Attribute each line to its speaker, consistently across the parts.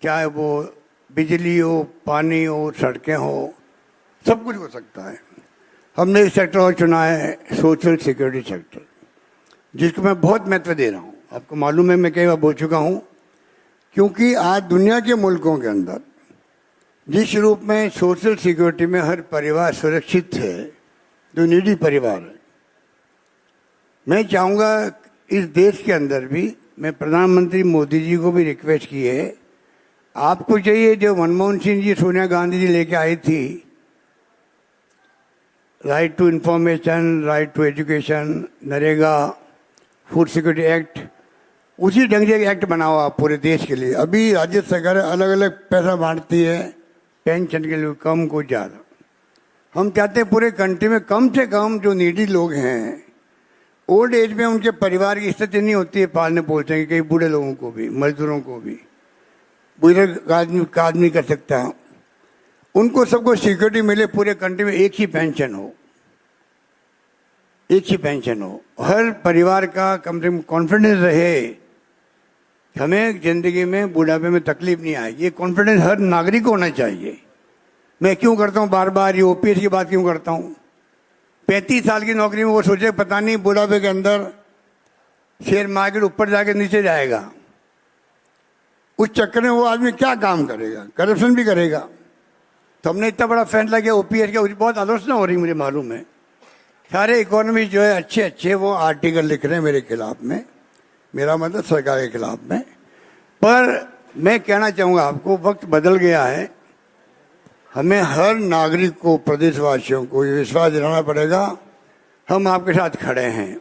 Speaker 1: चाहे वो बिजली हो, पानी हो, सड़कें हो, सब कुछ हो सकता है। हमने इस सेक्टर को चुना है सोशल सिक्योरिटी सेक्टर, जिसको मैं बहुत महत्व दे रहा हूँ। आपको मालूम है, मैं कई बार बोल चुका हूँ, क्योंकि आज दुनिया के मुल्कों के अंदर जिस रूप में सोशल सिक्योरिटी में हर परिवार सुरक्षित है, जो नीडी परिवार है, मैं चाहूँगा इस देश के अंदर भी, मैं प्रधानमंत्री मोदी जी को भी रिक्वेस्ट की है, आपको चाहिए जो मनमोहन सिंह जी, सोनिया गांधी जी लेके आई थी, right to information, right to education, NREGA, food security act, उसी ढंग से एक्ट बनाओ आप पूरे देश के लिए। अभी राज्य सरकार अलग अलग पैसा बांटती है पेंशन के लिए, कम को ज़्यादा। हम चाहते हैं पूरे कंट्री में कम से कम जो नीडी लोग हैं, ओल्ड एज में उनके परिवार की स्थिति नहीं होती है पालने पोसने की, कई बूढ़े लोगों को भी, मजदूरों को भी, बुजुर्ग आदमी काज नहीं कर सकता, उनको सबको सिक्योरिटी मिले, पूरे कंट्री में एक ही पेंशन हो, एक ही पेंशन हो, हर परिवार का कम से कम कॉन्फिडेंस रहे, हमें जिंदगी में बुढ़ापे में तकलीफ नहीं आएगी। ये कॉन्फिडेंस हर नागरिक को होना चाहिए। मैं क्यों करता हूँ बार बार ये ओपीएस की बात क्यों करता हूँ? 35 साल की नौकरी में वो सोचे पता नहीं बुढ़ापे के अंदर शेयर मार्केट ऊपर जाके नीचे जाएगा, उस चक्कर में वो आदमी क्या काम करेगा, करप्शन भी करेगा। तो हमने इतना बड़ा फैसला किया ओपीएस का, बहुत आलोचना हो रही मुझे मालूम है, सारे इकोनॉमिस्ट जो है अच्छे अच्छे वो आर्टिकल लिख रहे हैं मेरे खिलाफ में, मेरा मतलब सरकार के खिलाफ में। पर मैं कहना चाहूँगा आपको, वक्त बदल गया है, हमें हर नागरिक को, प्रदेशवासियों को ये विश्वास दिलाना पड़ेगा, हम आपके साथ खड़े हैं।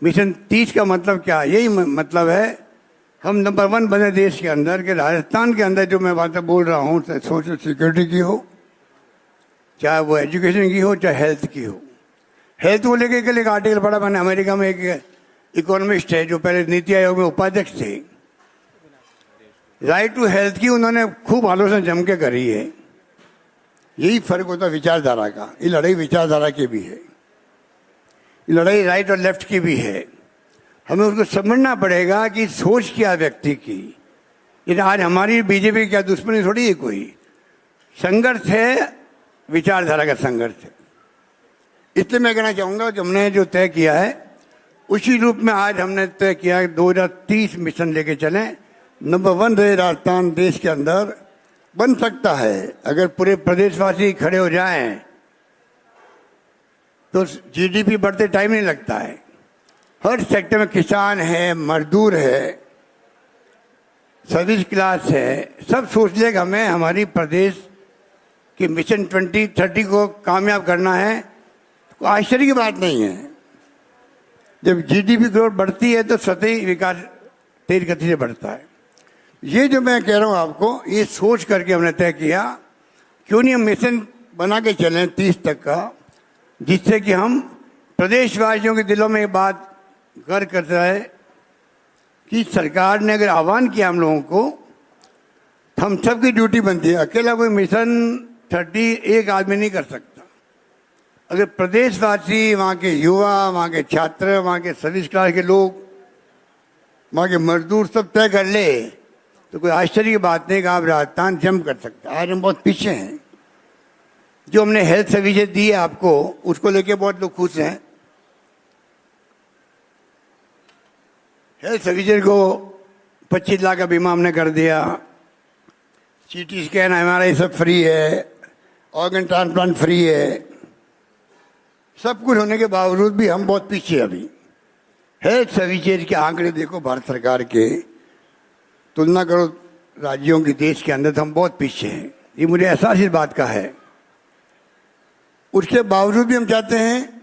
Speaker 1: मिशन 30 का मतलब क्या? यही मतलब है हम नंबर 1 बने देश के अंदर, के राजस्थान के अंदर जो मैं बातें बोल रहा हूँ, चाहे सोशल सिक्योरिटी की हो, चाहे वो एजुकेशन की हो, चाहे हेल्थ की हो। हेल्थ को लेकर कल एक आर्टिकल पढ़ा मैंने, अमेरिका में एक इकोनॉमिस्ट है जो पहले नीति आयोग में उपाध्यक्ष थे, राइट टू हेल्थ की उन्होंने खूब आलोचना जम के करी है। यही फर्क होता है विचारधारा का। ये लड़ाई विचारधारा की भी है, ये लड़ाई राइट और लेफ्ट की भी है। हमें उसको समझना पड़ेगा कि सोच क्या व्यक्ति की। ये आज हमारी बीजेपी क्या दुश्मनी थोड़ी है, कोई संघर्ष है, विचारधारा का संघर्ष है। इसलिए मैं कहना चाहूँगा कि हमने जो तय किया है उसी रूप में आज हमने तय किया है 2030 मिशन लेके चलें। नंबर 1 रहे राजस्थान देश के अंदर, बन सकता है अगर पूरे प्रदेशवासी खड़े हो जाएं तो जीडीपी बढ़ते टाइम नहीं लगता है। हर सेक्टर में किसान है, मजदूर है, सर्विस क्लास है, सब सोच लेगा हमें हमारी प्रदेश कि मिशन 2030 को कामयाब करना है। तो आश्चर्य की बात नहीं है, जब जीडीपी ग्रोथ बढ़ती है तो सतही विकास तेज गति से बढ़ता है। ये जो मैं कह रहा हूँ आपको, ये सोच करके हमने तय किया, क्यों नहीं हम मिशन बना के चलें 30 तक का, जिससे कि हम प्रदेशवासियों के दिलों में ये बात गर्व करता है कि सरकार ने अगर आह्वान किया हम लोगों को, तो हम सबकी ड्यूटी बनती है। अकेला कोई मिशन 30 एक आदमी नहीं कर सकता। अगर प्रदेशवासी, वहाँ के युवा, वहाँ के छात्र, वहाँ के सर्विस क्लास के लोग, वहाँ के मजदूर सब तय कर ले तो कोई आश्चर्य की बात नहीं कि आप राजस्थान जंप कर सकते। आज हम बहुत पीछे हैं। जो हमने हेल्थ सर्विसेज दी है आपको, उसको लेके बहुत लोग खुश हैं। हेल्थ सर्विसेज को 25 लाख का बीमा हमने कर दिया, सीटी स्कैन, एमआरआई सब फ्री है, ऑर्गन ट्रांसप्लांट फ्री है। सब कुछ होने के बावजूद भी हम बहुत पीछे अभी। हेल्थ सर्विसेज के आंकड़े देखो भारत सरकार के, तुलना करो राज्यों की देश के अंदर, तो हम बहुत पीछे हैं। ये मुझे एहसास इस बात का है। उसके बावजूद भी हम चाहते हैं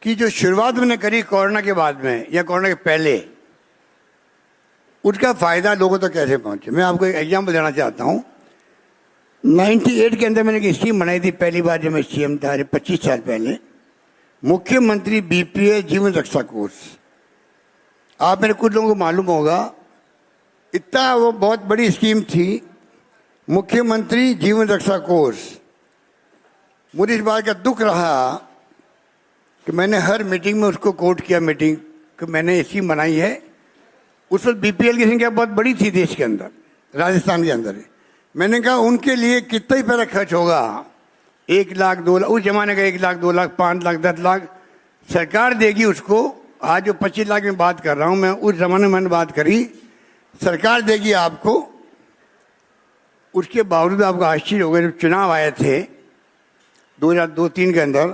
Speaker 1: कि जो शुरुआत मैंने करी कोरोना के बाद में या कोरोना के पहले, उसका फायदा लोगों तक कैसे पहुंचे। मैं आपको एक एग्जाम्पल देना चाहता हूँ। 98 के अंदर मैंने एक स्कीम बनाई थी, पहली बार जब मैं सीएम था, 25 साल पहले, मुख्यमंत्री बीपीए जीवन रक्षा कोष। आप मेरे कुछ लोगों को मालूम होगा, इतना वो बहुत बड़ी स्कीम थी, मुख्यमंत्री जीवन रक्षा कोष। मुझे इस बात का दुख रहा कि मैंने हर मीटिंग में उसको कोट किया, मीटिंग कि मैंने स्कीम बनाई है उस वक्त बीपीएल की संख्या बहुत बड़ी थी देश के अंदर, राजस्थान के अंदर। मैंने कहा उनके लिए कितना ही पैसा खर्च होगा, 1 लाख 2 लाख, उस जमाने का 1 लाख 2 लाख 5 लाख 10 लाख सरकार देगी उसको। आज जो 25 लाख में बात कर रहा हूं मैं, उस जमाने में मैंने बात करी, सरकार देगी आपको। उसके बावजूद आपको आश्चर्य होगा, जब चुनाव आए थे 2002-3 के अंदर,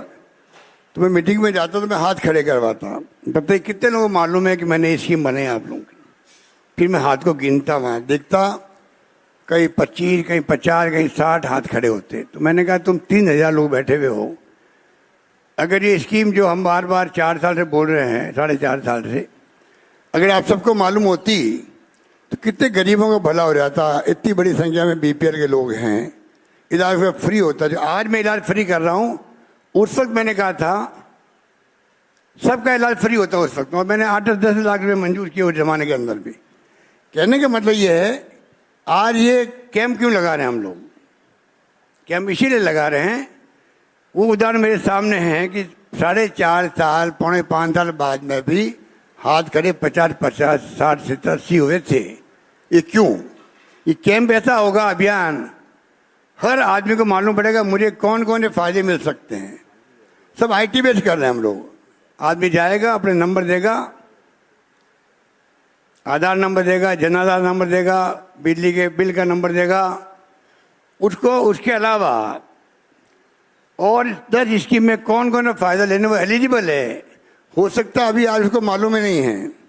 Speaker 1: तो मैं मीटिंग में जाता तो मैं हाथ खड़े करवाता, बताइए कितने लोगों को मालूम है कि मैंने स्कीम बनाई आप लोगों की। फिर मैं हाथ को गिनता, वहाँ देखता कहीं 25, कहीं 50, कहीं 60 हाथ खड़े होते। तो मैंने कहा तुम 3000 लोग बैठे हुए हो, अगर ये स्कीम जो हम बार बार 4 साल से बोल रहे हैं, 4.5 साल से, अगर आप सबको मालूम होती तो कितने गरीबों का भला हो जाता। इतनी बड़ी संख्या में बीपीएल के लोग हैं, इलाज फ्री होता। जो आज मैं इलाज फ्री कर रहा हूँ, उस वक्त मैंने कहा था सबका इलाज फ्री होता उस वक्त, और मैंने 8-10 लाख रुपये मंजूर किए उस जमाने के अंदर भी। कहने का मतलब ये है, आज ये कैंप क्यों लगा रहे हैं हम लोग? कैंप इसीलिए लगा रहे हैं, वो उदाहरण मेरे सामने है कि 4.5 साल, 4.5 साल बाद में भी हाथ खड़े 50, 60, 70, 80 हुए थे। ये क्यों? ये कैंप ऐसा होगा, अभियान, हर आदमी को मालूम पड़ेगा मुझे कौन कौन से फायदे मिल सकते हैं। सब IT बेस कर रहे हैं हम लोग। आदमी जाएगा, अपने नंबर देगा, आधार नंबर देगा, जन आधार नंबर देगा, बिजली के बिल का नंबर देगा उसको। उसके अलावा और 10 स्कीम में कौन कौन फायदा लेने वो एलिजिबल है, हो सकता है अभी आज उसको मालूम ही नहीं है।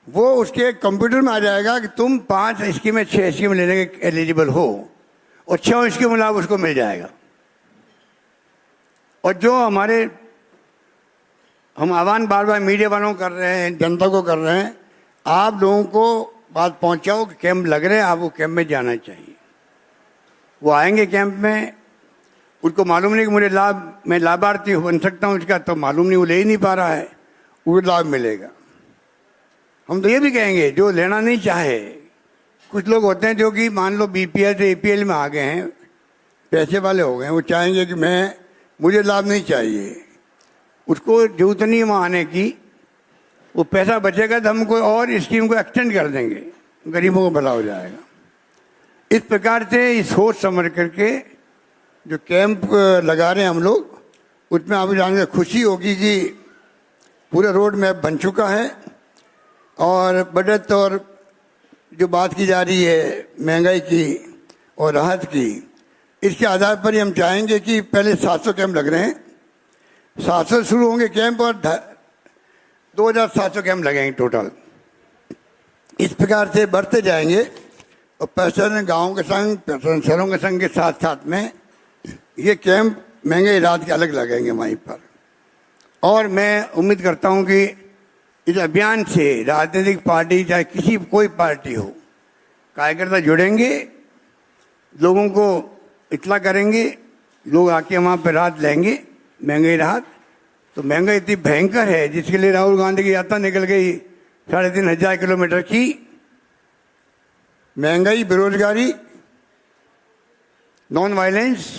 Speaker 1: वो उसके कंप्यूटर में आ जाएगा कि तुम 5 स्कीम में 6 स्कीम लेने के एलिजिबल हो, और 6 स्कीम लाभ उसको मिल जाएगा। और जो हम आह्वान बार बार मीडिया वालों को कर रहे हैं, जनता को कर रहे हैं, आप लोगों को बात पहुंचाओ कि कैंप लग रहे हैं, आपको कैंप में जाना चाहिए। वो आएंगे कैंप में, उनको मालूम नहीं कि मुझे मैं लाभार्थी बन सकता हूँ इसका, तो मालूम नहीं, वो ले ही नहीं पा रहा है, वो लाभ मिलेगा। हम तो ये भी कहेंगे जो लेना नहीं चाहे, कुछ लोग होते हैं जो कि मान लो बीपीएल से एपीएल में आ गए हैं, पैसे वाले हो गए हैं, वो चाहेंगे कि मुझे लाभ नहीं चाहिए, उसको जरूरत नहीं वहाँ आने की, वो पैसा बचेगा तो हम कोई और स्कीम को एक्सटेंड कर देंगे, गरीबों को भला हो जाएगा। इस प्रकार से सोच समझ करके जो कैंप लगा रहे हैं हम लोग, उसमें आपको जानकर खुशी होगी कि पूरा रोड मैप बन चुका है। और बजट और जो बात की जा रही है महंगाई की और राहत की, इसके आधार पर ही हम चाहेंगे कि पहले 700 कैंप लग रहे हैं, 700 शुरू होंगे कैंप और 2700 कैंप लगेंगे टोटल। इस प्रकार से बढ़ते जाएंगे, और प्रशासन गाँव के संग, प्रशासन शहरों के संग के साथ साथ में ये कैंप महंगाई राहत के अलग लगेंगे वहीं पर। और मैं उम्मीद करता हूँ कि इस अभियान से राजनीतिक पार्टी, चाहे कोई पार्टी हो, कार्यकर्ता जुड़ेंगे, लोगों को इत्तला करेंगे, लोग आके वहाँ पर राहत लेंगे, महंगाई राहत। तो महंगाई इतनी भयंकर है जिसके लिए राहुल गांधी की यात्रा निकल गई 3500 किलोमीटर की। महंगाई, बेरोजगारी, नॉन वायलेंस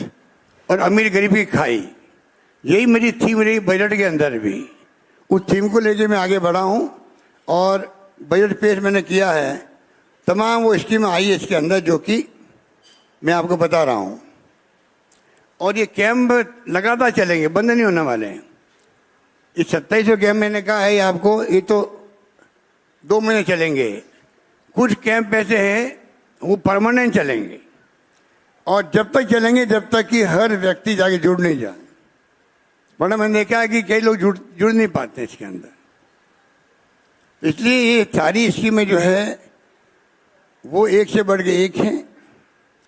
Speaker 1: और अमीर गरीब की खाई, यही मेरी थीम रही बजट के अंदर भी। उस थीम को लेके मैं आगे बढ़ा हूँ, और बजट पेश मैंने किया है। तमाम वो स्कीम आई है इसके अंदर जो कि मैं आपको बता रहा हूँ, और ये कैंप लगातार चलेंगे, बंद नहीं होने वाले हैं। इस 2700 कैंप मैंने कहा है आपको, ये तो 2 महीने चलेंगे। कुछ कैंप ऐसे हैं वो परमानेंट चलेंगे, और जब तक चलेंगे जब तक कि हर व्यक्ति जाके जुड़ नहीं जाए। वरना मैंने देखा है कि कई लोग जुड़ नहीं पाते इसके अंदर। इसलिए ये सारी स्कीमें जो है वो एक से बढ़ के एक हैं,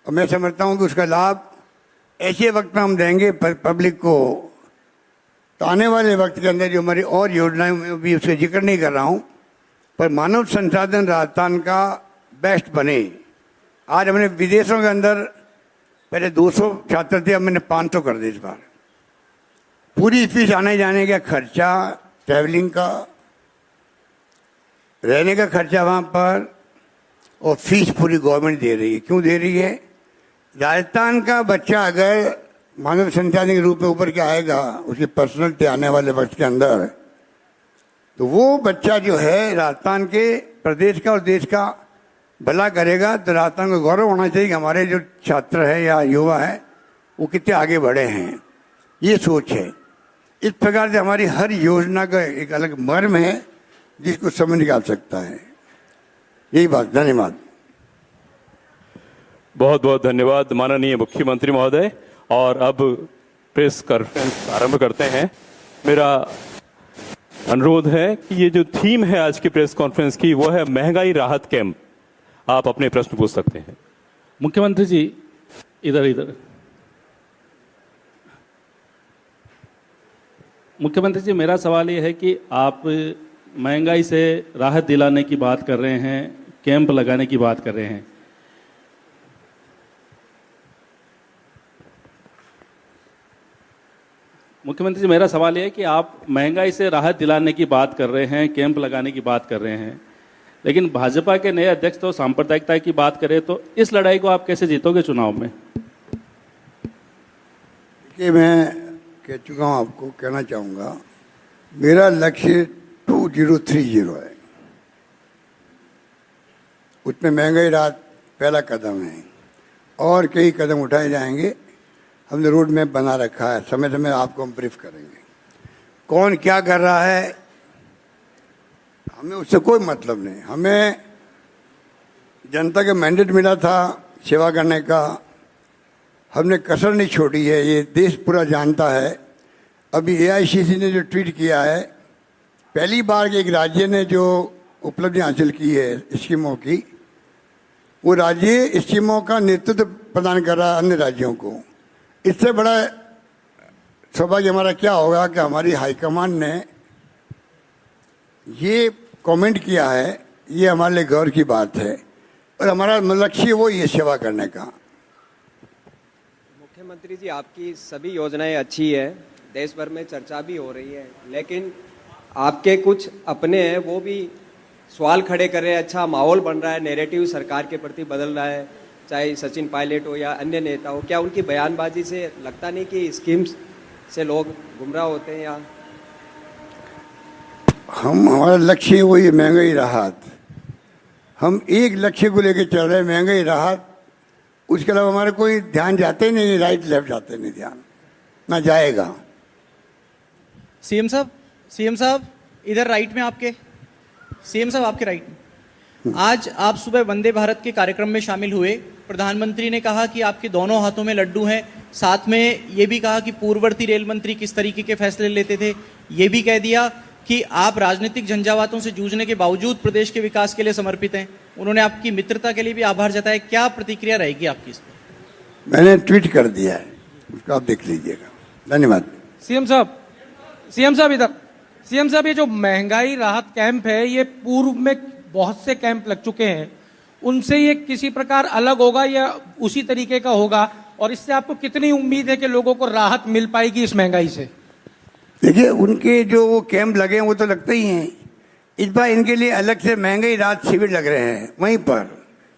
Speaker 1: और मैं समझता हूँ कि उसका लाभ ऐसे वक्त में हम देंगे पब्लिक को, तो आने वाले वक्त के अंदर जो हमारी और योजनाएं, में भी उसका जिक्र नहीं कर रहा हूँ, पर मानव संसाधन राजस्थान का बेस्ट बने। आज हमने विदेशों के अंदर पहले 200 छात्र थे, अब मैंने 500 कर दिए इस बार। पूरी फीस आने जाने का खर्चा, ट्रैवलिंग का, रहने का खर्चा वहाँ पर, और फीस पूरी गवर्नमेंट दे रही है। क्यों दे रही है? राजस्थान का बच्चा अगर मानव संसाधन के रूप में ऊपर के आएगा, उसकी पर्सनलिटी आने वाले वक्त के अंदर, तो वो बच्चा जो है राजस्थान के प्रदेश का और देश का भला करेगा, तो राजस्थान को गौरव होना चाहिए कि हमारे जो छात्र है या युवा है वो कितने आगे बढ़े हैं। ये सोच है। इस प्रकार से हमारी हर योजना का एक अलग मर्म है जिसको समझ निकाल सकता है। यही बात। धन्यवाद।
Speaker 2: बहुत बहुत धन्यवाद माननीय मुख्यमंत्री महोदय। और अब प्रेस कॉन्फ्रेंस आरंभ करते हैं। मेरा अनुरोध है कि ये जो थीम है आज की प्रेस कॉन्फ्रेंस की वो है महंगाई राहत कैंप। आप अपने प्रश्न पूछ सकते हैं।
Speaker 3: मुख्यमंत्री जी इधर। मुख्यमंत्री जी, मेरा सवाल ये है कि आप महंगाई से राहत दिलाने की बात कर रहे हैं, कैंप लगाने की बात कर रहे हैं। मुख्यमंत्री जी, मेरा सवाल यह है कि आप महंगाई से राहत दिलाने की बात कर रहे हैं, कैंप लगाने की बात कर रहे हैं, लेकिन भाजपा के नए अध्यक्ष तो सांप्रदायिकता की बात करें तो इस लड़ाई को आप कैसे जीतोगे चुनाव में?
Speaker 1: देखिए, मैं कह चुका हूं, आपको कहना चाहूंगा, मेरा लक्ष्य 2030 है। उसमें महंगाई राहत पहला कदम है और कई कदम उठाए जाएंगे। हमने रोड मैप बना रखा है, समय समय आपको हम ब्रीफ करेंगे। कौन क्या कर रहा है हमें उससे कोई मतलब नहीं। हमें जनता का मैंडेट मिला था सेवा करने का, हमने कसर नहीं छोड़ी है। ये देश पूरा जानता है। अभी AICC ने जो ट्वीट किया है, पहली बार एक राज्य ने जो उपलब्धि हासिल की है स्कीमों की, वो राज्य स्कीमों का नेतृत्व प्रदान कर रहा है अन्य राज्यों को। इससे बड़ा सौभाग्य हमारा क्या होगा कि हमारी हाईकमान ने ये कमेंट किया है। ये हमारे लिए गौर की बात है और हमारा लक्ष्य वो ये सेवा करने का।
Speaker 4: मुख्यमंत्री जी, आपकी सभी योजनाएं अच्छी है, देश भर में चर्चा भी हो रही है, लेकिन आपके कुछ अपने हैं वो भी सवाल खड़े कर रहे हैं। अच्छा माहौल बन रहा है, नैरेटिव सरकार के प्रति बदल रहा है, चाहे सचिन पायलट हो या अन्य नेता हो। क्या उनकी बयानबाजी से लगता नहीं कि स्कीम्स से लोग गुमराह होते हैं? या
Speaker 1: हमारा लक्ष्य वही है, महंगाई राहत। हम एक लक्ष्य को लेकर चल रहे हैं, महंगाई राहत। उसके अलावा हमारा कोई ध्यान जाते ही नहीं, राइट लेफ्ट जाते नहीं, ध्यान ना जाएगा।
Speaker 5: सीएम साहब इधर राइट में आपके, सीएम साहब आपके राइट में। आज आप सुबह वंदे भारत के कार्यक्रम में शामिल हुए। प्रधानमंत्री ने कहा कि आपके दोनों हाथों में लड्डू हैं, साथ में ये भी कहा कि पूर्ववर्ती रेल मंत्री किस तरीके के फैसले लेते थे। ये भी कह दिया कि आप राजनीतिक झंझावातों से जूझने के बावजूद प्रदेश के विकास के लिए समर्पित हैं। उन्होंने आपकी मित्रता के लिए भी आभार जताया। क्या प्रतिक्रिया रहेगी आपकी इस पर?
Speaker 1: मैंने ट्वीट कर दिया है, उसको आप देख लीजिएगा। धन्यवाद।
Speaker 6: सीएम साहब इधर। सीएम साहब, ये जो महंगाई राहत कैंप है, ये पूर्व में बहुत से कैंप लग चुके हैं, उनसे ये किसी प्रकार अलग होगा या उसी तरीके का होगा? और इससे आपको कितनी उम्मीद है कि लोगों को राहत मिल पाएगी इस महंगाई से?
Speaker 1: देखिए, उनके जो वो कैंप लगे हैं वो तो लगते ही हैं। इस बार इनके लिए अलग से महंगाई राहत शिविर लग रहे हैं वहीं पर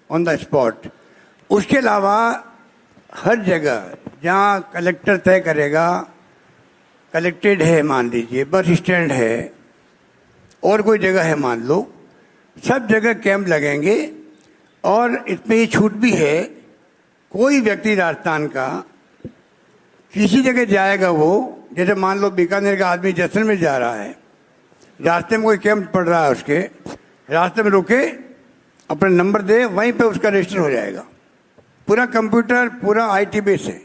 Speaker 1: ऑन द स्पॉट। उसके अलावा हर जगह जहाँ कलेक्टर तय करेगा, कलेक्टेड है मान लीजिए, बस स्टैंड है और कोई जगह है मान लो, सब जगह कैंप लगेंगे। और इसमें ये छूट भी है, कोई व्यक्ति राजस्थान का किसी जगह जाएगा, वो जैसे मान लो बीकानेर का आदमी जैसलमेर जा रहा है, रास्ते में कोई कैंप पड़ रहा है, उसके रास्ते में रुके, अपना नंबर दे, वहीं पे उसका रजिस्टर हो जाएगा। पूरा कंप्यूटर, पूरा IT बेस है।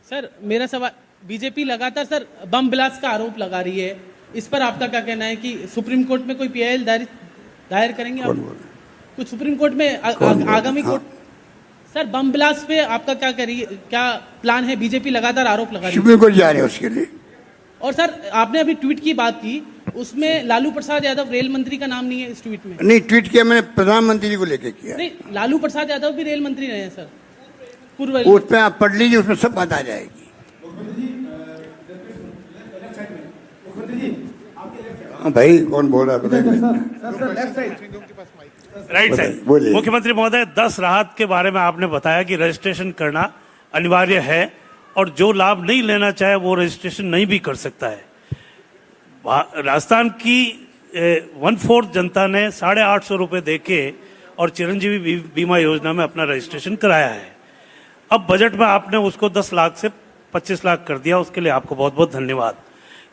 Speaker 5: सर मेरा सवाल, बीजेपी लगातार सर बम ब्लास्ट का आरोप लगा रही है, इस पर आपका क्या कहना है कि सुप्रीम कोर्ट में कोई PIL दायर करेंगे आप? कुछ सुप्रीम कोर्ट में आगामी कोर्ट? सर बम ब्लास्ट पे आपका क्या प्लान है? बीजेपी लगातार आरोप लगा रही है,
Speaker 1: सुप्रीम कोर्ट जा रहे हैं उसके लिए।
Speaker 5: और सर आपने अभी ट्वीट की बात की, उसमें लालू प्रसाद यादव रेल मंत्री का नाम नहीं है इस ट्वीट में।
Speaker 1: नहीं, ट्वीट किया मैंने प्रधानमंत्री जी को लेकर किया।
Speaker 5: नहीं, लालू प्रसाद यादव भी रेल मंत्री रहे हैं सर, पूर्व।
Speaker 1: उसमें आप पढ़ लीजिए, उसमें सब बात आ जाएगी। हाँ भाई, कौन बोल रहा है?
Speaker 7: Right side. मुख्यमंत्री महोदय, 10 राहत के बारे में आपने बताया कि रजिस्ट्रेशन करना अनिवार्य है और जो लाभ नहीं लेना चाहे वो रजिस्ट्रेशन नहीं भी कर सकता है। राजस्थान की 1/4 जनता ने 850 रुपए देके और चिरंजीवी बीमा योजना में अपना रजिस्ट्रेशन कराया है। अब बजट में आपने उसको 10 लाख से 25 लाख कर दिया, उसके लिए आपको बहुत बहुत धन्यवाद।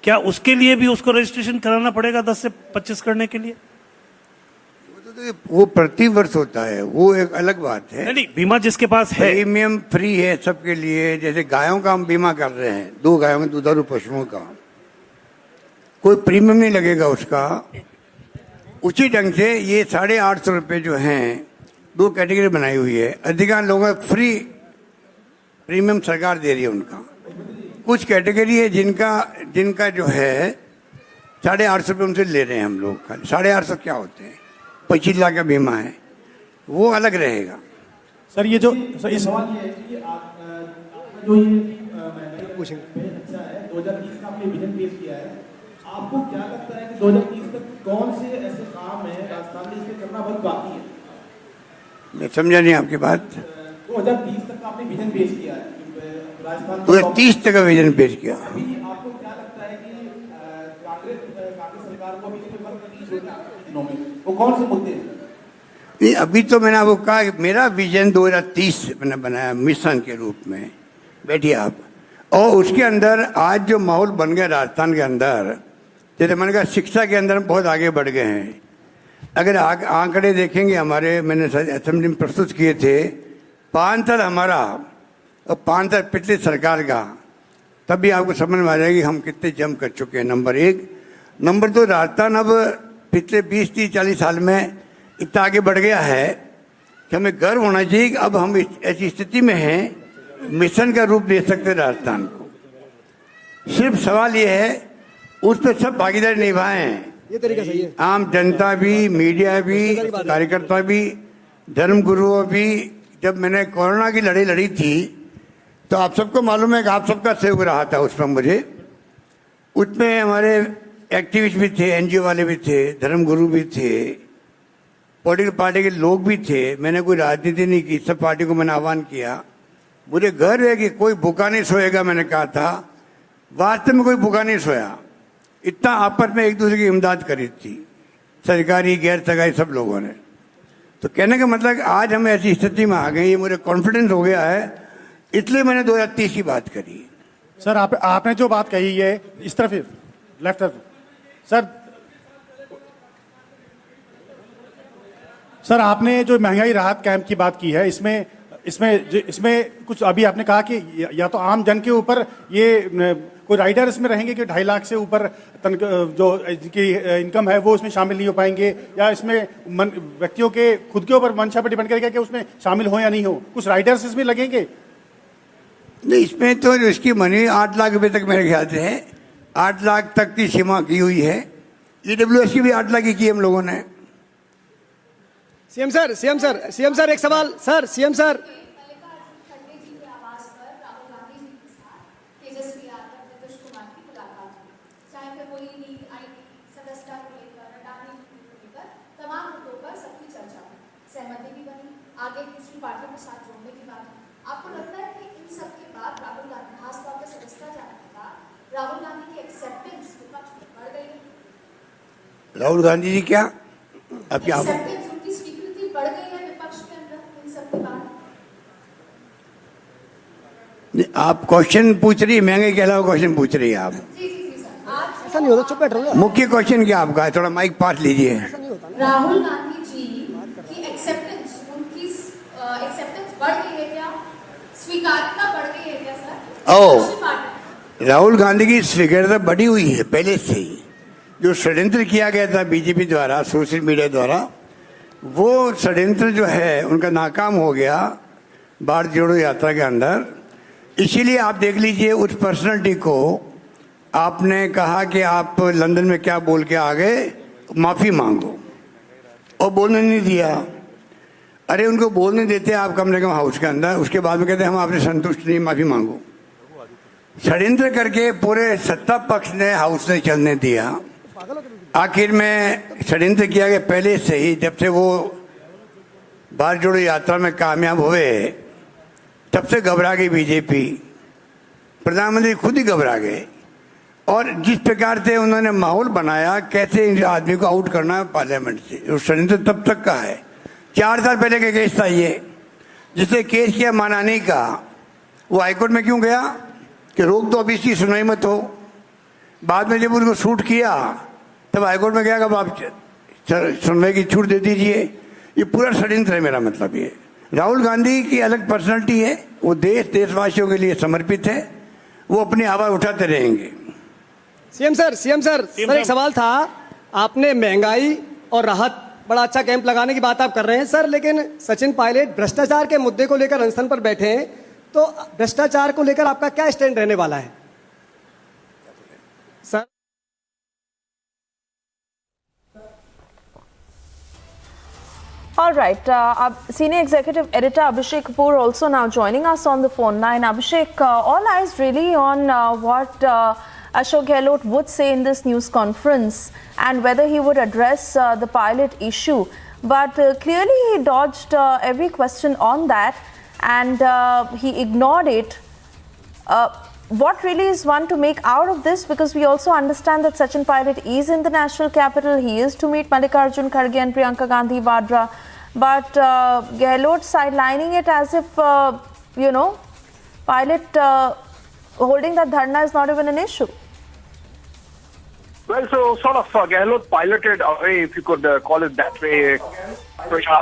Speaker 7: क्या उसके लिए भी उसको रजिस्ट्रेशन कराना पड़ेगा 10 से 25 करने के लिए?
Speaker 1: वो प्रति वर्ष होता है, वो एक अलग बात है।
Speaker 7: नहीं, बीमा जिसके पास है,
Speaker 1: प्रीमियम फ्री है सबके लिए। जैसे गायों का हम बीमा कर रहे हैं, 2 गायों में दुधारू पशुओं का, कोई प्रीमियम नहीं लगेगा उसका। उसी ढंग से ये 850 रुपये जो हैं, 2 कैटेगरी बनाई हुई है। अधिकांश लोगों को फ्री प्रीमियम सरकार दे रही है उनका। कुछ कैटेगरी है जिनका जो है 850 रुपये उनसे ले रहे हैं हम लोग। 850 क्या होते हैं, 25 लाख का बीमा है, वो अलग रहेगा।
Speaker 8: सर ये जो सर इस
Speaker 9: सवाल ये है कि जो ये महंगाई अच्छा है, 2030 का आपने विजन पेश किया है, आपको क्या लगता है कि 2030 तक कौन से ऐसे काम है राजस्थान में इसके करना बहुत बाकी है?
Speaker 1: मैं समझा नहीं आपकी बात।
Speaker 9: 2030 तक का आपने विजन पेश किया है राजस्थान,
Speaker 1: 2030 तक का विजन पेश किया।
Speaker 9: अभी आपको क्या लगता है कि कांग्रेस सरकार को अभी इस पे फर्क नहीं छोड़ना में, वो कौन से मुद्दे हैं?
Speaker 1: नहीं, अभी तो मैंने आपको कहा कि मेरा विजन 2030 मैंने बनाया मिशन के रूप में। बैठिए आप। और उसके अंदर आज जो माहौल बन गया राजस्थान के अंदर, जैसे मैंने कहा शिक्षा के अंदर बहुत आगे बढ़ गए हैं। अगर आंकड़े देखेंगे हमारे, मैंने असेंबली में प्रस्तुत किए थे, 5 साल हमारा और 5 साल पिछले सरकार का, तब भी आपको समझ में आ जाएगी हम कितने जंप कर चुके हैं। नंबर 1। नंबर 2, राजस्थान अब पिछले 20, 30, 40 साल में इतना आगे बढ़ गया है कि हमें गर्व होना चाहिए कि अब हम ऐसी स्थिति में हैं मिशन का रूप दे सकते हैं राजस्थान को। सिर्फ सवाल ये है उस पर सब भागीदारी निभाएं,
Speaker 4: ये तरीका सही है।
Speaker 1: आम जनता भी, मीडिया भी, कार्यकर्ता भी, धर्मगुरुओं भी। जब मैंने कोरोना की लड़ाई लड़ी थी तो आप सबको मालूम है कि आप सबका सहयोग रहा था उस पर मुझे। उसमें हमारे एक्टिविस्ट भी थे, एनजीओ वाले भी थे, धर्मगुरु भी थे, पॉलिटिकल पार्टी के लोग भी थे। मैंने कोई राजनीति नहीं की, सब पार्टी को मैंने आह्वान किया। मुझे गर्व है कि कोई भूखा नहीं सोएगा, मैंने कहा था। वास्तव में कोई भूखा नहीं सोया। इतना आपस में एक दूसरे की इमदाद करी थी, सरकारी गैर सरकारी सब लोगों ने। तो कहने का मतलब आज हम ऐसी स्थिति में आ गए, ये मुझे कॉन्फिडेंस हो गया है, इसलिए मैंने 2030 की बात करी।
Speaker 8: सर आपने जो बात कही है, इस तरफ लेफ्ट तरफ सर आपने जो महंगाई राहत कैंप की बात की है, इसमें कुछ अभी आपने कहा कि या तो आम जन के ऊपर ये कोई राइडर इसमें रहेंगे कि 2.5 लाख से ऊपर जो जिनकी इनकम है वो उसमें शामिल नहीं हो पाएंगे, या इसमें व्यक्तियों के खुद के ऊपर मंशा पर डिपेंड करेगा कि उसमें शामिल हो या नहीं हो? कुछ राइडर्स इसमें लगेंगे?
Speaker 1: नहीं, इसमें तो इसकी मनी 8 लाख रुपए तक मेरे ख्याल से है। 8 लाख तक की सीमा की हुई है। EWS की भी 8 लाख की की हम लोगों ने।
Speaker 4: सीएम सर एक सवाल सर। सीएम सर,
Speaker 10: मल्लिकार्जुन जी के आवास पर राहुल गांधी जी के साथ तेजस्वी यादव, नीतीश कुमार की मुलाकात हुई। चाहे फिर कोई नीति आयोग सदस्यता को लेकर, हटाने को लेकर, तमाम मुद्दों पर सबकी चर्चा हुई, सहमति भी बनी, आगे दूसरी पार्टियों के साथ जोड़ने की बात हुई। आपको लगता है कि इन सब के बाद राहुल गांधी, खासतौर पर सदस्यता जाने के बाद राहुल गांधी की एक्सेप्टेंस विपक्ष में बढ़ गई है?
Speaker 1: राहुल गांधी जी क्या अब क्या
Speaker 10: उनकी स्वीकृति बढ़ गई है विपक्ष के अंदर इन सब के बाद?
Speaker 1: आप क्वेश्चन पूछ रही है, महंगे के अलावा क्वेश्चन पूछ रही है आप?
Speaker 10: जी सर। आज
Speaker 4: ऐसा नहीं होता, चुप बैठ रहो।
Speaker 1: मुख्य क्वेश्चन क्या आपका है? थोड़ा माइक पास लीजिए।
Speaker 10: राहुल गांधी जी की एक्सेप्टेंस, उनकी एक्सेप्टेंस बढ़ गई है क्या? स्वीकार्यता बढ़ गई है क्या सर?
Speaker 1: राहुल गांधी की स्वीकार्यता बढ़ी हुई है पहले से ही। जो षड्यंत्र किया गया था बीजेपी द्वारा, सोशल मीडिया द्वारा, वो षड्यंत्र जो है उनका नाकाम हो गया भारत जोड़ो यात्रा के अंदर। इसीलिए आप देख लीजिए उस पर्सनालिटी को आपने कहा कि आप लंदन में क्या बोल के आ गए, माफी मांगो, और बोलने नहीं दिया। अरे उनको बोलने देते आप कम से कम हाउस के अंदर, उसके बाद में कहते हम आपसे संतुष्ट नहीं, माफी मांगो। षड्यंत्र करके पूरे सत्ता पक्ष ने हाउस ने चलने दिया। आखिर में षड्यंत्र किया गया पहले से ही, जब से वो भारत जोड़ो यात्रा में कामयाब हुए तब से घबरा गई बीजेपी। प्रधानमंत्री खुद ही घबरा गए और जिस प्रकार से उन्होंने माहौल बनाया, कैसे इस आदमी को आउट करना है पार्लियामेंट से, उस षड्यंत्र तब तक का है। 4 साल पहले का केस था ये, जिसे केस किया मानानी का, वो हाईकोर्ट में क्यों गया कि रोक दो, अभी इसकी सुनवाई मत हो। बाद में जब उनको शूट किया तब हाईकोर्ट में गया कि अब आप सुनवाई की छूट दे दीजिए। ये पूरा षड्यंत्र है। मेरा मतलब ये, राहुल गांधी की अलग पर्सनैलिटी है, वो देशवासियों के लिए समर्पित है, वो अपनी आवाज उठाते रहेंगे।
Speaker 4: सीएम सर, एक सवाल था। आपने महंगाई और राहत बड़ा अच्छा कैंप लगाने की बात आप कर रहे हैं सर, लेकिन सचिन पायलट भ्रष्टाचार के मुद्दे को लेकर अनशन पर बैठे हैं, तो भ्रष्टाचार को लेकर आपका क्या स्टैंड रहने वाला है sir?
Speaker 11: All right, Senior Executive Editor Abhishek Kapoor also now joining us on the phone line. Abhishek, all eyes really on what Ashok Gehlot would say in this news conference and whether he would address the pilot issue. But clearly he dodged every question on that and he ignored it. What really is one to make out of this? Because we also understand that Sachin Pilot is in the national capital. He is to meet Mallikarjun, Kharge and Priyanka Gandhi, Vadra. But Gehlot sidelining it as if, Pilot holding that dharna is not even an issue.
Speaker 12: Well, so sort of Gehlot piloted away, if you could call it that way.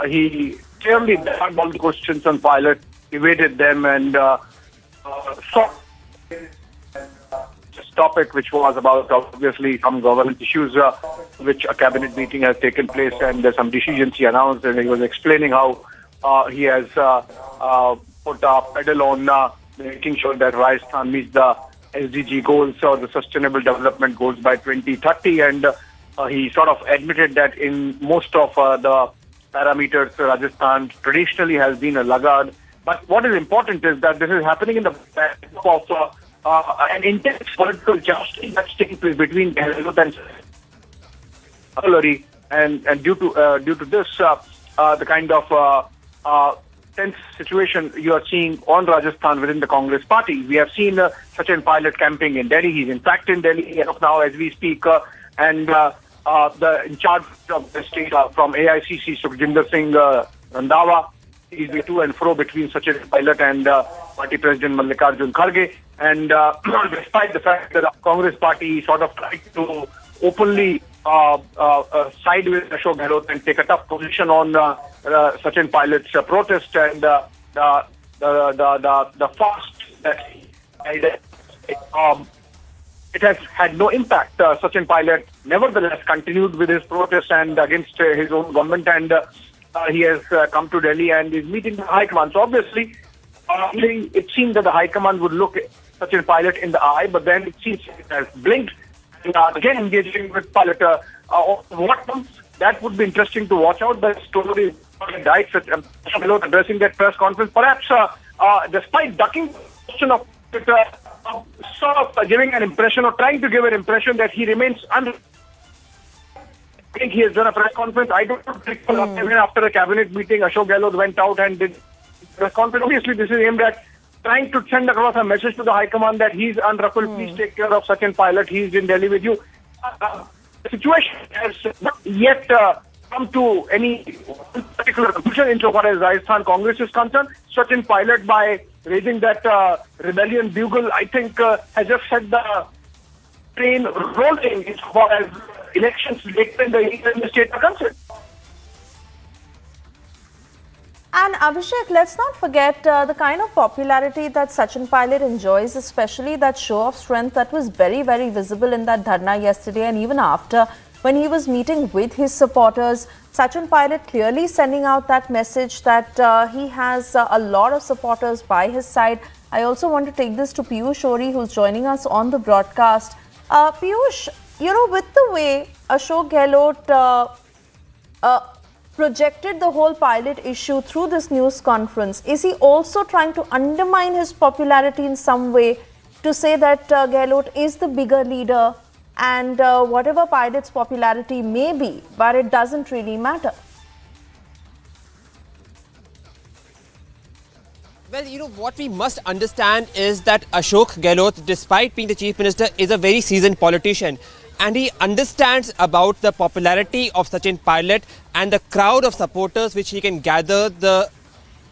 Speaker 12: He clearly dodged all the questions on Pilot, evaded them, and sought this topic, which was about obviously some government issues, which a cabinet meeting has taken place, and there's some decisions he announced, and he was explaining how he has put a pedal on making sure that Rajasthan meets the SDG goals or the Sustainable Development Goals by 2030, and he sort of admitted that in most of the parameters, Rajasthan traditionally has been a laggard. But what is important is that this is happening in the backdrop of an intense political jousting that's taking place between Gehlot and Hillary, and due to this, the kind of tense situation you are seeing on Rajasthan within the Congress party. We have seen Sachin Pilot camping in Delhi. He's in fact in Delhi now as we speak, and the in charge of the state from AICC, Sukhjinder Singh Randhawa, he's been to and fro between Sachin Pilot and party president Mallikarjun Kharge. And despite the fact that the Congress party sort of tried to openly side with Ashok Gehlot and take a tough position on Sachin Pilot's protest and the fast that it has had no impact. Sachin Pilot nevertheless continued with his protest and against his own government, and he has come to Delhi and is meeting the High Command. So obviously, it seemed that the High Command would look Sachin Pilot in the eye, but then it seems it has blinked and again engaging with Pilot. What comes, that would be interesting to watch out. The story died, Gehlot addressing that press conference. Perhaps despite ducking the question of sort of giving an impression or trying to give an impression that he remains I think he has done a press conference. I don't think even after a cabinet meeting, Ashok Gehlot went out and did a press conference. Obviously, this is aimed at trying to send across a message to the High Command that he's unruffled. Please take care of Sachin Pilot. He's in Delhi with you. The situation has not yet come to any particular conclusion insofar as Rajasthan Congress is concerned. Sachin Pilot, by raising that rebellion bugle, I think has just set the train rolling insofar as elections later in the state are concerned.
Speaker 11: And Abhishek, let's not forget the kind of popularity that Sachin Pilot enjoys, especially that show of strength that was very, very visible in that dharna yesterday and even after when he was meeting with his supporters. Sachin Pilot clearly sending out that message that he has a lot of supporters by his side. I also want to take this to Piyush Ori, who's joining us on the broadcast. Piyush, with the way Ashok Gehlot projected the whole Pilot issue through this news conference, is he also trying to undermine his popularity in some way to say that Gehlot is the bigger leader and whatever Pilot's popularity may be, but it doesn't really matter?
Speaker 13: Well, you know, what we must understand is that Ashok Gehlot, despite being the Chief Minister, is a very seasoned politician. And he understands about the popularity of Sachin Pilot and the crowd of supporters which he can gather, the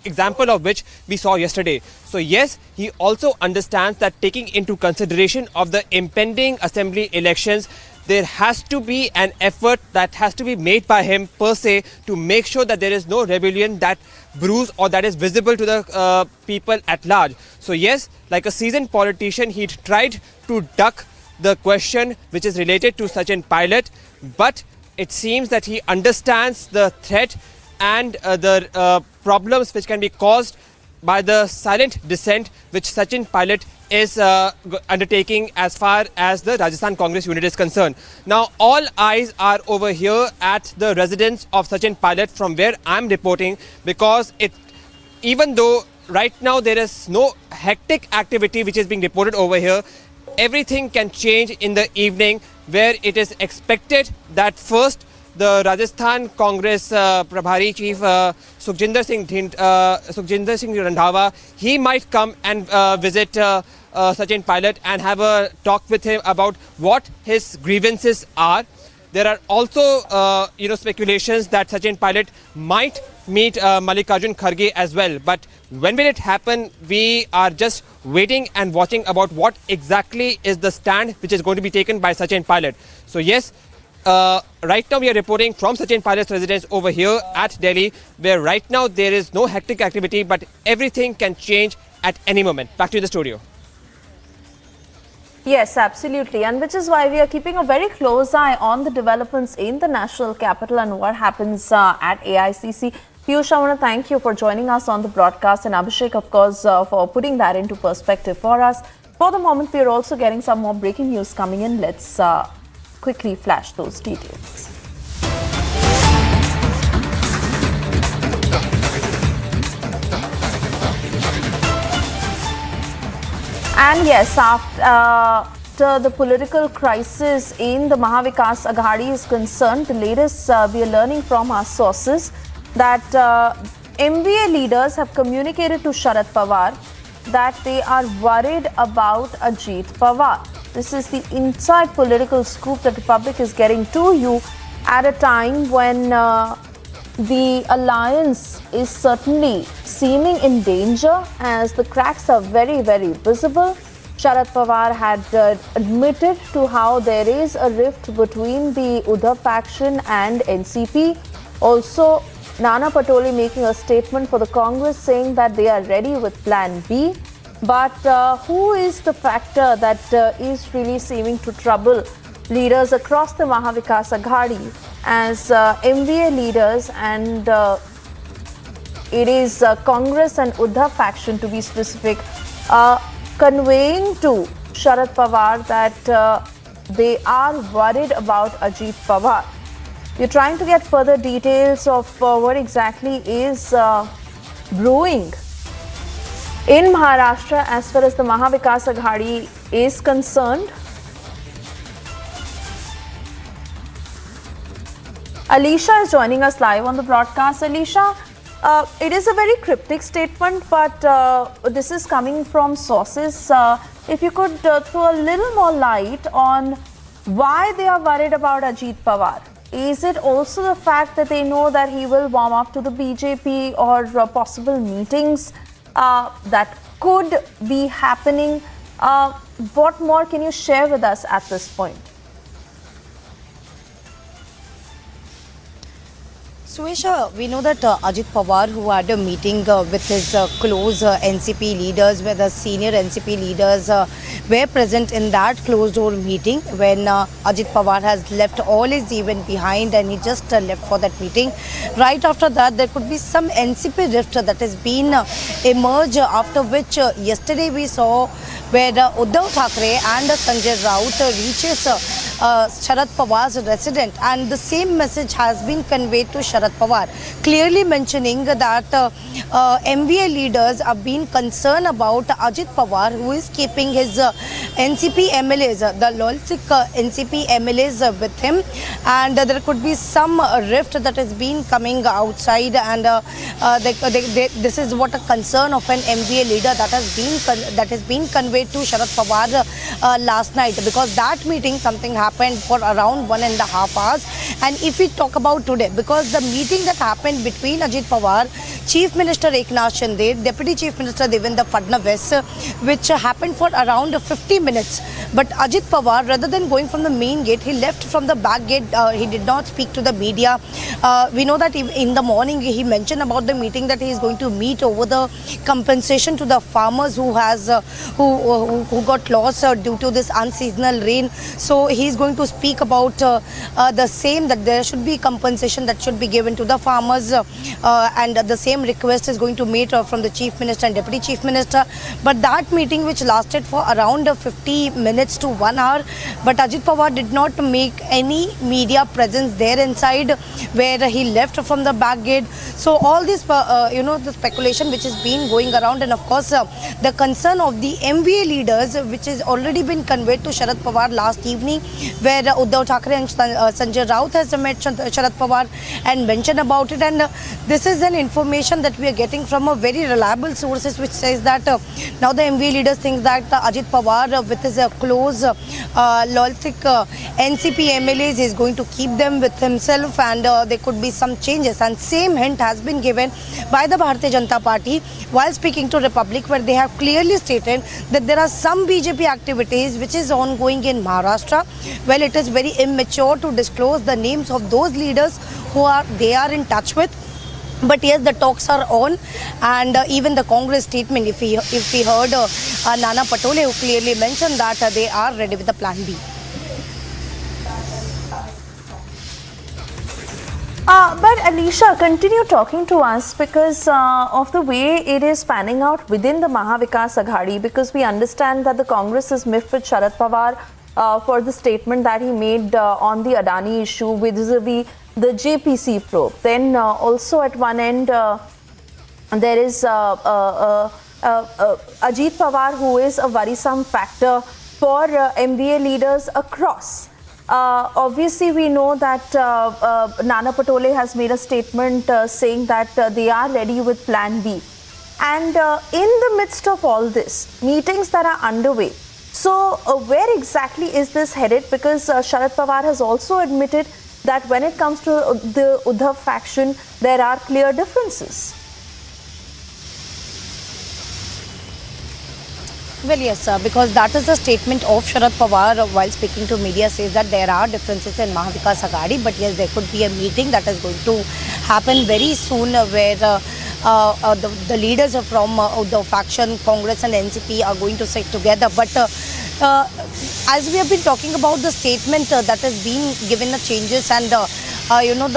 Speaker 13: example of which we saw yesterday. So yes, he also understands that taking into consideration of the impending assembly elections, there has to be an effort that has to be made by him per se to make sure that there is no rebellion that brews or that is visible to the people at large. So yes, like a seasoned politician, he tried to duck the question which is related to Sachin Pilot, but it seems that he understands the threat and the problems which can be caused by the silent dissent which Sachin Pilot is undertaking as far as the Rajasthan Congress unit is concerned. Now all eyes are over here at the residence of Sachin Pilot from where I am reporting, because even though right now there is no hectic activity which is being reported over here, everything can change in the evening, where it is expected that first the Rajasthan Congress Prabhari Chief Sukhjinder Singh Randhawa, he might come and visit Sachin Pilot and have a talk with him about what his grievances are. There are also speculations that Sachin Pilot might meet Mallikarjun Kharge as well. But when will it happen? We are just waiting and watching about what exactly is the stand which is going to be taken by Sachin Pilot. So yes, right now we are reporting from Sachin Pilot's residence over here at Delhi, where right now there is no hectic activity, but everything can change at any moment. Back to the studio.
Speaker 11: Yes, absolutely. And which is why we are keeping a very close eye on the developments in the national capital and what happens at AICC. Piyush, I want to thank you for joining us on the broadcast, and Abhishek, of course, for putting that into perspective for us. For the moment, we are also getting some more breaking news coming in. Let's quickly flash those details. And yes, after the political crisis in the Mahavikas Aghadi is concerned, the latest we are learning from our sources that MVA leaders have communicated to Sharad Pawar that they are worried about Ajit Pawar. This is the inside political scoop that Republic is getting to you at a time when the alliance is certainly seeming in danger as the cracks are very, very visible. Sharad Pawar had admitted to how there is a rift between the Uddhav faction and NCP. Also, Nana Patole making a statement for the Congress saying that they are ready with Plan B. But who is the factor that is really seeming to trouble leaders across the Mahavikas Aghadi as MVA leaders, and it is Congress and Uddhav faction to be specific, conveying to Sharad Pawar that they are worried about Ajit Pawar. We're trying to get further details of what exactly is brewing in Maharashtra as far as the Mahavikas Aghadi is concerned. Alicia is joining us live on the broadcast. Alicia, it is a very cryptic statement, but this is coming from sources. If you could throw a little more light on why they are worried about Ajit Pawar. Is it also the fact that they know that he will warm up to the BJP or possible meetings that could be happening? What more can you share with us at this point?
Speaker 14: Suesha, we know that Ajit Pawar, who had a meeting with his close NCP leaders, where the senior NCP leaders were present in that closed door meeting when Ajit Pawar has left all his event behind and he just left for that meeting. Right after that, there could be some NCP rift that has been emerged, after which yesterday we saw where Uddhav Thackeray and Sanjay Raut reaches Sharad Pawar's residence, and the same message has been conveyed to Sharad Pawar, clearly mentioning that MVA leaders are being concerned about Ajit Pawar, who is keeping his NCP MLAs, the loyalistic NCP MLAs with him, and there could be some rift that is being coming outside, and this is what a concern of an MVA leader that has been conveyed to Sharad Pawar last night, because that meeting something happened for around 1.5 hours. And if we talk about today, because the meeting that happened between Ajit Pawar, Chief Minister Eknath Shinde, Deputy Chief Minister Devendra Fadnavis, which happened for around 50 minutes. But Ajit Pawar, rather than going from the main gate, he left from the back gate. He did not speak to the media. We know that in the morning he mentioned about the meeting that he is going to meet over the compensation to the farmers who got lost due to this unseasonal rain. So he is going to speak about the same, that there should be compensation that should be given to the farmers, and the same request is going to meet from the Chief Minister and Deputy Chief Minister. But that meeting, which lasted for around 50 minutes to 1 hour, but Ajit Pawar did not make any media presence there inside, where he left from the back gate. So all this, the speculation which has been going around, and of course the concern of the MVA leaders, which has already been conveyed to Sharad Pawar last evening, where Uddhav Thackeray and Sanjay Raut has met Sharad Pawar and mentioned about it. And this is an information that we are getting from a very reliable sources, which says that now the MVA leaders think that Ajit Pawar, with his close loyalistic NCP MLAs, is going to keep them with himself, and there could be some changes. And same hint has been given by the Bharatiya Janata Party while speaking to Republic, where they have clearly stated that there are some BJP activities which is ongoing in Maharashtra. Well, it is very immature to disclose the names of those leaders who they are in touch with. But yes, the talks are on, and even the Congress statement, if we heard Nana Patole, who clearly mentioned that they are ready with the plan B.
Speaker 11: But Alisha, continue talking to us, because of the way it is panning out within the Mahavikas Aghadi, because we understand that the Congress is miffed with Sharad Pawar for the statement that he made on the Adani issue with the JPC probe. Then also at one end there is Ajit Pawar, who is a worrisome factor for MVA leaders across. Obviously, we know that Nana Patole has made a statement saying that they are ready with Plan B. And in the midst of all this, meetings that are underway, so where exactly is this headed? Because Sharad Pawar has also admitted that when it comes to the Uddhav faction, there are clear differences.
Speaker 14: Well, yes, because that is the statement of Sharad Pawar while speaking to media, says that there are differences in Mahavikas Aghadi, but yes, there could be a meeting that is going to happen very soon, where the leaders from the faction, Congress and NCP, are going to sit together. But as we have been talking about the statement that has been given the changes, and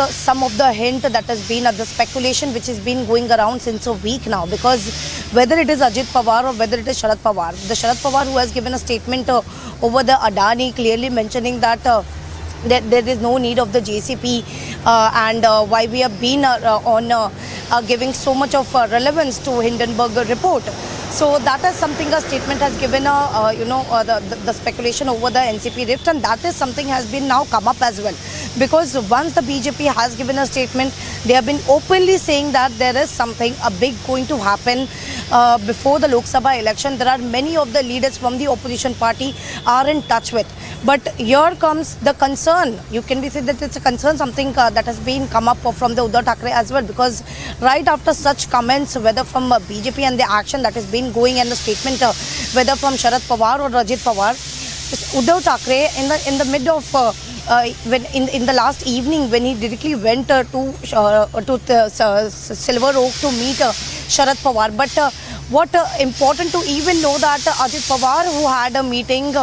Speaker 14: some of the hint that has been the speculation which has been going around since a week now, because whether it is Ajit Pawar or whether it is Sharad Pawar, the Sharad Pawar who has given a statement over the Adani, clearly mentioning that there is no need of the JCP, and why we have been giving so much of relevance to Hindenburg report. So that is something a statement has given the speculation over the NCP rift, and that is something has been now come up as well, because once the BJP has given a statement, they have been openly saying that there is something big going to happen before the Lok Sabha election. There are many of the leaders from the opposition party are in touch with. But here comes the concern. You can be said that it's a concern, something that has been come up from the Uddhav Thackeray as well, because right after such comments, whether from BJP and the action that has been going, and the statement whether from Sharad Pawar or Ajit Pawar, Uddhav Thackeray in the mid of when in the last evening, when he directly went to Silver Oak to meet Sharad Pawar. But what important to even know that Ajit Pawar, who had a meeting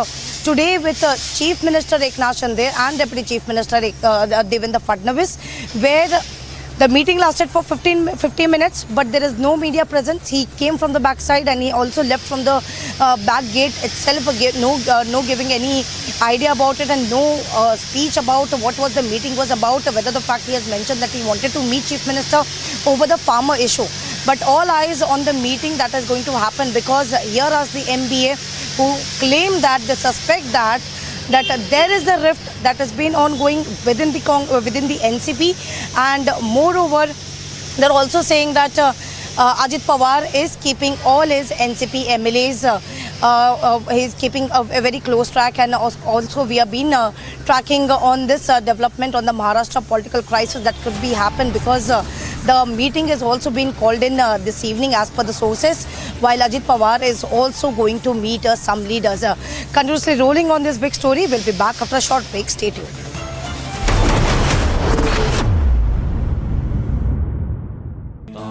Speaker 14: today with Chief Minister Eknath Shinde and Deputy Chief Minister Devendra Fadnavis, where The meeting lasted for 15 minutes, but there is no media presence. He came from the backside and he also left from the back gate itself, no giving any idea about it and no speech about what was the meeting was about, whether the fact he has mentioned that he wanted to meet Chief Minister over the farmer issue. But all eyes on the meeting that is going to happen, because here are the MBA who claim that they suspect that there is a rift that has been ongoing within the NCP, and moreover they're also saying that Ajit Pawar is keeping all his NCP MLAs, he's keeping a very close track, and also we have been tracking on this development on the Maharashtra political crisis that could be happen, because the meeting has also been called in this evening as per the sources, while Ajit Pawar is also going to meet some leaders. Continuously rolling on this big story. We'll be back after a short break. Stay tuned.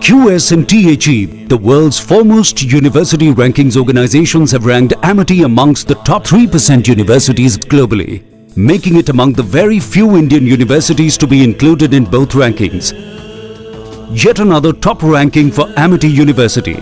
Speaker 15: QS and THE, the world's foremost university rankings organizations, have ranked Amity amongst the top 3% universities globally, making it among the very few Indian universities to be included in both rankings. Yet another top ranking for Amity University.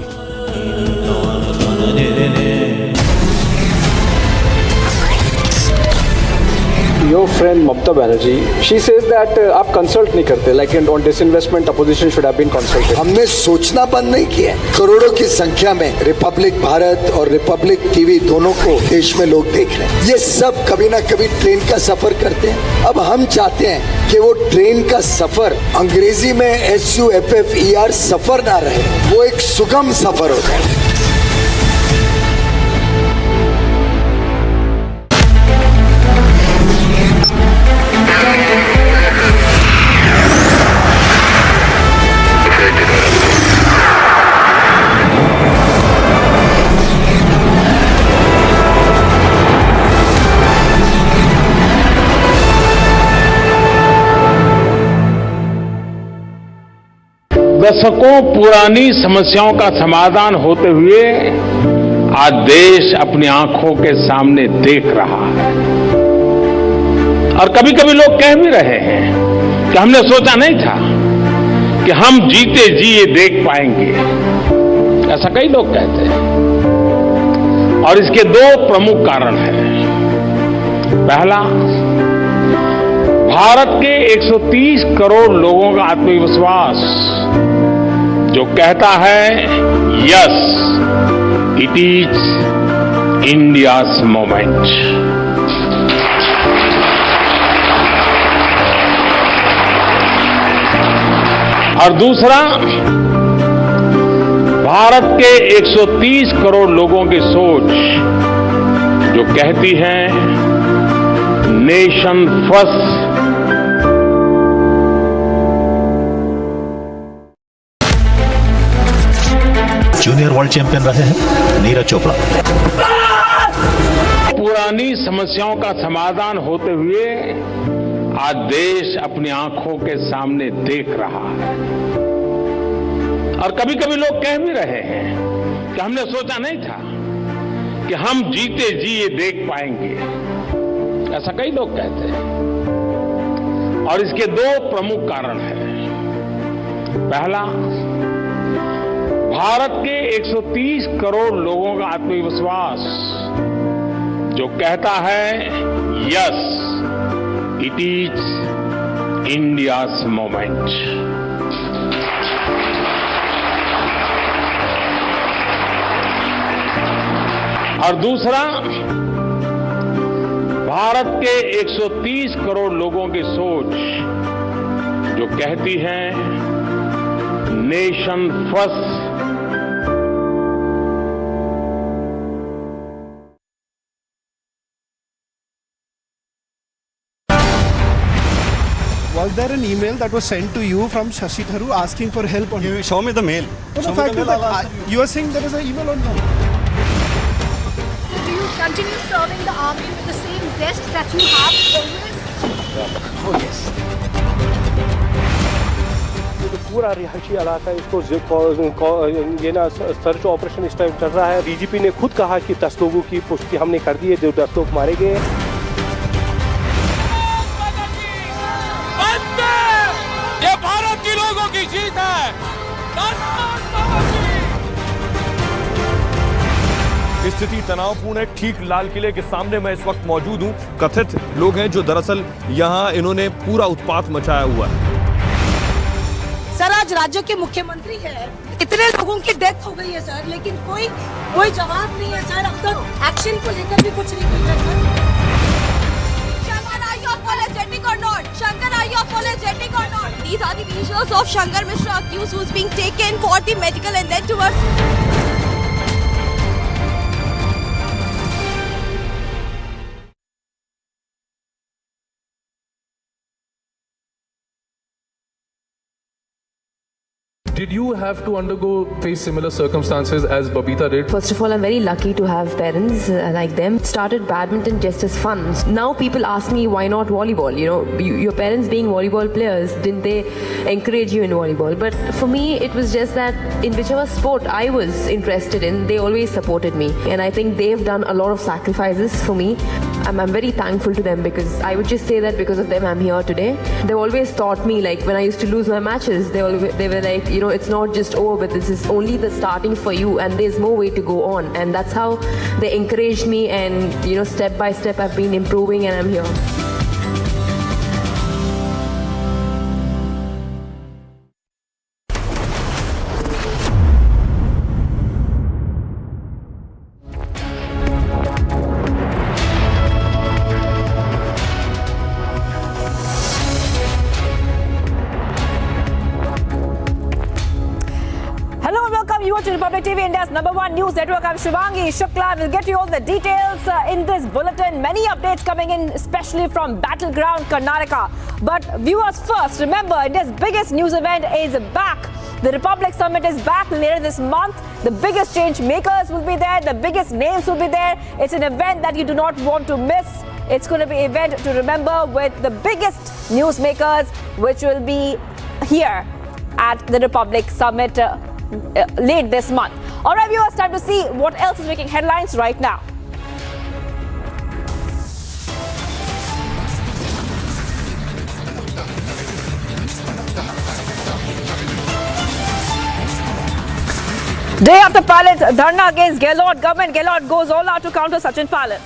Speaker 16: Your friend Mamta Banerjee, she says that आप consult नहीं करते, like on disinvestment, opposition should have been consulted.
Speaker 17: हमने सोचना बंद नहीं किया। करोड़ों की संख्या में रिपब्लिक भारत और रिपब्लिक टीवी दोनों को देश में लोग देख रहे हैं। ये सब कभी ना कभी ट्रेन का सफर करते हैं। अब हम चाहते हैं कि वो ट्रेन का सफर अंग्रेजी में SUFFER सफर ना रहे, वो एक सुगम सफर हो जाए।
Speaker 18: दशकों पुरानी समस्याओं का समाधान होते हुए आज देश अपनी आंखों के सामने देख रहा है। और कभी कभी लोग कह भी रहे हैं कि हमने सोचा नहीं था कि हम जीते जी ये देख पाएंगे। ऐसा कई लोग कहते हैं, और इसके दो प्रमुख कारण हैं। पहला, भारत के 130 करोड़ लोगों का आत्मविश्वास जो कहता है yes, it is India's moment. और दूसरा, भारत के 130 करोड़ लोगों की सोच जो कहती है nation first.
Speaker 19: Junior world champion रहे हैं नीरज चोपड़ा।
Speaker 18: पुरानी समस्याओं का समाधान होते हुए आज देश अपनी आंखों के सामने देख रहा है। और कभी कभी लोग कह भी रहे हैं कि हमने सोचा नहीं था कि हम जीते जी ये देख पाएंगे। ऐसा कई लोग कहते हैं, और इसके दो प्रमुख कारण हैं। पहला, भारत के 130 करोड़ लोगों का आत्मविश्वास जो कहता है yes, it is India's moment. और दूसरा, भारत के 130 करोड़ लोगों की सोच जो कहती है nation first.
Speaker 9: Was there an email that was sent to you from Shashi Tharoor asking for help on?
Speaker 20: Show me the mail.
Speaker 9: No, the fact is that you are saying there is an email or no?
Speaker 10: Do you continue serving the army with the same zest that you have always?
Speaker 20: Oh yes.
Speaker 16: तो पूरा रिहायशी इलाका इसको ये ना search operation इस time चल रहा है। डीजीपी ने खुद कहा कि 10 लोगों की पुष्टि हमने कर दी है, जो 10 लोग मारे गए हैं।
Speaker 21: ये भारत की लोगों
Speaker 20: स्थिति तनावपूर्ण है। ठीक लाल किले के सामने मैं इस वक्त मौजूद हूं। कथित लोग हैं जो दरअसल यहां इन्होंने पूरा उत्पात मचाया हुआ है।
Speaker 14: सर आज राज्य के मुख्यमंत्री है, इतने लोगों की डेथ हो गई है सर, लेकिन कोई जवाब नहीं है सर। अब तक एक्शन को लेकर भी कुछ नहीं किया sir.
Speaker 21: Apologetic or not? Shankar, are you apologetic or not? These are the visuals of Shankar Mishra accused who's being taken for the medical and then towards...
Speaker 22: Did you have to face similar circumstances as Babita did?
Speaker 23: First of all, I'm very lucky to have parents like them. Started badminton just as fun. Now people ask me why not volleyball? You know, your parents being volleyball players, didn't they encourage you in volleyball? But for me, it was just that in whichever sport I was interested in, they always supported me. And I think they've done a lot of sacrifices for me. I'm very thankful to them because I would just say that because of them I'm here today. They always taught me, like when I used to lose my matches, they were like, you know, it's not just over, but this is only the starting for you and there's more way to go on. And that's how they encouraged me, and you know, step by step I've been improving and I'm here.
Speaker 24: To Republic TV, India's #1 news network. I'm Shivangi Shukla. We'll get you all the details in this bulletin. Many updates coming in, especially from battleground Karnataka. But viewers first, remember, India's biggest news event is back. The Republic Summit is back later this month. The biggest change makers will be there. The biggest names will be there. It's an event that you do not want to miss. It's going to be an event to remember with the biggest news makers, which will be here at the Republic Summit late this month. All right, viewers, time to see what else is making headlines right now. Day after Pilot's dharna against Gehlot government, Gehlot goes all out to counter Sachin Pilot.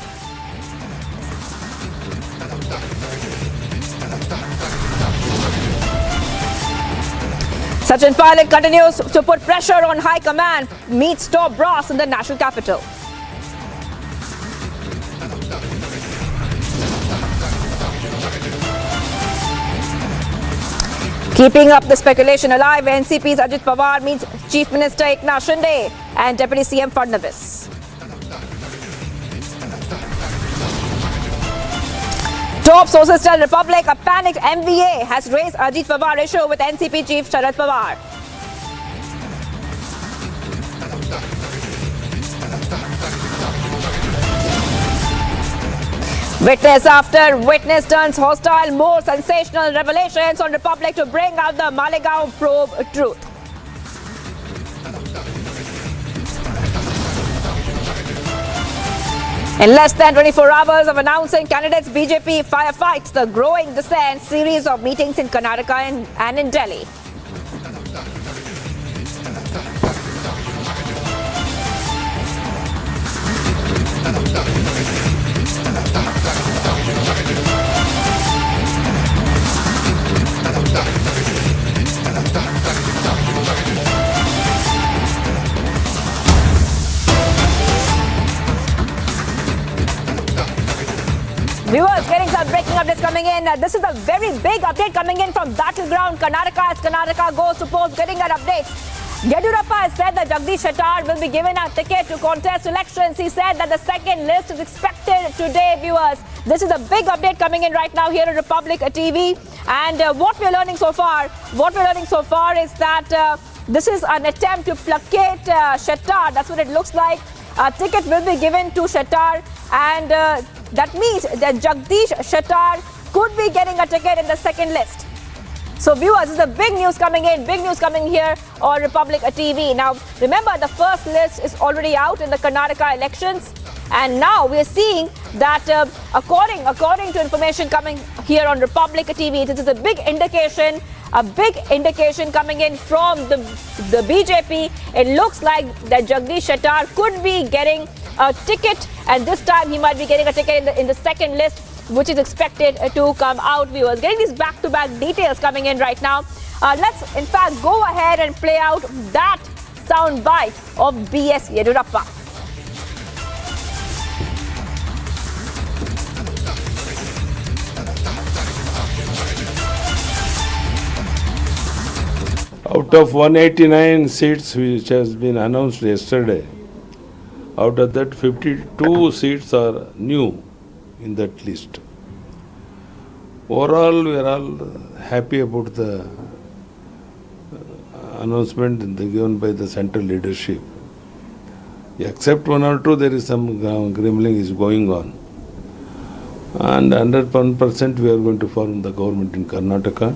Speaker 24: Sachin Pilot continues to put pressure on high command, meets top brass in the national capital. Keeping up the speculation alive, NCP's Ajit Pawar meets Chief Minister Eknath Shinde and Deputy CM Fadnavis. Top sources tell Republic a panicked MVA has raised Ajit Pawar issue with NCP Chief Sharad Pawar. Witness after witness turns hostile, more sensational revelations on Republic to bring out the Maligaon probe truth. In less than 24 hours of announcing candidates, BJP firefights the growing dissent, series of meetings in Karnataka and in Delhi. Viewers, getting some breaking updates coming in. This is a very big update coming in from battleground Karnataka as Karnataka goes to polls, getting that update. Yediyurappa has said that Jagdish Shettar will be given a ticket to contest elections. He said that the second list is expected today, viewers. This is a big update coming in right now here on Republic TV. And what we're learning so far, is that this is an attempt to placate Shettar. That's what it looks like. A ticket will be given to Shettar, and that means that Jagdish Shettar could be getting a ticket in the second list. So viewers, this is a big news coming here on Republic TV. Now remember, the first list is already out in the Karnataka elections, and now we are seeing that according to information coming here on Republic TV, this is a big indication coming in from the BJP. It looks like that Jagdish Shettar could be getting a ticket, and this time he might be getting a ticket in the second list, which is expected to come out. Viewers, getting these back-to-back details coming in right now. Let's in fact go ahead and play out that sound bite of B.S. Yediyurappa.
Speaker 18: Out of 189 seats which has been announced yesterday, out of that 52 seats are new in that list. Overall, we are all happy about the announcement given by the central leadership. Except one or two, there is some grumbling is going on. And under 1% we are going to form the government in Karnataka.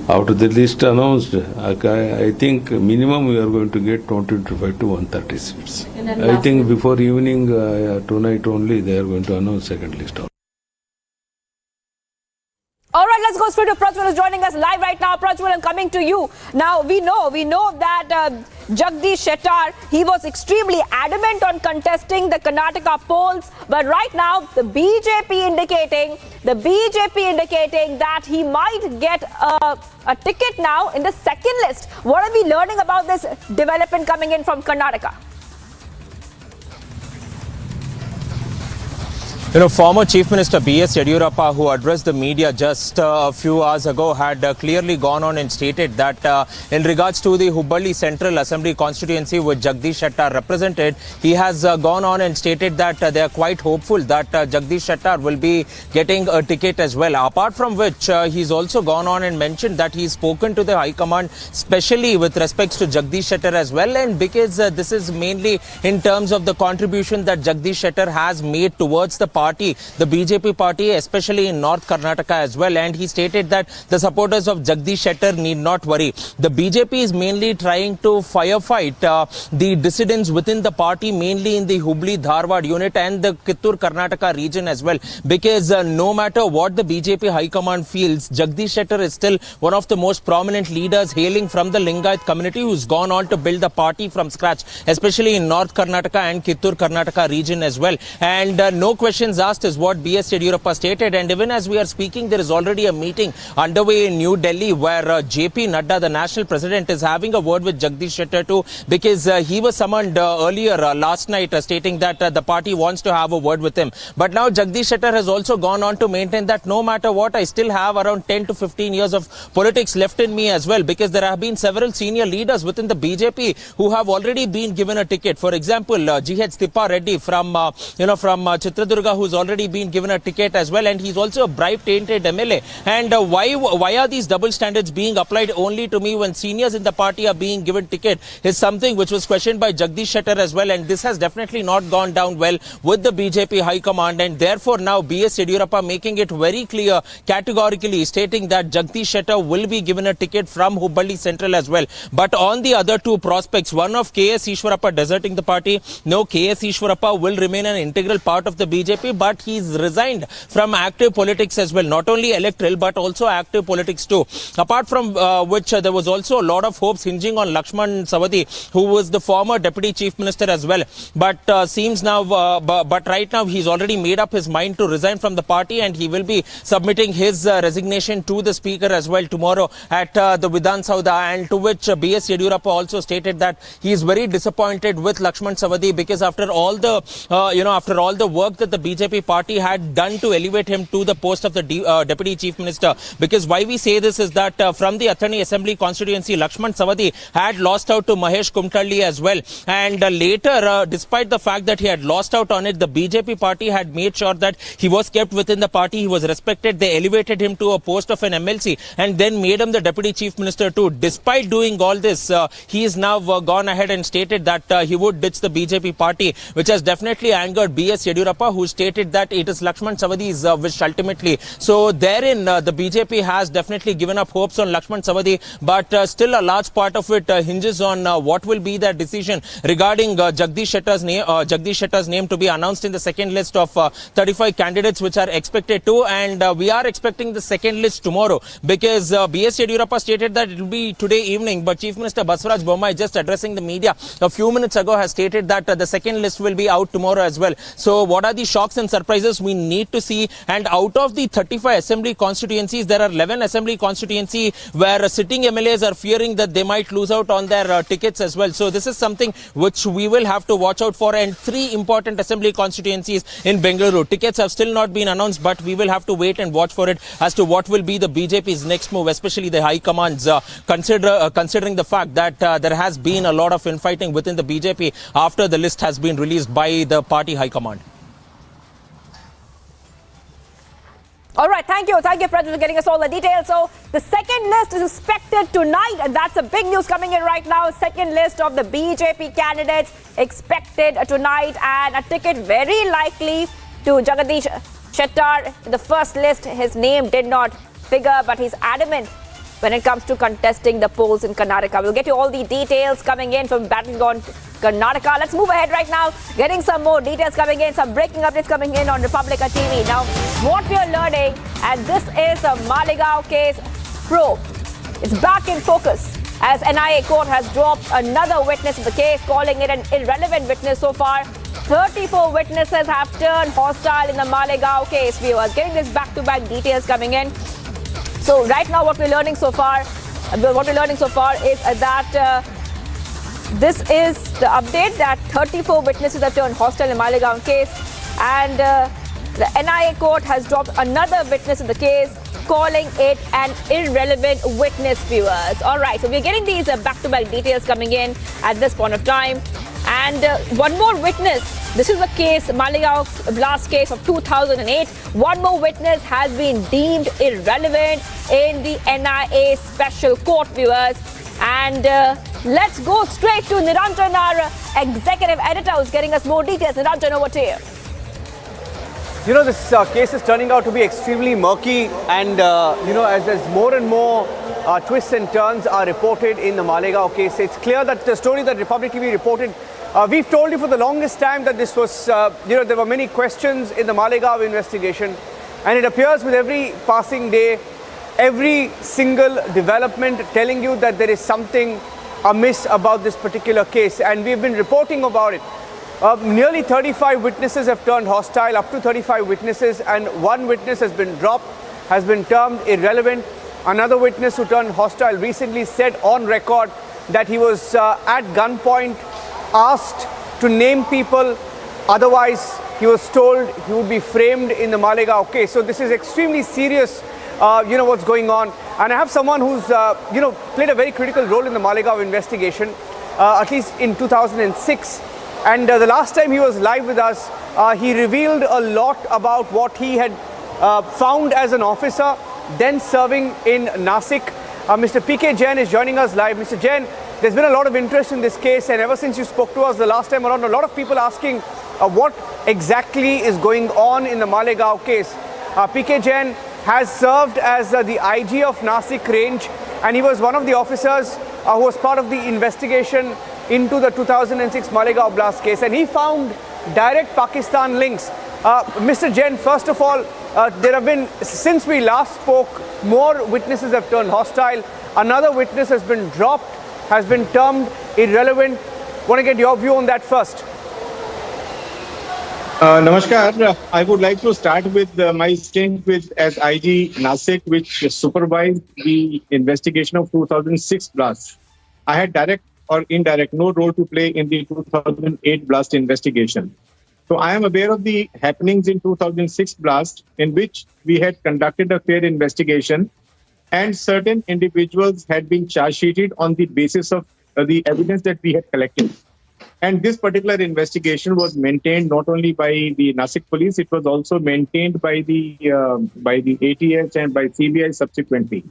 Speaker 18: Out of the list announced, I think minimum we are going to get 125 to 130 seats. I think before evening, tonight only, they are going to announce second list.
Speaker 24: All right, let's go straight to Prajwal, who's joining us live right now. Prajwal, I'm coming to you. Now, we know that Jagdish Shettar, he was extremely adamant on contesting the Karnataka polls. But right now, the BJP indicating that he might get a ticket now in the second list. What are we learning about this development coming in from Karnataka?
Speaker 13: Former Chief Minister B.S. Yediyurappa, who addressed the media just a few hours ago, had clearly gone on and stated that in regards to the Hubballi Central Assembly constituency which Jagdish Shettar represented, he has gone on and stated that they are quite hopeful that Jagdish Shettar will be getting a ticket as well. Apart from which, he's also gone on and mentioned that he's spoken to the High Command, especially with respects to Jagdish Shettar as well, and because this is mainly in terms of the contribution that Jagdish Shettar has made towards the party, the BJP party, especially in North Karnataka as well. And he stated that the supporters of Jagdish Shettar need not worry. The BJP is mainly trying to firefight the dissidents within the party, mainly in the Hubli Dharwad unit and the Kittur Karnataka region as well. Because no matter what the BJP High Command feels, Jagdish Shettar is still one of the most prominent leaders hailing from the Lingayat community who's gone on to build the party from scratch, especially in North Karnataka and Kittur Karnataka region as well. And no questions asked is what B.S. Yediyurappa stated. And even as we are speaking, there is already a meeting underway in New Delhi where J.P. Nadda, the national president, is having a word with Jagdish Shettar too, because he was summoned earlier last night stating that the party wants to have a word with him. But now Jagdish Shettar has also gone on to maintain that no matter what, I still have around 10 to 15 years of politics left in me as well, because there have been several senior leaders within the BJP who have already been given a ticket. For example, G.H. Tippa Reddy from Chitradurga, who's already been given a ticket as well, and he's also a bribe-tainted MLA. And why are these double standards being applied only to me when seniors in the party are being given ticket is something which was questioned by Jagdish Shettar as well, and this has definitely not gone down well with the BJP High Command. And therefore now B.S. Yediyurappa making it very clear categorically, stating that Jagdish Shettar will be given a ticket from Hubballi Central as well. But on the other two prospects, one of K.S. Ishwarappa deserting the party, no, K.S. Ishwarappa will remain an integral part of the BJP, but he's resigned from active politics as well, not only electoral but also active politics too. Apart from which there was also a lot of hopes hinging on Lakshman Sawadi, who was the former deputy chief minister as well, but seems now but right now he's already made up his mind to resign from the party, and he will be submitting his resignation to the speaker as well tomorrow at the Vidhan Saudha. And to which B.S. Yediyurappa also stated that he is very disappointed with Lakshman Sawadi, because after all the after all the work that the BJP party had done to elevate him to the post of the deputy chief minister, because why we say this is that from the Athani Assembly constituency, Lakshman Sawadi had lost out to Mahesh Kumtalli as well, and later despite the fact that he had lost out on it, the BJP party had made sure that he was kept within the party, he was respected, they elevated him to a post of an MLC and then made him the deputy chief minister too. Despite doing all this, he is now gone ahead and stated that he would ditch the BJP party, which has definitely angered B.S. Yediyurappa, who stated stated that it is Lakshman Savadi's wish ultimately. So therein the BJP has definitely given up hopes on Lakshman Savadi, but still a large part of it hinges on what will be their decision regarding Jagdish Shettar's name to be announced in the second list of 35 candidates which are expected to, and we are expecting the second list tomorrow, because B.S. Yediyurappa stated that it will be today evening, but Chief Minister Basavaraj Bommai, just addressing the media a few minutes ago, has stated that the second list will be out tomorrow as well. So what are the shocks and surprises we need to see? And out of the 35 assembly constituencies, there are 11 assembly constituencies where sitting MLAs are fearing that they might lose out on their tickets as well. So this is something which we will have to watch out for. And 3 important assembly constituencies in Bengaluru, tickets have still not been announced, but we will have to wait and watch for it as to what will be the BJP's next move, especially the high commands, considering the fact that there has been a lot of infighting within the BJP after the list has been released by the party high command.
Speaker 24: All right, thank you, President, for getting us all the details. So the second list is expected tonight, and that's a big news coming in right now. Second list of the BJP candidates expected tonight, and a ticket very likely to Jagdish Shettar. The first list, his name did not figure, but he's adamant when it comes to contesting the polls in Karnataka. We'll get you all the details coming in from Battleground Karnataka. Let's move ahead right now, getting some more details coming in, some breaking updates coming in on Republica TV. Now, what we are learning, and this is the Malegaon case probe. It's back in focus as NIA court has dropped another witness in the case, calling it an irrelevant witness so far. 34 witnesses have turned hostile in the Malegaon case. We are getting this back-to-back details coming in. So right now, what we're learning so far is that this is the update that 34 witnesses have turned hostile in the Malegaon case, and the NIA court has dropped another witness in the case, calling it an irrelevant witness, viewers. All right, so we're getting these back-to-back details coming in at this point of time. And one more witness. This is a case, Malegaon blast case of 2008. One more witness has been deemed irrelevant in the NIA special court, viewers. And let's go straight to Niranjan, our executive editor, who's getting us more details. Niranjan, over to you.
Speaker 2: You know, this case is turning out to be extremely murky, and you know, as more and more twists and turns are reported in the Malegaon case, it's clear that the story that Republic TV reported, we've told you for the longest time that this was, you know, there were many questions in the Malegaon investigation, and it appears with every passing day, every single development telling you that there is something amiss about this particular case, and we've been reporting about it. Nearly 35 witnesses have turned hostile, up to 35 witnesses, and one witness has been dropped, has been termed irrelevant. Another witness who turned hostile recently said on record that he was at gunpoint asked to name people, otherwise he was told he would be framed in the Malegaon case. So this is extremely serious, you know, what's going on. And I have someone who's, you know, played a very critical role in the Malegaon investigation, at least in 2006. And the last time he was live with us, he revealed a lot about what he had found as an officer, then serving in Nasik. Mr. P.K. Jain is joining us live. Mr. Jain, there's been a lot of interest in this case, and ever since you spoke to us the last time around, a lot of people asking what exactly is going on in the Malegaon case. P.K. Jain has served as the IG of Nasik range, and he was one of the officers who was part of the investigation into the 2006 Malegaon blast case, and he found direct Pakistan links. Mr. Jain, first of all, there have been, since we last spoke, more witnesses have turned hostile. Another witness has been dropped, has been termed irrelevant. Want to get your view on that first?
Speaker 3: Namaskar. I would like to start with my stint with as IG Nasik, which supervised the investigation of 2006 blast. I had direct or indirect no role to play in the 2008 blast investigation. So I am aware of the happenings in 2006 blast, in which we had conducted a fair investigation and certain individuals had been charge sheeted on the basis of the evidence that we had collected. And this particular investigation was maintained not only by the Nasik police, it was also maintained by the ATS and by CBI subsequently.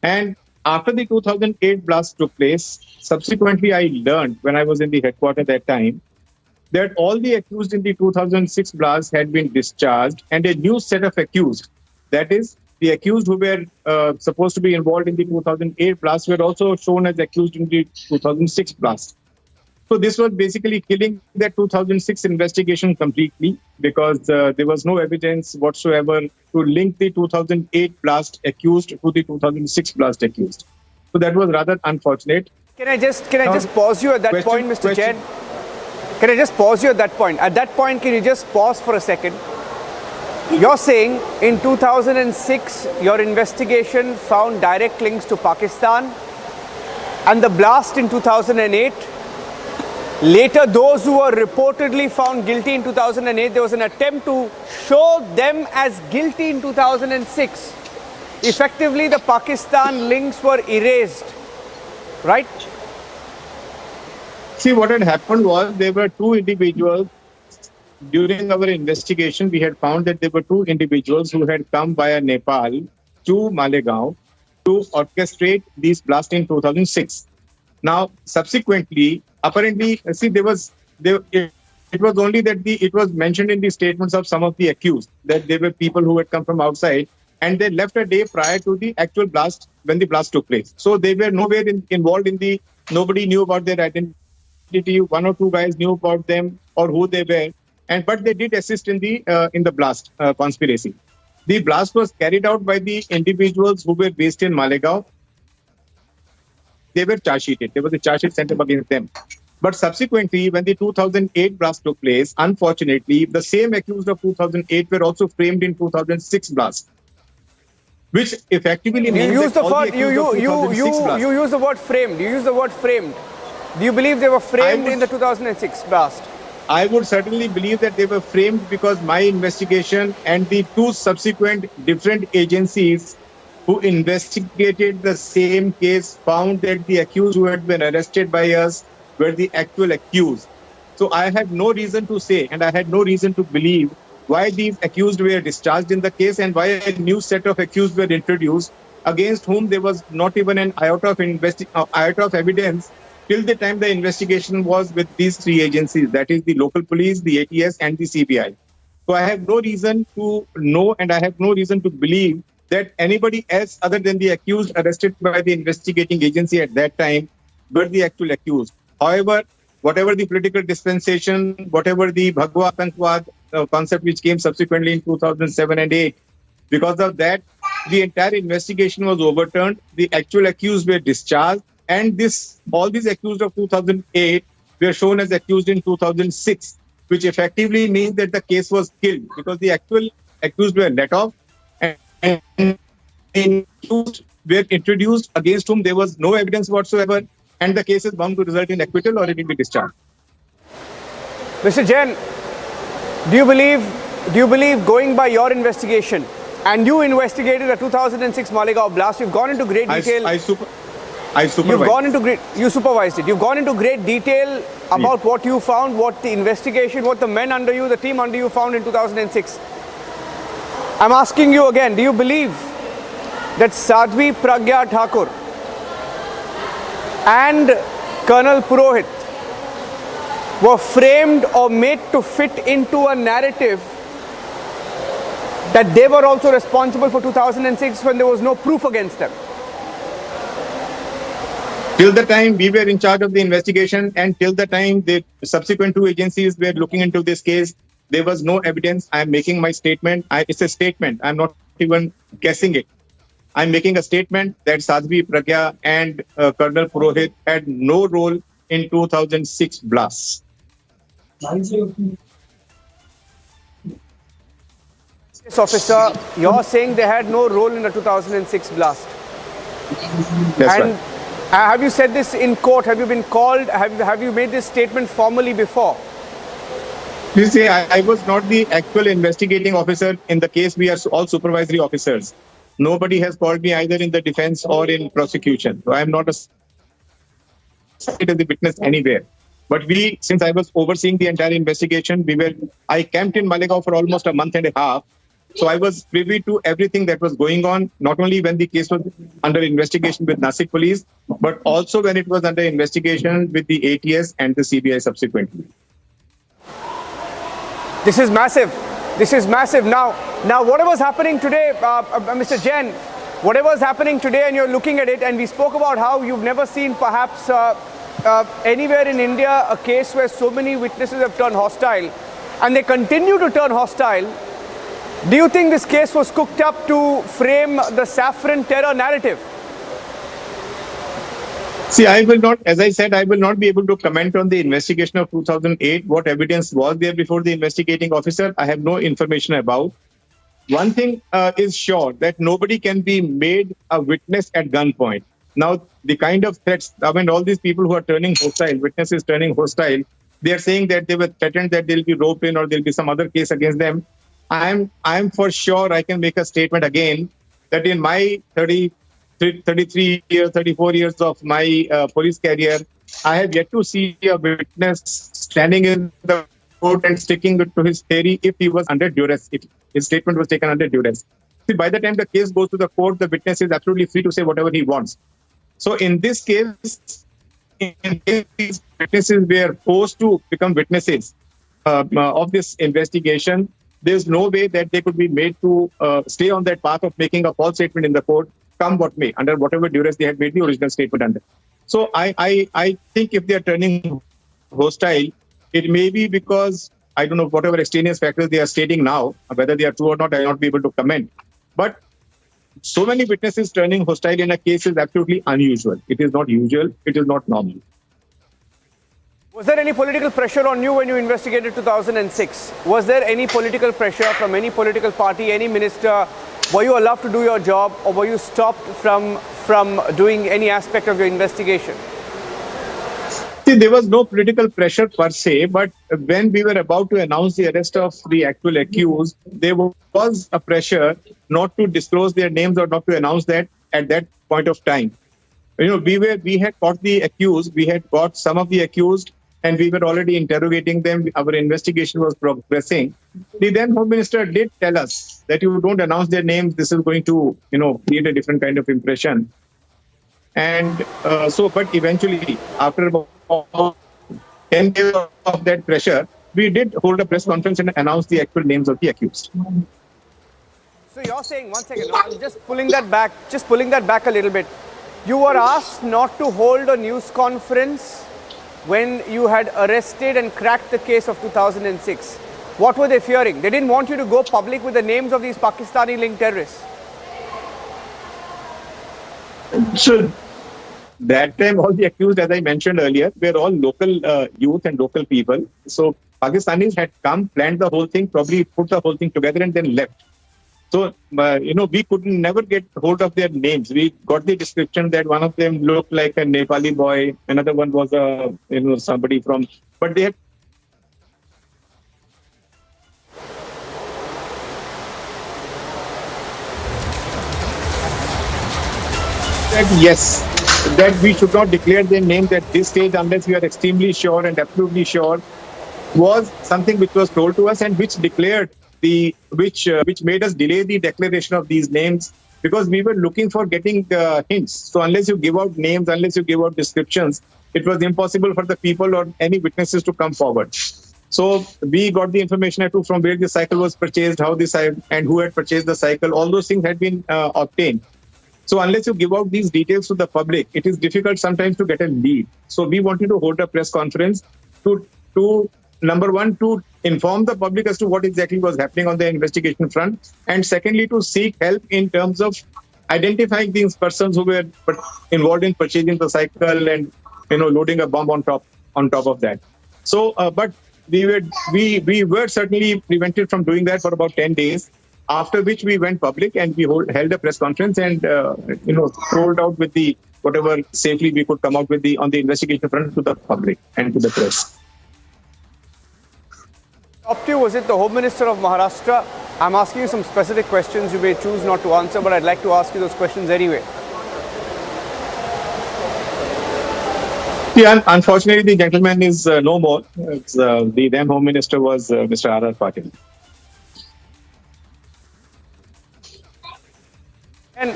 Speaker 3: And after the 2008 blast took place, subsequently I learned when I was in the headquarters at that time that all the accused in the 2006 blast had been discharged and a new set of accused, that is, the accused who were supposed to be involved in the 2008 blast were also shown as accused in the 2006 blast. So this was basically killing that 2006 investigation completely because there was no evidence whatsoever to link the 2008 blast accused to the 2006 blast accused. So that was rather unfortunate.
Speaker 2: Can I just pause you at that point, Mr. Jain? Can I just pause you at that point? At that point, can you just pause for a second? You're saying in 2006, your investigation found direct links to Pakistan, and the blast in 2008. Later, those who were reportedly found guilty in 2008, there was an attempt to show them as guilty in 2006. Effectively, the Pakistan links were erased, right?
Speaker 3: See, what had happened was there were two individuals. During our investigation, we had found that there were two individuals who had come via Nepal to Malegaon to orchestrate these blasts in 2006. Now, subsequently, apparently, see, it was only that it was mentioned in the statements of some of the accused that there were people who had come from outside and they left a day prior to the actual blast when the blast took place. So they were nowhere involved in the, nobody knew about their identity. One or two guys knew about them or who they were, but they did assist in the blast conspiracy. The blast was carried out by the individuals who were based in Malegaon. They were charge sheeted. There was a charge sheet sent up against them. But subsequently, when the 2008 blast took place, unfortunately, the same accused of 2008 were also framed in 2006 blast, which effectively means
Speaker 2: you use the word you use the word framed. You use the word framed. Do you believe they were framed in the 2006 blast?
Speaker 3: I would certainly believe that they were framed because my investigation and the two subsequent different agencies who investigated the same case found that the accused who had been arrested by us were the actual accused. So I had no reason to say and I had no reason to believe why these accused were discharged in the case and why a new set of accused were introduced against whom there was not even an iota of evidence till the time the investigation was with these three agencies, that is the local police, the ATS and the CBI. So I have no reason to know and I have no reason to believe that anybody else other than the accused arrested by the investigating agency at that time were the actual accused. However, whatever the political dispensation, whatever the Bhagwa Atantwad concept which came subsequently in 2007 and 8, because of that, the entire investigation was overturned. The actual accused were discharged, and all these accused of 2008 were shown as accused in 2006, which effectively means that the case was killed because the actual accused were let off and accused were introduced against whom there was no evidence whatsoever, and the case is bound to result in acquittal or it will be discharged.
Speaker 2: Mr. Jain, do you believe going by your investigation, and you investigated the 2006 Malegaon blast, you've gone into great detail.
Speaker 3: I supervised.
Speaker 2: You supervised it. You've gone into great detail about what you found, what the investigation, what the men under you, the team under you found in 2006. I'm asking you again, do you believe that Sadhvi Pragya Thakur and Colonel Purohit were framed or made to fit into a narrative that they were also responsible for 2006 when there was no proof against them?
Speaker 3: Till the time we were in charge of the investigation and till the time the subsequent two agencies were looking into this case, there was no evidence. I am making my statement. It's a statement. I'm not even guessing it. I'm making a statement that Sadhvi Pragya and Colonel Purohit had no role in 2006 blast.
Speaker 2: Officer, you're saying they had no role in the 2006 blast.
Speaker 3: That's right.
Speaker 2: Have you said this in court? Have you been called? Have you made this statement formally before?
Speaker 3: You see, I was not the actual investigating officer in the case. We are all supervisory officers. Nobody has called me either in the defense or in prosecution. So I am not a witness anywhere. But since I was overseeing the entire investigation, I camped in Malegaon for almost a month and a half. So I was privy to everything that was going on, not only when the case was under investigation with Nasik police, but also when it was under investigation with the ATS and the CBI subsequently.
Speaker 2: This is massive. This is massive. Now whatever's happening today, Mr. Jain, whatever's happening today, and you're looking at it, and we spoke about how you've never seen perhaps anywhere in India a case where so many witnesses have turned hostile, and they continue to turn hostile. Do you think this case was cooked up to frame the saffron terror narrative?
Speaker 3: See, I will not, as I said, I will not be able to comment on the investigation of 2008. What evidence was there before the investigating officer? I have no information about. One thing is sure, that nobody can be made a witness at gunpoint. Now, the kind of threats, I mean, all these people who are turning hostile, witnesses turning hostile, they are saying that they were threatened that they'll be roped in or there'll be some other case against them. I'm for sure, I can make a statement again, that in my 33 years, 34 years of my police career, I have yet to see a witness standing in the court and sticking to his theory if he was under duress, if his statement was taken under duress. See, by the time the case goes to the court, the witness is absolutely free to say whatever he wants. So in this case, in case these witnesses were forced to become witnesses of this investigation, there's no way that they could be made to stay on that path of making a false statement in the court, come what may, under whatever duress they had made the original statement under. So I think if they are turning hostile, it may be because, I don't know, whatever extraneous factors they are stating now, whether they are true or not, I will not be able to comment. But so many witnesses turning hostile in a case is absolutely unusual. It is not usual. It is not normal.
Speaker 2: Was there any political pressure on you when you investigated 2006? Was there any political pressure from any political party, any minister? Were you allowed to do your job, or were you stopped from doing any aspect of your investigation?
Speaker 3: See, there was no political pressure per se, but when we were about to announce the arrest of the actual accused, there was a pressure not to disclose their names or not to announce that at that point of time. You know, we had caught the accused, we had got some of the accused, and we were already interrogating them. Our investigation was progressing. The then Home Minister did tell us that you don't announce their names. This is going to, create a different kind of impression. And but eventually, after about 10 days of that pressure, we did hold a press conference and announce the actual names of the accused.
Speaker 2: So you're saying, one second, I'm just pulling that back a little bit. You were asked not to hold a news conference when you had arrested and cracked the case of 2006. What were they fearing? They didn't want you to go public with the names of these Pakistani-linked terrorists.
Speaker 3: So that time, all the accused, as I mentioned earlier, were all local youth and local people. So Pakistanis had come, planned the whole thing, probably put the whole thing together and then left. So, we could never get hold of their names. We got the description that one of them looked like a Nepali boy, another one was somebody from, but they had. Yes, that we should not declare their names at this stage unless we are extremely sure and absolutely sure, was something which was told to us and which declared which made us delay the declaration of these names, because we were looking for getting hints. So unless you give out names, unless you give out descriptions, it was impossible for the people or any witnesses to come forward. So we got the information from where the cycle was purchased, how this and who had purchased the cycle. All those things had been obtained. So unless you give out these details to the public, it is difficult sometimes to get a lead. So we wanted to hold a press conference to number one, to inform the public as to what exactly was happening on the investigation front, and secondly, to seek help in terms of identifying these persons who were involved in purchasing the cycle and loading a bomb on top of that. So, but we were certainly prevented from doing that for about 10 days. After which we went public and we held a press conference and rolled out with the whatever safely we could come out with on the investigation front to the public and to the press.
Speaker 2: Up to you, was it the Home Minister of Maharashtra? I'm asking you some specific questions. You may choose not to answer, but I'd like to ask you those questions anyway.
Speaker 3: Yeah, unfortunately, the gentleman is no more. The then Home Minister was Mr. R.R. Patil.
Speaker 2: And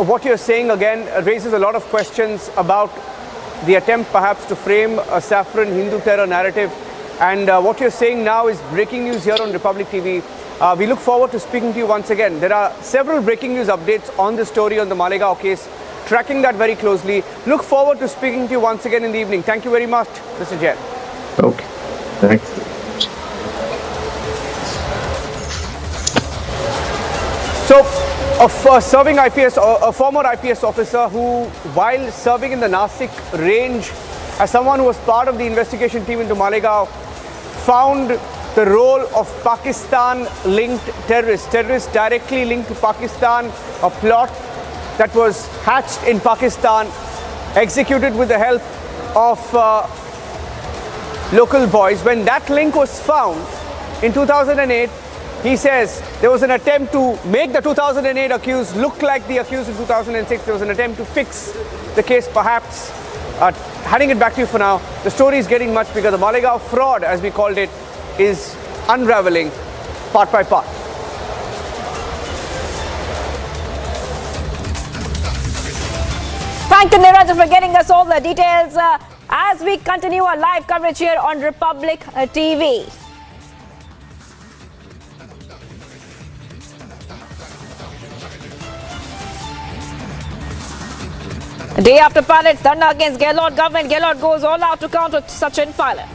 Speaker 2: what you're saying again raises a lot of questions about the attempt perhaps to frame a saffron Hindu terror narrative. And what you're saying now is breaking news here on Republic TV. We look forward to speaking to you once again. There are several breaking news updates on the story on the Malegaon case, tracking that very closely. Look forward to speaking to you once again in the evening. Thank you very much, Mr. Jain.
Speaker 3: Okay, thanks.
Speaker 2: So, a former IPS officer who, while serving in the Nasik range as someone who was part of the investigation team into Malegaon, found the role of Pakistan-linked terrorists directly linked to Pakistan, a plot that was hatched in Pakistan, executed with the help of local boys. When that link was found in 2008, he says there was an attempt to make the 2008 accused look like the accused in 2006. There was an attempt to fix the case, perhaps. Handing it back to you for now. The story is getting much bigger. The Malegaon fraud, as we called it, is unraveling part by part.
Speaker 24: Thank you, Neeraj, for getting us all the details as we continue our live coverage here on Republic TV. A day after Pilot's thunder against Gehlot government, Gehlot goes all out to counter Sachin Pilot.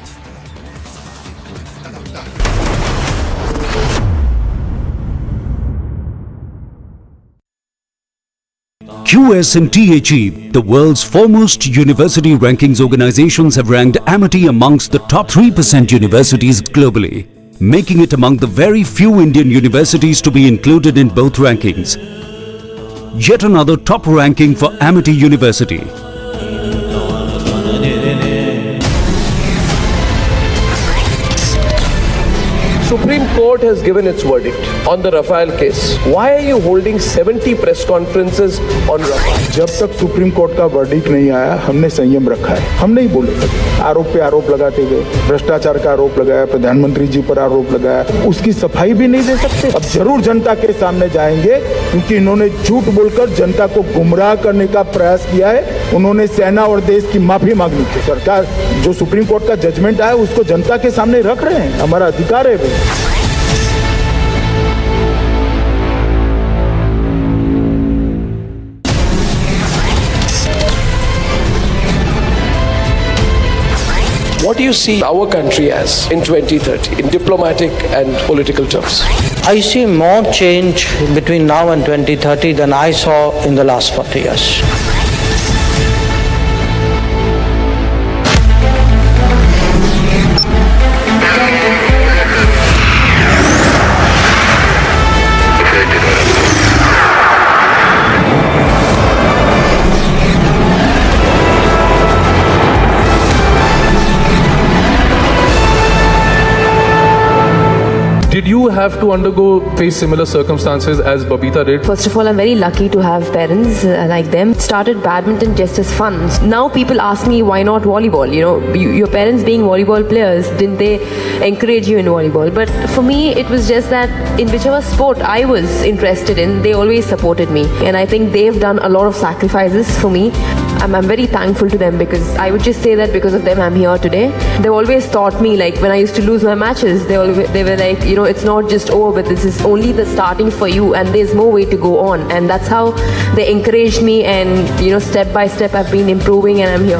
Speaker 15: QS and THE, the world's foremost university rankings organizations, have ranked Amity amongst the top 3% universities globally, making it among the very few Indian universities to be included in both rankings. Yet another top ranking for Amity University.
Speaker 16: Supreme Court has given its verdict on the Rafale case. Why are you holding 70 press conferences on Rafale?
Speaker 5: जब तक supreme court का verdict नहीं आया, हमने संयम रखा है। हम नहीं बोले। आरोप पे आरोप लगाते गए, भ्रष्टाचार का आरोप लगाया, प्रधानमंत्री जी पर आरोप लगाया, उसकी सफाई भी नहीं दे सकते। अब जरूर जनता के सामने जाएंगे, क्योंकि इन्होंने झूठ बोलकर जनता को गुमराह करने का प्रयास किया है। उन्होंने सेना और देश की माफी मांगनी थी। सरकार जो सुप्रीम कोर्ट का जजमेंट आया, उसको जनता के सामने रख रहे हैं। हमारा अधिकार है भाई।
Speaker 16: What do you see our country as in 2030 in diplomatic and political terms?
Speaker 6: I see more change between now and 2030 than I saw in the last 40 years.
Speaker 22: Did you have to face similar circumstances as Babita did?
Speaker 23: First of all, I'm very lucky to have parents like them. Started badminton just as fun. Now people ask me, why not volleyball? You know, your parents being volleyball players, didn't they encourage you in volleyball? But for me, it was just that in whichever sport I was interested in, they always supported me. And I think they've done a lot of sacrifices for me. I'm very thankful to them, because I would just say that because of them I'm here today. They always taught me, like when I used to lose my matches, they were like, you know, it's not just over, but this is only the starting for you and there's more way to go on. And that's how they encouraged me, and you know, step by step I've been improving and I'm here.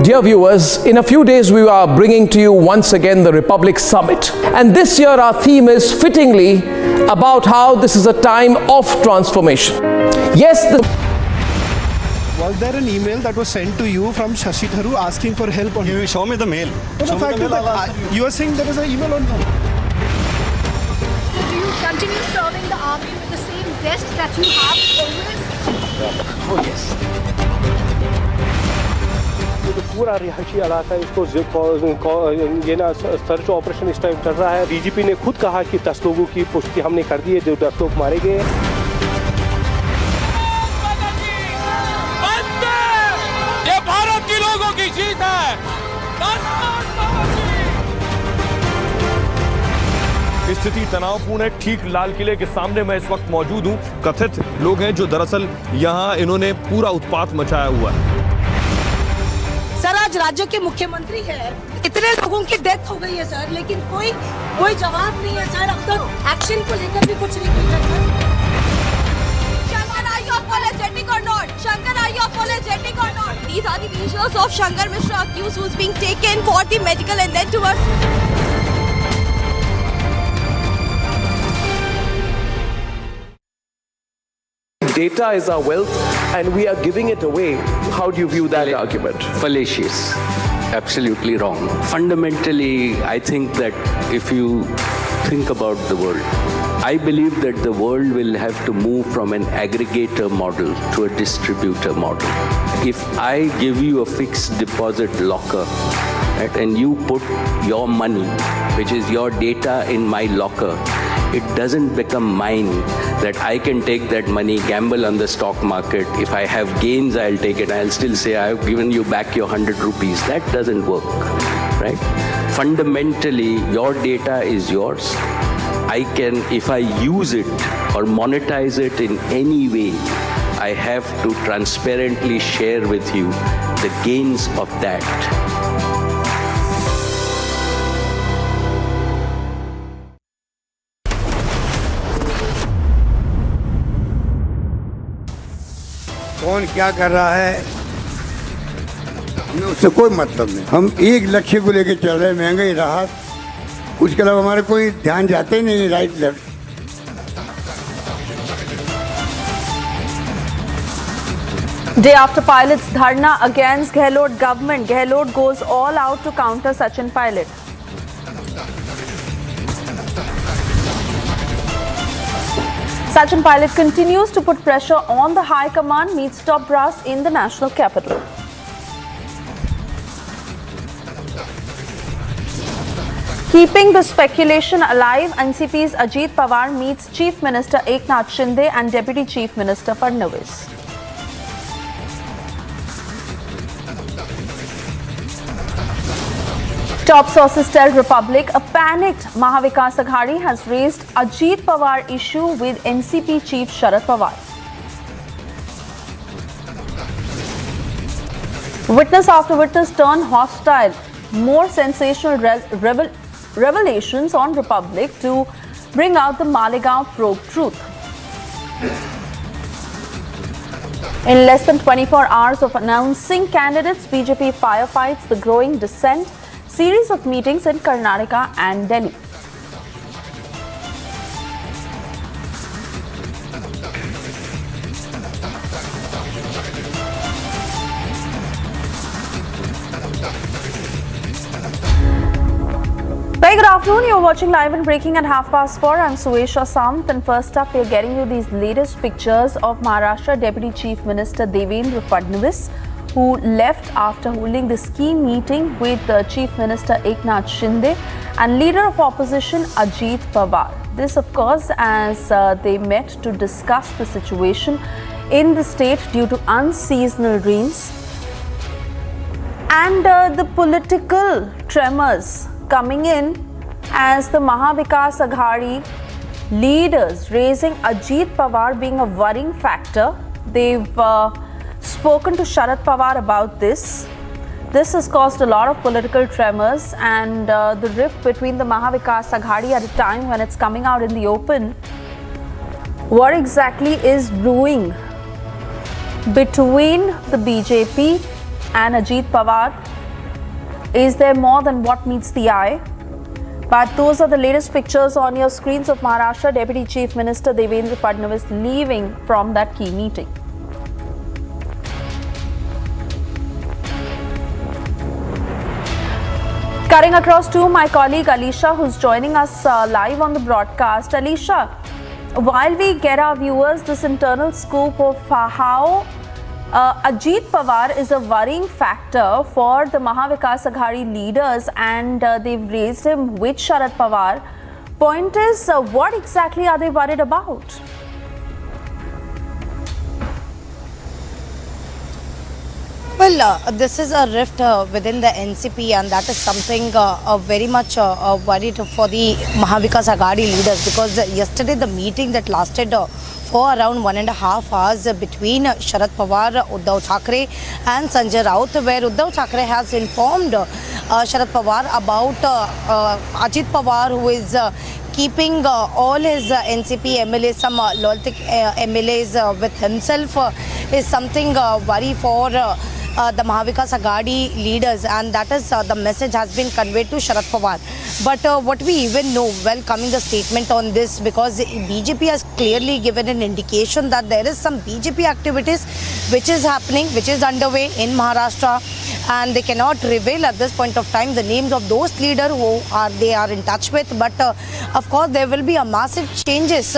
Speaker 16: Dear viewers, in a few days we are bringing to you once again the Republic Summit. And this year our theme is fittingly about how this is a time of transformation. Yes,
Speaker 7: was there an email that was sent to you from Shashi Tharoor asking for help on?
Speaker 8: You show me the mail.
Speaker 7: No, the fact is that you are saying there is an email on.
Speaker 10: Do you continue serving the army with the same zest that you have always?
Speaker 8: Oh yes.
Speaker 16: तो पूरा रिहायशी इलाका इसको ये ना search operation इस time चल रहा है। डीजीपी ने खुद कहा कि 10 लोगों की पुष्टि हमने कर दी है, जो 10 लोग मारे गए।
Speaker 25: ये भारत के लोगों की जीत है।
Speaker 20: स्थिति तनावपूर्ण है। ठीक लाल किले के सामने मैं इस वक्त मौजूद हूं। कथित लोग हैं जो दरअसल यहां इन्होंने पूरा उत्पात मचाया हुआ है।
Speaker 14: सर, आज राज्य के मुख्यमंत्री है, इतने लोगों की डेथ हो गई है सर, लेकिन कोई जवाब नहीं है सर। अब तक एक्शन को लेकर भी कुछ नहीं किया sir.
Speaker 21: Shankar, are you apologetic or not? Shankar, are you apologetic or not? These are the visuals of Shankar Mishra accused who's being taken for the medical and then towards.
Speaker 1: Data is our wealth and we are giving it away. How do you view that argument?
Speaker 4: Fallacious. Absolutely wrong. Fundamentally, I think that if you think about the world, I believe that the world will have to move from an aggregator model to a distributor model. If I give you a fixed deposit locker, right, and you put your money, which is your data, in my locker, it doesn't become mine, that I can take that money, gamble on the stock market. If I have gains, I'll take it. I'll still say I've given you back your 100 rupees. That doesn't work, right? Fundamentally, your data is yours. I can, if I use it or monetize it in any way, I have to transparently share with you the gains of that.
Speaker 8: कौन क्या कर रहा है हमें उससे कोई मतलब नहीं। हम एक लक्ष्य को लेकर चल रहे हैं, महंगाई राहत, उसके अलावा हमारे कोई ध्यान जाते ही नहीं right left.
Speaker 24: Day after Pilot's dharna against Gehlot government, Gehlot goes all out to counter Sachin Pilot. Sachin Pilot continues to put pressure on the High Command, meets top brass in the national capital. Keeping the speculation alive, NCP's Ajit Pawar meets Chief Minister Eknath Shinde and Deputy Chief Minister Fadnavis. Top sources tell Republic a panicked Mahavikas Aghadi has raised Ajit Pawar issue with NCP Chief Sharad Pawar. Witness after witness turn hostile. More sensational revelations on Republic to bring out the Malegaon probe truth. In less than 24 hours of announcing candidates, BJP firefights the growing dissent, series of meetings in Karnataka and Delhi. Very good afternoon. You're watching live and breaking at 4:30. I'm Suesha Samt, and first up, we're getting you these latest pictures of Maharashtra Deputy Chief Minister Devendra Fadnavis, who left after holding this key meeting with Chief Minister Eknath Shinde and Leader of Opposition Ajit Pawar. This, of course, as they met to discuss the situation in the state due to unseasonal rains and the political tremors coming in as the Mahavikas Aghadi leaders raising Ajit Pawar being a worrying factor. They've spoken to Sharad Pawar about this. This has caused a lot of political tremors and the rift between the Mahavikas Aghadi at a time when it's coming out in the open. What exactly is brewing between the BJP and Ajit Pawar? Is there more than what meets the eye? But those are the latest pictures on your screens of Maharashtra Deputy Chief Minister Devendra Fadnavis leaving from that key meeting. Cutting across to my colleague Alisha, who's joining us live on the broadcast. Alisha, while we get our viewers this internal scoop of how Ajit Pawar is a worrying factor for the Mahavikas Aghadi leaders and they've raised him with Sharad Pawar. Point is, what exactly are they worried about?
Speaker 14: Well, this is a rift within the NCP, and that is something very much worried for the Mahavikas Aghadi leaders, because yesterday the meeting that lasted for around 1.5 hours between Sharad Pawar, Uddhav Thackeray and Sanjay Raut, where Uddhav Thackeray has informed Sharad Pawar about Ajit Pawar, who is keeping all his NCP MLAs, some loyalty MLAs with himself, is something worry for the Mahavikas Aghadi leaders, and that is the message has been conveyed to Sharad Pawar. But what we even know, welcoming the statement on this, because BJP has clearly given an indication that there is some BJP activities which is happening, which is underway in Maharashtra, and they cannot reveal at this point of time the names of those leaders who they are in touch with. But of course there will be a massive changes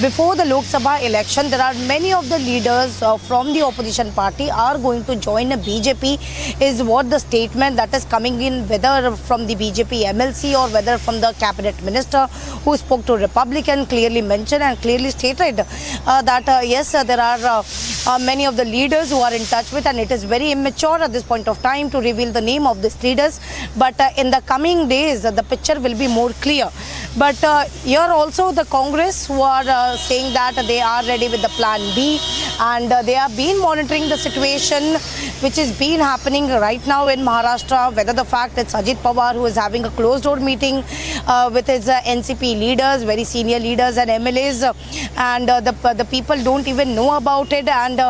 Speaker 14: before the Lok Sabha election. There are many of the leaders from the opposition party are going to join BJP, is what the statement that is coming in, whether from the BJP MLC or whether from the cabinet minister who spoke to Republican, clearly mentioned and clearly stated that yes, there are many of the leaders who are in touch with, and it is very immature at this point of time to reveal the name of these leaders. But in the coming days the picture will be more clear. But here also the Congress, who are saying that they are ready with the plan B, and they have been monitoring the situation which is been happening right now in Maharashtra, whether the fact it's Ajit Pawar who is having a closed door meeting with his NCP leaders, very senior leaders and MLAs, and the people don't even know about it. And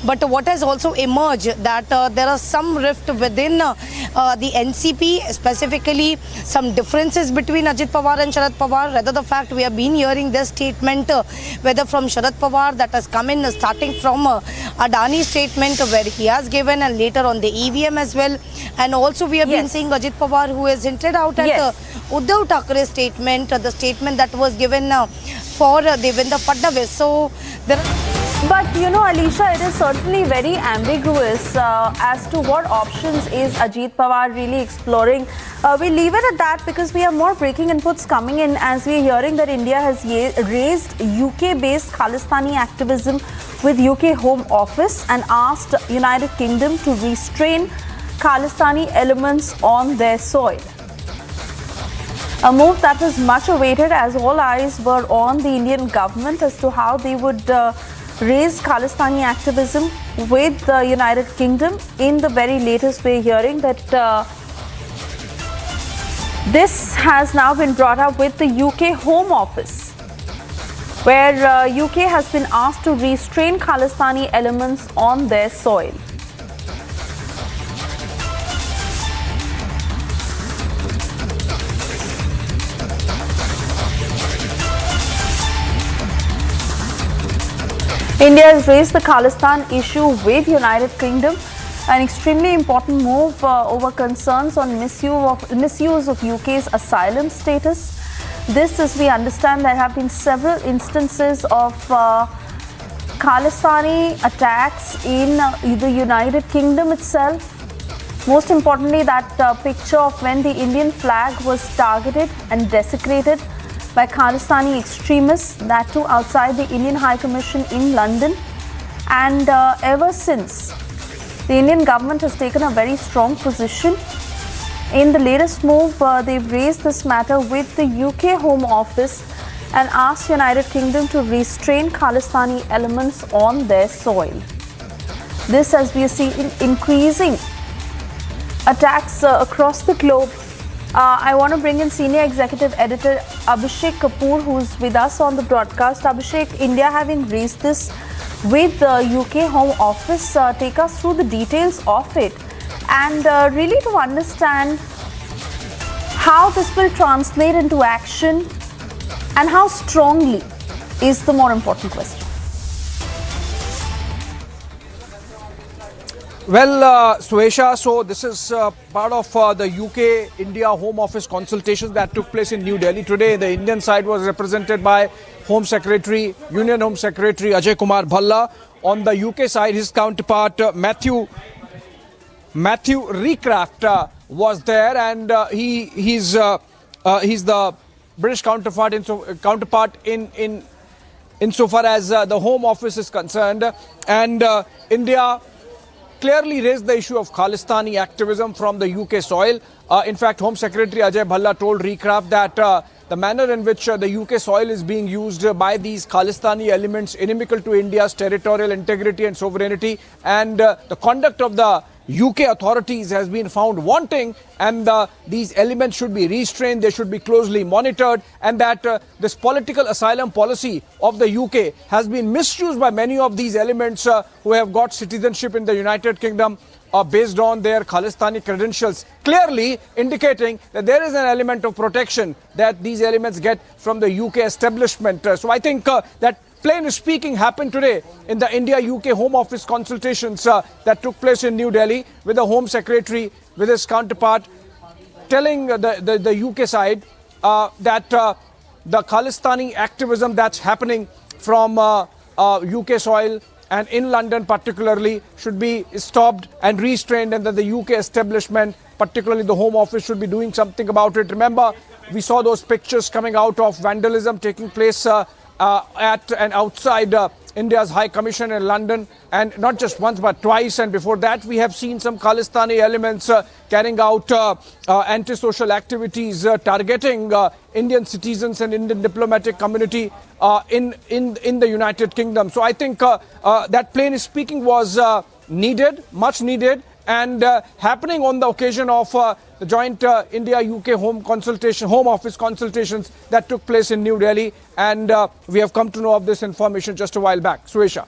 Speaker 14: but what has also emerged, that there are some rift within the NCP, specifically some differences between Ajit Pawar and Sharad Pawar. Rather the fact we have been hearing this statement, whether from Sharad Pawar, that has come in starting from Adani's statement where he has given, and later on the EVM as well, and also we have been seeing Ajit Pawar who has hinted out at Uddhav Thackeray's statement, the statement that was given for Devendra Fadnavis. So there are...
Speaker 9: But you know, Alisha, it is certainly very ambiguous as to what options is Ajit Pawar really exploring. We leave it at that because we have more breaking inputs coming in as we are hearing that India has raised UK-based Khalistani activism with UK Home Office and asked United Kingdom to restrain Khalistani elements on their soil. A move that was much awaited, as all eyes were on the Indian government as to how they would raise Khalistani activism with the United Kingdom. In the very latest, we're hearing that this has now been brought up with the UK Home Office, where UK has been asked to restrain Khalistani elements on their soil. India has raised the Khalistan issue with United Kingdom, an extremely important move over concerns on misuse of UK's asylum status. This, as we understand, there have been several instances of Khalistani attacks in the United Kingdom itself. Most importantly, that picture of when the Indian flag was targeted and desecrated by Khalistani extremists, that too outside the Indian High Commission in London. And ever since, the Indian government has taken a very strong position. In the latest move, they've raised this matter with the UK Home Office and asked United Kingdom to restrain Khalistani elements on their soil. This, as we see, increasing attacks across the globe. I want to bring in Senior Executive Editor Abhishek Kapoor, who's with us on the broadcast. Abhishek, India having raised this with the UK Home Office, take us through the details of it and really to understand how this will translate into action and how strongly is the more important question.
Speaker 2: Well, Suesha, so this is part of the UK-India Home Office consultations that took place in New Delhi today. The Indian side was represented by Home Secretary, Union Home Secretary Ajay Kumar Bhalla. On the UK side, his counterpart Matthew Recraft was there, and he's the British counterpart insofar as the Home Office is concerned. And India
Speaker 11: clearly raised the issue of Khalistani activism from the UK soil. In fact, Home Secretary Ajay Bhalla told Recraft that the manner in which the UK soil is being used by these Khalistani elements inimical to India's territorial integrity and sovereignty, and the conduct of the UK authorities has been found wanting, and these elements should be restrained, they should be closely monitored, and that this political asylum policy of the UK has been misused by many of these elements who have got citizenship in the United Kingdom based on their Khalistani credentials, clearly indicating that there is an element of protection that these elements get from the UK establishment. So I think that plain speaking happened today in the India-UK Home Office consultations that took place in New Delhi, with the Home Secretary, with his counterpart, telling the UK side that the Khalistani activism that's happening from UK soil and in London particularly should be stopped and restrained, and that the UK establishment, particularly the Home Office, should be doing something about it. Remember, we saw those pictures coming out of vandalism taking place at and outside India's High Commission in London, and not just once but twice, and before that we have seen some Khalistani elements carrying out antisocial activities targeting Indian citizens and Indian diplomatic community in the United Kingdom. So I think that plain speaking was needed, much needed, and happening on the occasion of the joint India-UK Home Office consultations that took place in New Delhi, and we have come to know of this information just a while back. Suesha.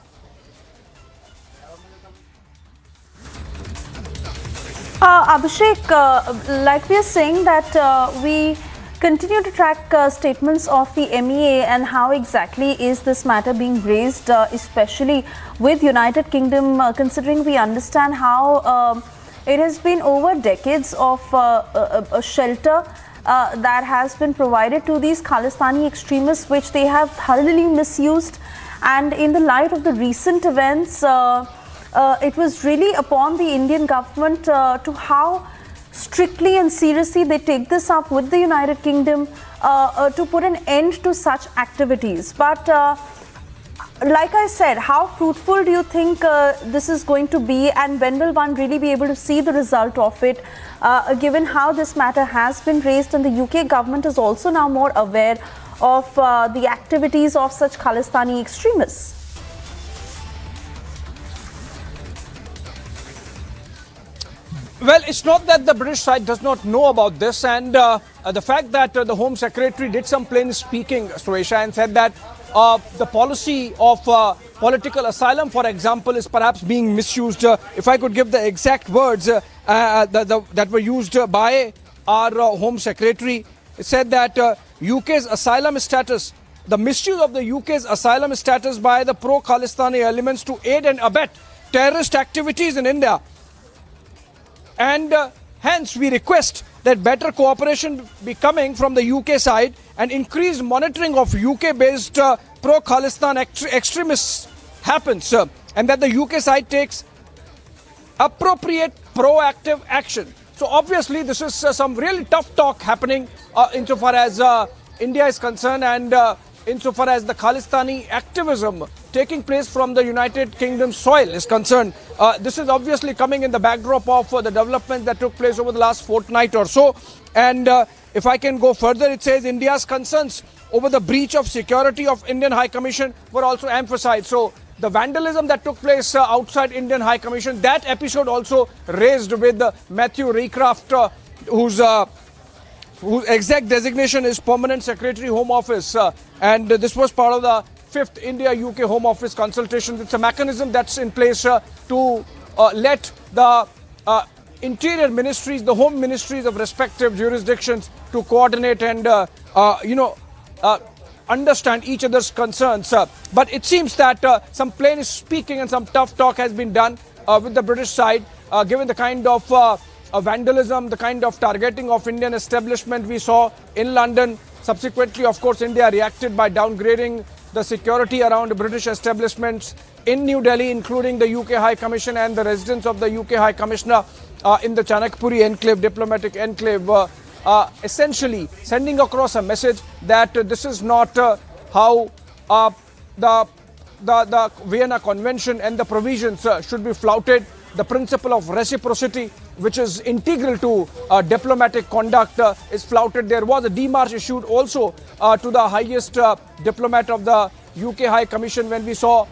Speaker 9: Abhishek, like we are saying that we continue to track statements of the MEA and how exactly is this matter being raised, especially with United Kingdom, considering we understand how it has been over decades of a shelter that has been provided to these Khalistani extremists, which they have thoroughly misused. And in the light of the recent events, it was really upon the Indian government to how strictly and seriously they take this up with the United Kingdom to put an end to such activities. But like I said, how fruitful do you think this is going to be, and when will one really be able to see the result of it, given how this matter has been raised, and the UK government is also now more aware of the activities of such Khalistani extremists?
Speaker 11: Well, it's not that the British side does not know about this, and the fact that the Home Secretary did some plain speaking, Suesha, and said that the policy of political asylum, for example, is perhaps being misused. If I could give the exact words that were used by our Home Secretary, it said that UK's asylum status, the misuse of the UK's asylum status by the pro-Khalistani elements to aid and abet terrorist activities in India. And hence we request that better cooperation be coming from the UK side and increased monitoring of UK-based pro-Khalistan extremists happens, and that the UK side takes appropriate proactive action. So obviously this is some really tough talk happening insofar as India is concerned, and insofar as the Khalistani activism taking place from the United Kingdom soil is concerned. This is obviously coming in the backdrop of the developments that took place over the last fortnight or so. And if I can go further, it says India's concerns over the breach of security of Indian High Commission were also emphasized. So the vandalism that took place outside Indian High Commission, that episode also raised with Matthew Recraft, whose exact designation is Permanent Secretary Home Office, and this was part of the 5th India-UK Home Office consultation. It's a mechanism that's in place to let the interior ministries, the home ministries of respective jurisdictions to coordinate and, understand each other's concerns. But it seems that some plain speaking and some tough talk has been done with the British side, given the kind of vandalism, the kind of targeting of Indian establishment we saw in London. Subsequently, of course, India reacted by downgrading the security around British establishments in New Delhi, including the UK High Commission and the residence of the UK High Commissioner in the Chanakpuri enclave, diplomatic enclave, essentially sending across a message that this is not how the Vienna Convention and the provisions should be flouted. the principle of reciprocity, which is integral to diplomatic conduct, is flouted. There was a demarche issued also to the highest diplomat of the UK High Commission when we saw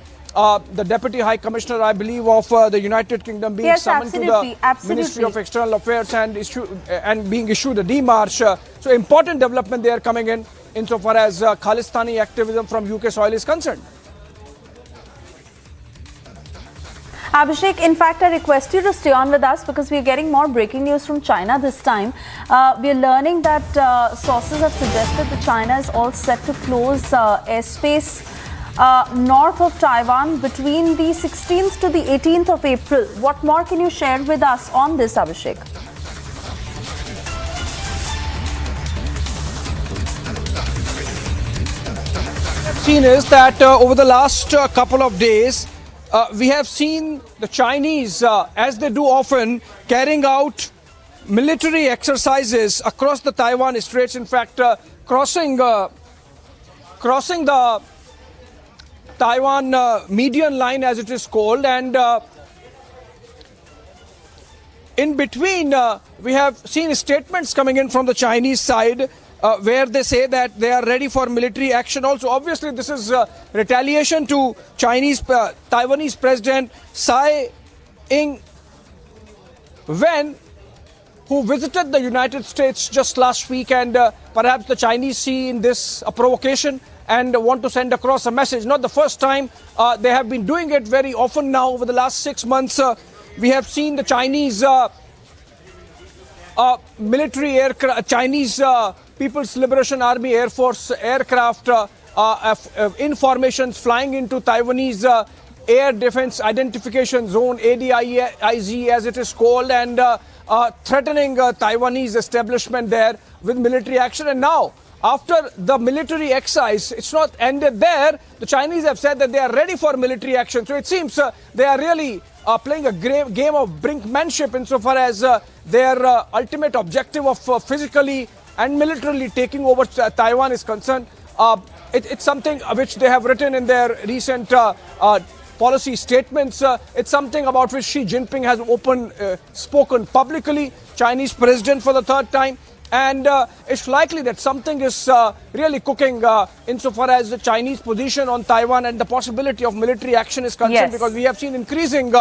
Speaker 11: the Deputy High Commissioner, I believe, of the United Kingdom being summoned to the Ministry of External Affairs and being issued a demarche. So important development there coming in insofar as Khalistani activism from UK soil is concerned.
Speaker 9: Abhishek, in fact, I request you to stay on with us because we are getting more breaking news from China this time. We are learning that sources have suggested that China is all set to close airspace north of Taiwan between the 16th to the 18th of April. What more can you share with us on this, Abhishek?
Speaker 11: What we've seen is that over the last couple of days, we have seen the Chinese, as they do often, carrying out military exercises across the Taiwan Straits. In fact, crossing the Taiwan median line, as it is called, and in between, we have seen statements coming in from the Chinese side where they say that they are ready for military action. Also, obviously, this is retaliation to Taiwanese President Tsai Ing-wen, who visited the United States just last week, and perhaps the Chinese see in this a provocation and want to send across a message. Not the first time, they have been doing it very often now over the last 6 months. We have seen the Chinese military aircraft, Chinese People's Liberation Army Air Force aircraft informations flying into Taiwanese Air Defense Identification Zone, ADIZ as it is called, and threatening Taiwanese establishment there with military action. And now, after the military exercise, it's not ended there. The Chinese have said that they are ready for military action. So it seems they are really playing a game of brinkmanship insofar as their ultimate objective of physically and militarily taking over Taiwan is concerned. It's something which they have written in their recent policy statements. It's something about which Xi Jinping has spoken publicly, Chinese president for the third time. And it's likely that something is really cooking insofar as the Chinese position on Taiwan and the possibility of military action is concerned, because we have seen increasing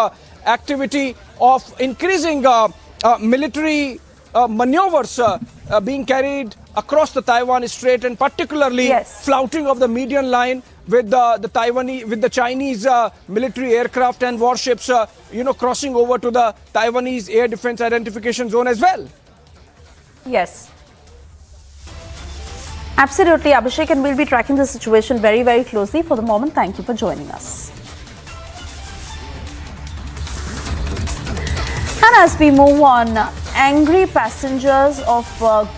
Speaker 11: activity of increasing military maneuvers being carried across the Taiwan Strait, and particularly flouting of the median line with the Chinese military aircraft and warships, crossing over to the Taiwanese Air Defense Identification Zone as well.
Speaker 9: Yes. Absolutely, Abhishek, and we'll be tracking the situation very, very closely. For the moment, thank you for joining us. And as we move on, angry passengers of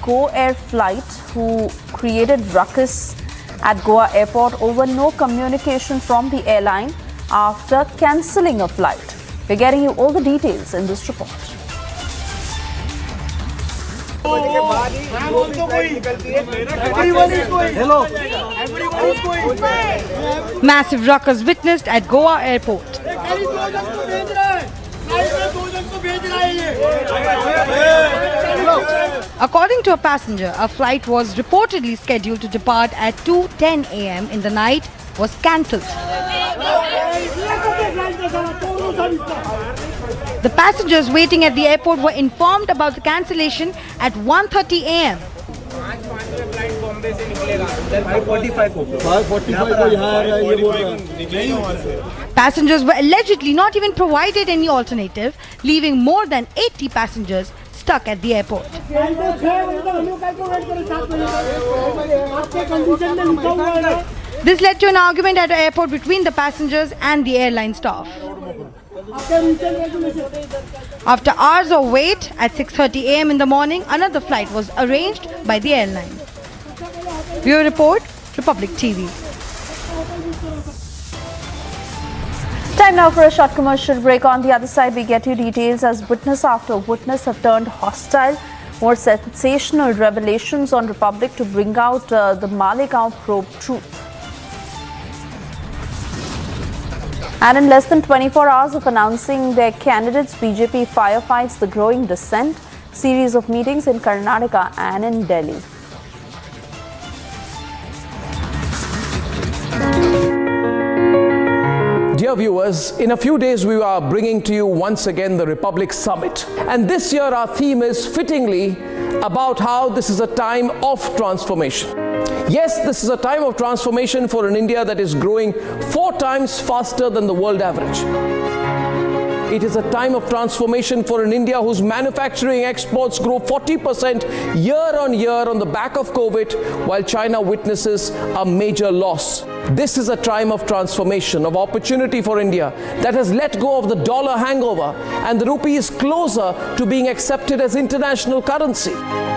Speaker 9: Go Air flight who created ruckus at Goa airport over no communication from the airline after cancelling a flight. We're getting you all the details in this report.
Speaker 12: Massive ruckus witnessed at Goa airport. According to a passenger, a flight was reportedly scheduled to depart at 2:10 a.m. in the night was cancelled. The passengers waiting at the airport were informed about the cancellation at 1:30 a.m. Passengers were allegedly not even provided any alternative, leaving more than 80 passengers stuck at the airport. This led to an argument at the airport between the passengers and the airline staff. After hours of wait, at 6:30 a.m. in the morning, another flight was arranged by the airline. Bureau Report, Republic TV.
Speaker 9: Time now for a short commercial break. On the other side, we get you details as witness after witness have turned hostile. More sensational revelations on Republic to bring out the Malegaon probe truth. And in less than 24 hours of announcing their candidates, BJP firefights the growing dissent. Series of meetings in Karnataka and in Delhi.
Speaker 16: Dear viewers, in a few days we are bringing to you once again the Republic Summit. And this year our theme is fittingly about how this is a time of transformation. Yes, this is a time of transformation for an India that is growing 4 times faster than the world average. It is a time of transformation for an India whose manufacturing exports grow 40% year on year on the back of COVID, while China witnesses a major loss. This is a time of transformation, of opportunity for India that has let go of the dollar hangover, and the rupee is closer to being accepted as international currency.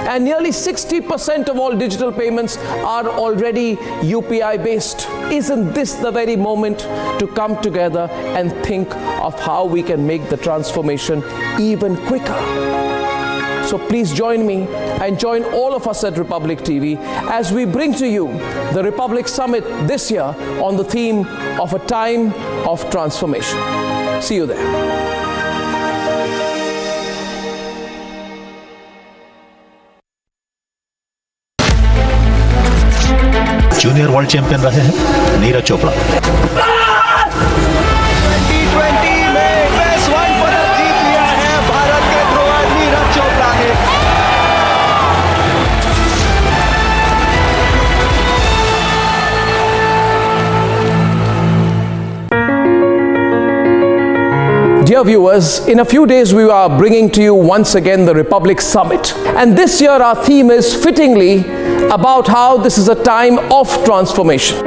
Speaker 16: And nearly 60% of all digital payments are already UPI based. Isn't this the very moment to come together and think of how we can make the transformation even quicker? So please join me and join all of us at Republic TV as we bring to you the Republic Summit this year on the theme of a time of transformation. See you there.
Speaker 3: Junior world champion रहे हैं नीरज चोपड़ा।
Speaker 2: 2020 में best one पदक जीत लिया है भारत के thrower Neeraj Chopra ने।
Speaker 16: Dear viewers, in a few days we are bringing to you once again the Republic Summit. And this year our theme is fittingly about how this is a time of transformation.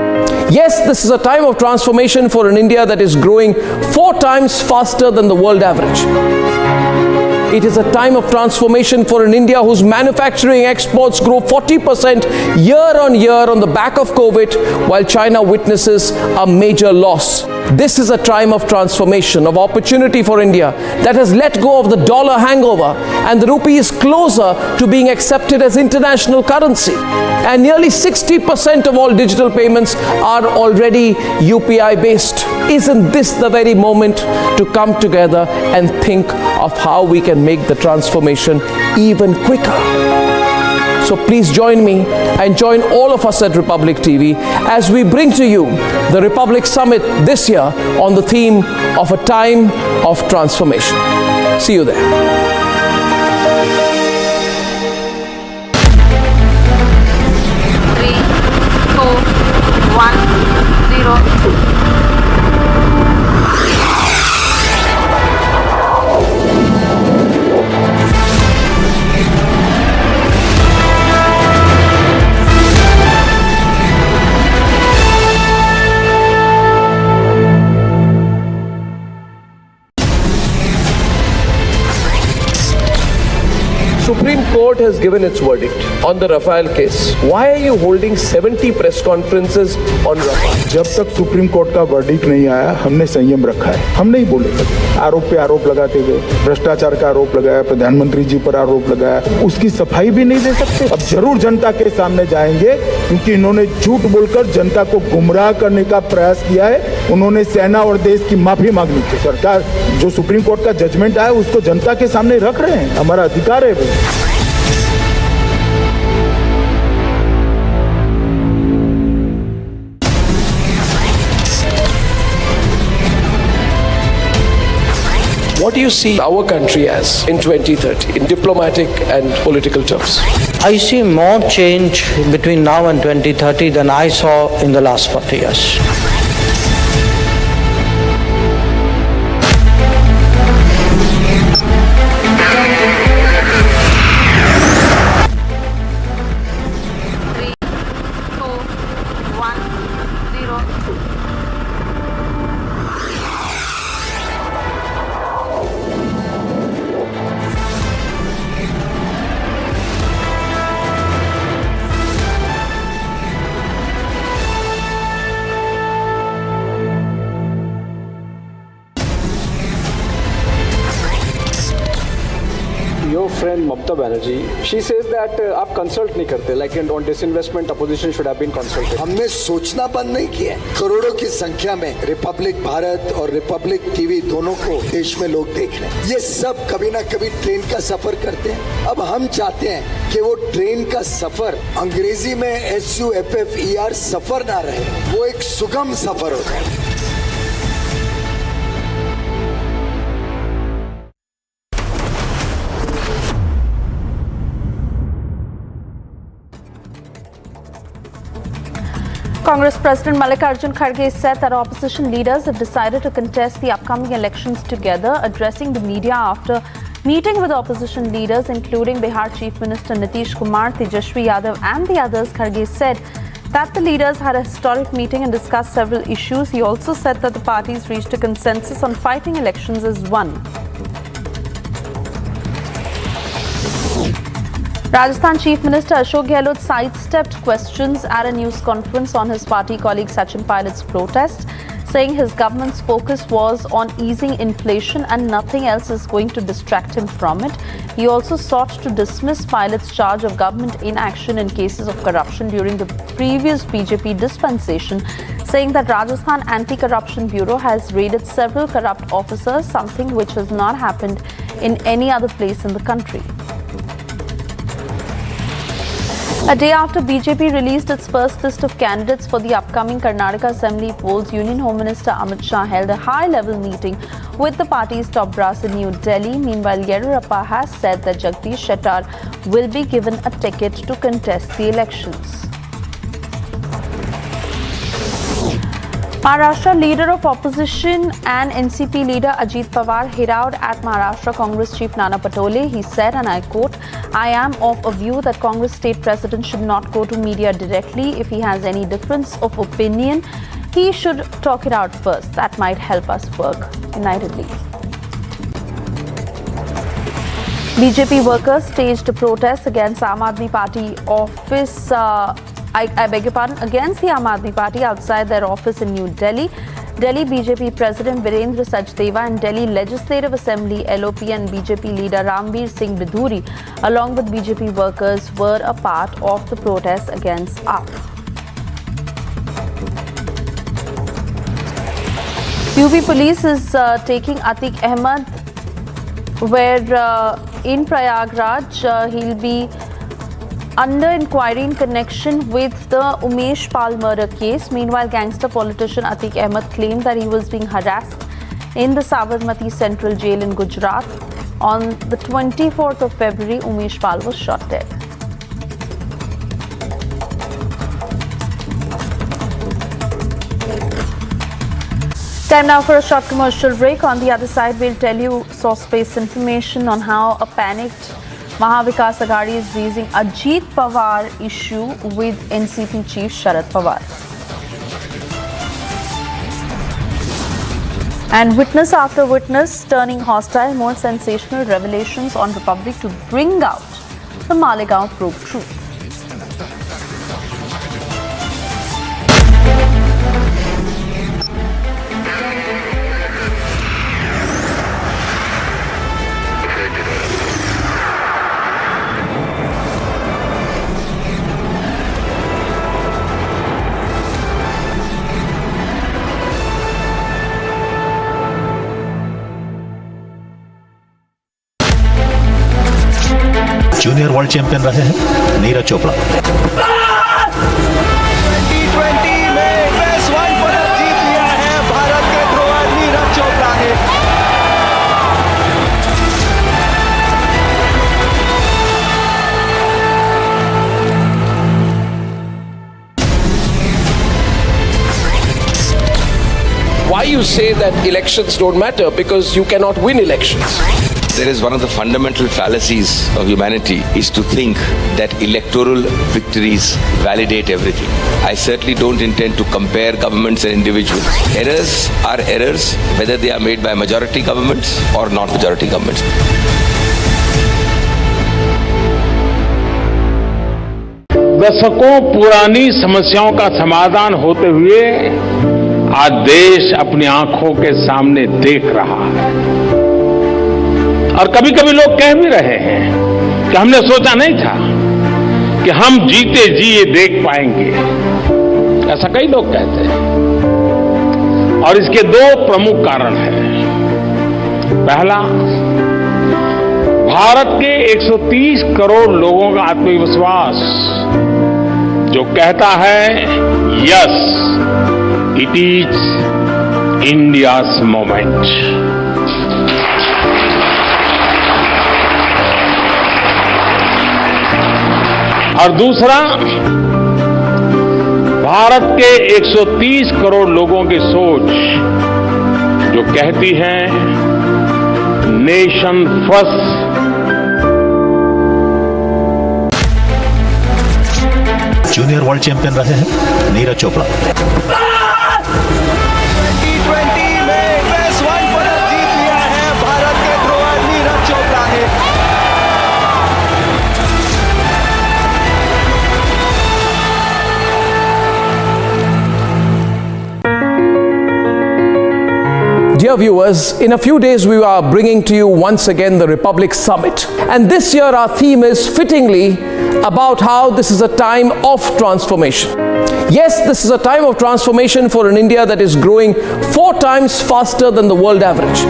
Speaker 16: Yes, this is a time of transformation for an India that is growing 4 times faster than the world average. It is a time of transformation for an India whose manufacturing exports grow 40% year on year on the back of COVID, while China witnesses a major loss. This is a time of transformation, of opportunity for India that has let go of the dollar hangover, and the rupee is closer to being accepted as international currency. And nearly 60% of all digital payments are already UPI based. Isn't this the very moment to come together and think of how we can make the transformation even quicker? So please join me and join all of us at Republic TV as we bring to you the Republic Summit this year on the theme of a time of transformation. See you there. Supreme Court has given its verdict on the Rafale case. Why are you holding 70 press conferences on Rafale?
Speaker 5: जब तक supreme court का verdict नहीं आया हमने संयम रखा है, हम नहीं बोले। आरोप पे आरोप लगाते गए, भ्रष्टाचार का आरोप लगाया, प्रधानमंत्री जी पर आरोप लगाया, उसकी सफाई भी नहीं दे सकते। अब जरूर जनता के सामने जाएंगे क्योंकि इन्होंने झूठ बोलकर जनता को गुमराह करने का प्रयास किया है। उन्होंने सेना और देश की माफी मांगनी थी। सरकार जो सुप्रीम कोर्ट का जजमेंट आया उसको जनता के सामने रख रहे हैं, हमारा अधिकार है भाई।
Speaker 16: What do you see our country as in 2030 in diplomatic and political terms?
Speaker 6: I see more change between now and 2030 than I saw in the last 40 years.
Speaker 13: Your friend Mamata Banerjee, she says that आप consult नहीं करते, like on disinvestment, opposition should have been consulted.
Speaker 15: हमने सोचना बंद नहीं किया। करोड़ों की संख्या में रिपब्लिक भारत और रिपब्लिक टीवी दोनों को देश में लोग देख रहे हैं। ये सब कभी ना कभी ट्रेन का सफर करते हैं। अब हम चाहते हैं कि वो ट्रेन का सफर अंग्रेजी में SUFFER सफर ना रहे, वो एक सुगम सफर हो जाए।
Speaker 9: Congress President Mallikarjun Kharge said that opposition leaders have decided to contest the upcoming elections together. Addressing the media after meeting with opposition leaders, including Bihar Chief Minister Nitish Kumar, Tejashwi Yadav and the others, Kharge said that the leaders had a historic meeting and discussed several issues. He also said that the parties reached a consensus on fighting elections as one. Rajasthan Chief Minister Ashok Gehlot sidestepped questions at a news conference on his party colleague Sachin Pilot's protest, saying his government's focus was on easing inflation and nothing else is going to distract him from it. He also sought to dismiss Pilot's charge of government inaction in cases of corruption during the previous BJP dispensation, saying that Rajasthan Anti-Corruption Bureau has raided several corrupt officers, something which has not happened in any other place in the country. A day after BJP released its first list of candidates for the upcoming Karnataka Assembly polls, Union Home Minister Amit Shah held a high-level meeting with the party's top brass in New Delhi. Meanwhile, Yediyurappa has said that Jagdish Shettar will be given a ticket to contest the elections. Maharashtra leader of opposition and NCP leader Ajit Pawar hit out at Maharashtra Congress chief Nana Patole. He said, and I quote, "I am of a view that Congress state president should not go to media directly. If he has any difference of opinion, he should talk it out first. That might help us work unitedly." BJP workers staged a protest against Aam Aadmi Party office against the Aam Aadmi Party outside their office in New Delhi. Delhi BJP President Virendra Sachdeva and Delhi Legislative Assembly LOP and BJP leader Rambir Singh Bidhuri, along with BJP workers, were a part of the protest against AAP. UP police is taking Atiq Ahmed, where in Prayagraj he'll be under inquiry in connection with the Umesh Pal murder case. Meanwhile, gangster politician Atiq Ahmed claimed that he was being harassed in the Sabarmati Central Jail in Gujarat. On the 24th of February, Umesh Pal was shot dead. Time now for a short commercial break. On the other side, we'll tell you source-based information on how a panicked Mahavikas Aghadi is raising Ajit Pawar issue with NCP chief Sharad Pawar. And witness after witness turning hostile, more sensational revelations on Republic to bring out the Malegaon probe truth.
Speaker 3: Junior world champion रहे हैं नीरज चोपड़ा।
Speaker 2: 2020 में best one पदक जीत लिया है भारत के thrower Neeraj Chopra ने।
Speaker 1: Why you say that elections don't matter? Because you cannot win elections.
Speaker 17: There is one of the fundamental fallacies of humanity is to think that electoral victories validate everything. I certainly don't intend to compare governments and individuals. Errors are errors, whether they are made by majority governments or not majority governments.
Speaker 25: दशकों पुरानी समस्याओं का समाधान होते हुए आज देश अपनी आंखों के सामने देख रहा है। और कभी कभी लोग कह भी रहे हैं कि हमने सोचा नहीं था कि हम जीते जी ये देख पाएंगे। ऐसा कई लोग कहते हैं और इसके दो प्रमुख कारण हैं। पहला, भारत के 130 करोड़ लोगों का आत्मविश्वास जो कहता है yes, it is India's moment. और दूसरा, भारत के 130 करोड़ लोगों की सोच जो कहती है nation first.
Speaker 3: Junior world champion रहे हैं नीरज चोपड़ा।
Speaker 2: T20 में बेस्ट वन पदक जीत लिया है भारत के थ्रोअर नीरज चोपड़ा ने।
Speaker 16: Dear viewers, in a few days we are bringing to you once again the Republic Summit. And this year our theme is fittingly about how this is a time of transformation. Yes, this is a time of transformation for an India that is growing 4 times faster than the world average.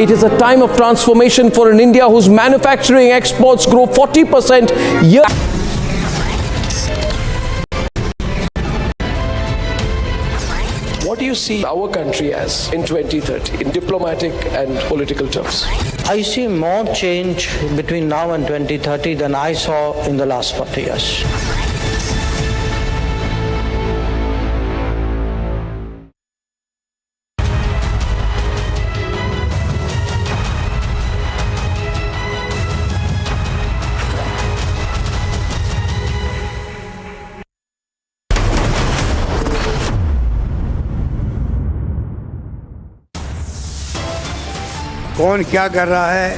Speaker 16: It is a time of transformation for an India whose manufacturing exports grow 40% year. What do you see our country as in 2030 in diplomatic and political terms?
Speaker 6: I see more change between now and 2030 than I saw in the last 40 years.
Speaker 8: कौन क्या कर रहा है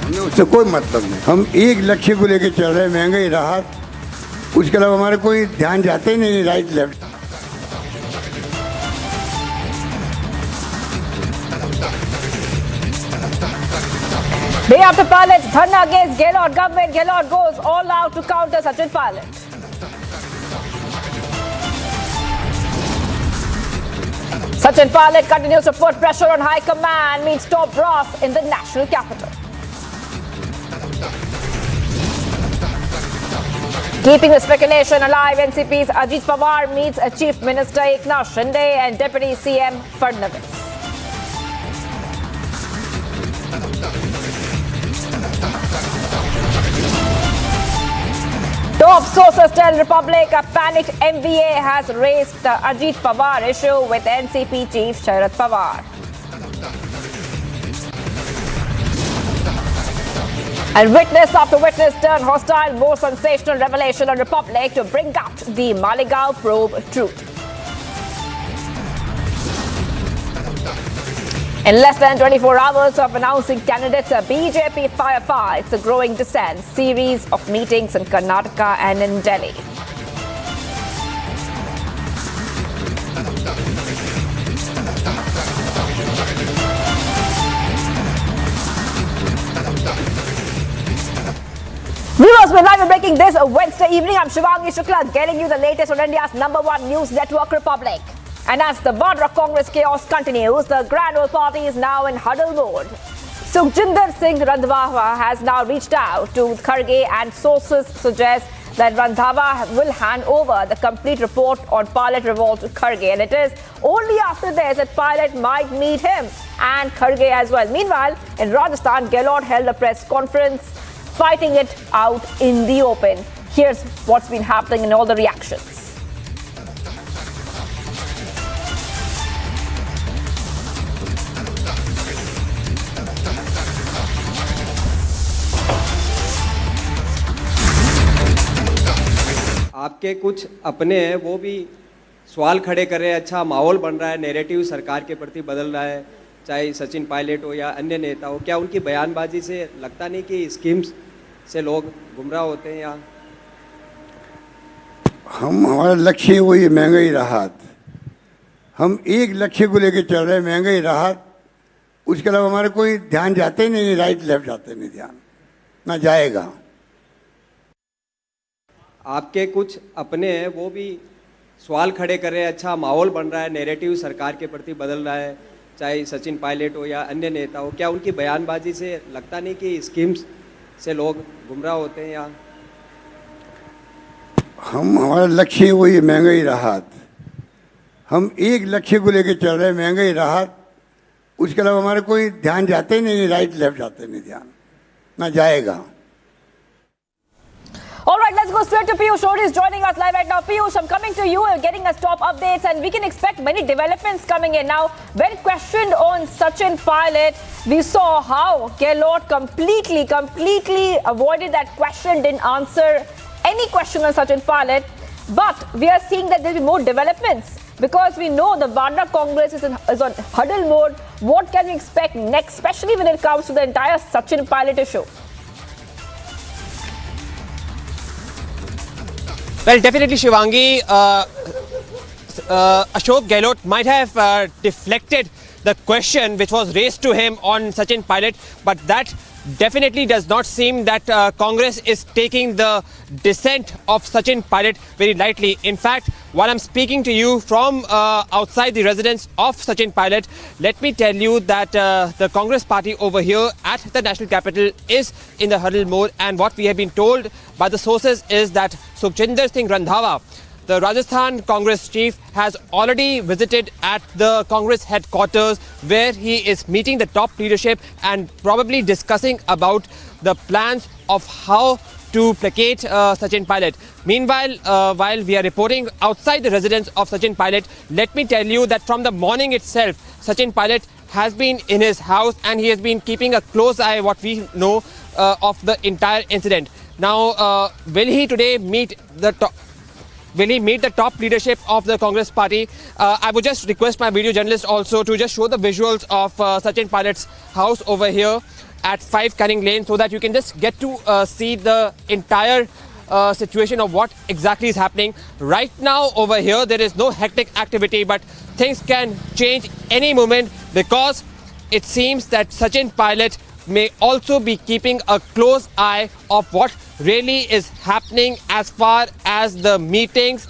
Speaker 8: हमें उससे कोई मतलब नहीं। हम एक लक्ष्य को लेकर चल रहे हैं, महंगाई राहत। उसके अलावा हमारे कोई ध्यान जाते ही नहीं right left.
Speaker 24: Day after Pilot's dharna against Gehlot government, Gehlot goes all out to counter Sachin Pilot. Sachin Pilot continues to put pressure on High Command, means top brass in the national capital. Keeping the speculation alive, NCP's Ajit Pawar meets Chief Minister Eknath Shinde and Deputy CM Fadnavis. Top sources tell Republic a panicked MVA has raised the Ajit Pawar issue with NCP Chief Sharad Pawar. And witness after witness turned hostile, more sensational revelation on Republic to bring out the Maligaon probe truth. In less than 24 hours of announcing candidates, BJP firefights a growing dissent, series of meetings in Karnataka and in Delhi. Viewers, we're live and breaking this Wednesday evening. I'm Shivangi Shukla, getting you the latest on India's #1 news network, Republic. And as the Vadra Congress chaos continues, the Grand Old Party is now in huddle mode. Sukhjinder Singh Randhawa has now reached out to Kharge, and sources suggest that Randhawa will hand over the complete report on Pilot revolt to Kharge. And it is only after this that Pilot might meet him and Kharge as well. Meanwhile, in Rajasthan, Gehlot held a press conference, fighting it out in the open. Here's what's been happening in all the reactions.
Speaker 7: आपके कुछ अपने हैं, वो भी सवाल खड़े कर रहे हैं। अच्छा माहौल बन रहा है, नैरेटिव सरकार के प्रति बदल रहा है, चाहे सचिन पायलट हो या अन्य नेता हो। क्या उनकी बयानबाजी से लगता नहीं कि स्कीम्स से लोग गुमराह होते हैं? या
Speaker 8: हमारा लक्ष्य वही महंगाई राहत। हम एक लक्ष्य को लेकर चल रहे हैं, महंगाई राहत। उसके अलावा हमारे कोई ध्यान जाते ही नहीं, राइट लेफ्ट जाते नहीं ध्यान, ना जाएगा।
Speaker 7: आपके कुछ अपने हैं वो भी सवाल खड़े कर रहे हैं, अच्छा माहौल बन रहा है, नैरेटिव सरकार के प्रति बदल रहा है, चाहे सचिन पायलट हो या अन्य नेता हो। क्या उनकी बयानबाजी से लगता नहीं कि स्कीम्स से लोग गुमराह होते हैं? या
Speaker 8: हमारा लक्ष्य वही महंगाई राहत, हम एक लक्ष्य को लेकर चल रहे हैं, महंगाई राहत। उसके अलावा हमारे कोई ध्यान जाते ही नहीं, राइट लेफ्ट जाते नहीं ध्यान, ना जाएगा।
Speaker 24: All right, let's go straight to Piyush. Shori is joining us live right now. Piyush, I'm coming to you. You're getting us top updates, and we can expect many developments coming in. Now, when questioned on Sachin Pilot, we saw how Gehlot completely avoided that question, didn't answer any question on Sachin Pilot. But we are seeing that there'll be more developments because we know the Vadra Congress is on huddle mode. What can we expect next, especially when it comes to the entire Sachin Pilot issue?
Speaker 10: Well, definitely, Shivangi, Ashok Gehlot might have deflected the question which was raised to him on Sachin Pilot, but that definitely does not seem that Congress is taking the dissent of Sachin Pilot very lightly. In fact, while I'm speaking to you from outside the residence of Sachin Pilot, let me tell you that the Congress party over here at the national capital is in the huddle mode, and what we have been told by the sources is that Sukhjinder Singh Randhawa, the Rajasthan Congress chief, has already visited at the Congress headquarters where he is meeting the top leadership and probably discussing about the plans of how to placate Sachin Pilot. Meanwhile, while we are reporting outside the residence of Sachin Pilot, let me tell you that from the morning itself, Sachin Pilot has been in his house and he has been keeping a close eye what we know of the entire incident. Now, will he today meet the top? Will he meet the top leadership of the Congress party? I would just request my video journalist also to just show the visuals of Sachin Pilot's house over here at 5 Canning Lane so that you can just get to see the entire situation of what exactly is happening. Right now over here there is no hectic activity, but things can change any moment because it seems that Sachin Pilot may also be keeping a close eye of what really is happening as far as the meetings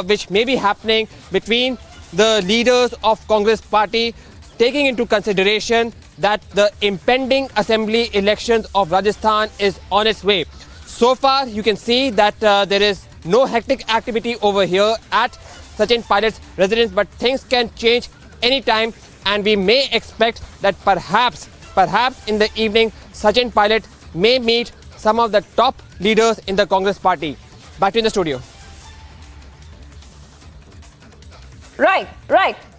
Speaker 10: which may be happening between the leaders of Congress party, taking into consideration that the impending assembly elections of Rajasthan is on its way. So far you can see that there is no hectic activity over here at Sachin Pilot's residence, but things can change anytime and we may expect that perhaps in the evening, Sachin Pilot may meet some of the top leaders in the Congress party. Back to in the studio.
Speaker 24: Right.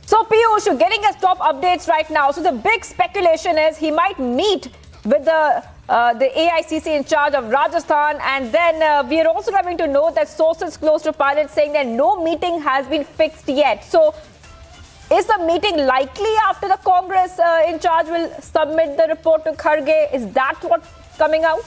Speaker 24: So Piyush, you're getting us top updates right now. So the big speculation is he might meet with the AICC in charge of Rajasthan, and then we are also coming to know that sources close to Pilot saying that no meeting has been fixed yet. So is the meeting likely after the Congress in charge will submit the report to Kharge? Is that what's coming out?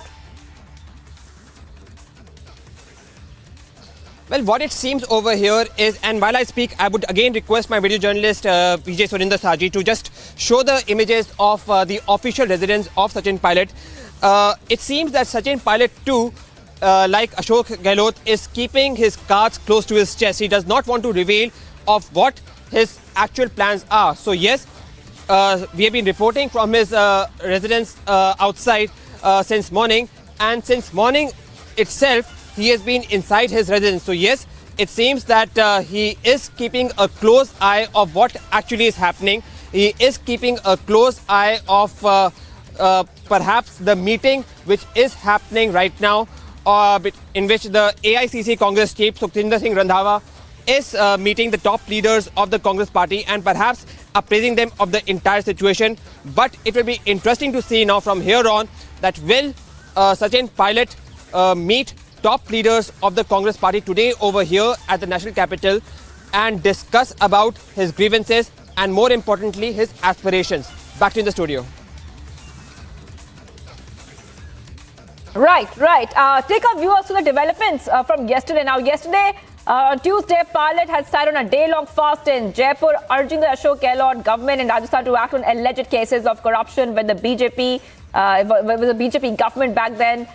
Speaker 10: Well, what it seems over here is, and while I speak, I would again request my video journalist Vijay Surinder Saji to just show the images of the official residence of Sachin Pilot. It seems that Sachin Pilot too, like Ashok Gehlot, is keeping his cards close to his chest. He does not want to reveal of what his actual plans are. So yes, we have been reporting from his residence outside since morning, and since morning itself he has been inside his residence. So yes, it seems that he is keeping a close eye of what actually is happening. He is keeping a close eye of perhaps the meeting which is happening right now, in which the AICC Congress chief Sukhjinder Singh Randhawa is meeting the top leaders of the Congress party and perhaps appraising them of the entire situation. But it will be interesting to see now from here on that will Sachin Pilot meet top leaders of the Congress party today over here at the national capital and discuss about his grievances and more importantly his aspirations. Back to in the studio.
Speaker 24: Right. Take our viewers to the developments from yesterday. Now, yesterday, On Tuesday, Pilot had started on a day-long fast in Jaipur, urging the Ashok Gehlot government in Rajasthan to act on alleged cases of corruption with the BJP. With the BJP government back then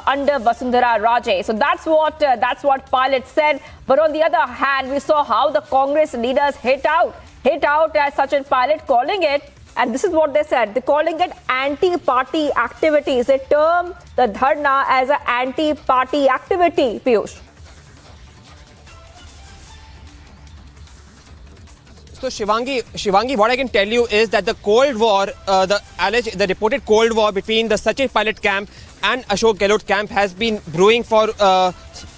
Speaker 24: under Vasundhara Raje. So that's what Pilot said. But on the other hand, we saw how the Congress leaders hit out at Sachin Pilot, calling it, and this is what they said, they're calling it anti-party activities. They term the dharna as an anti-party activity, Piyush.
Speaker 10: So Shivangi, what I can tell you is that the Cold War, the reported Cold War between the Sachin Pilot camp and Ashok Gehlot camp has been brewing for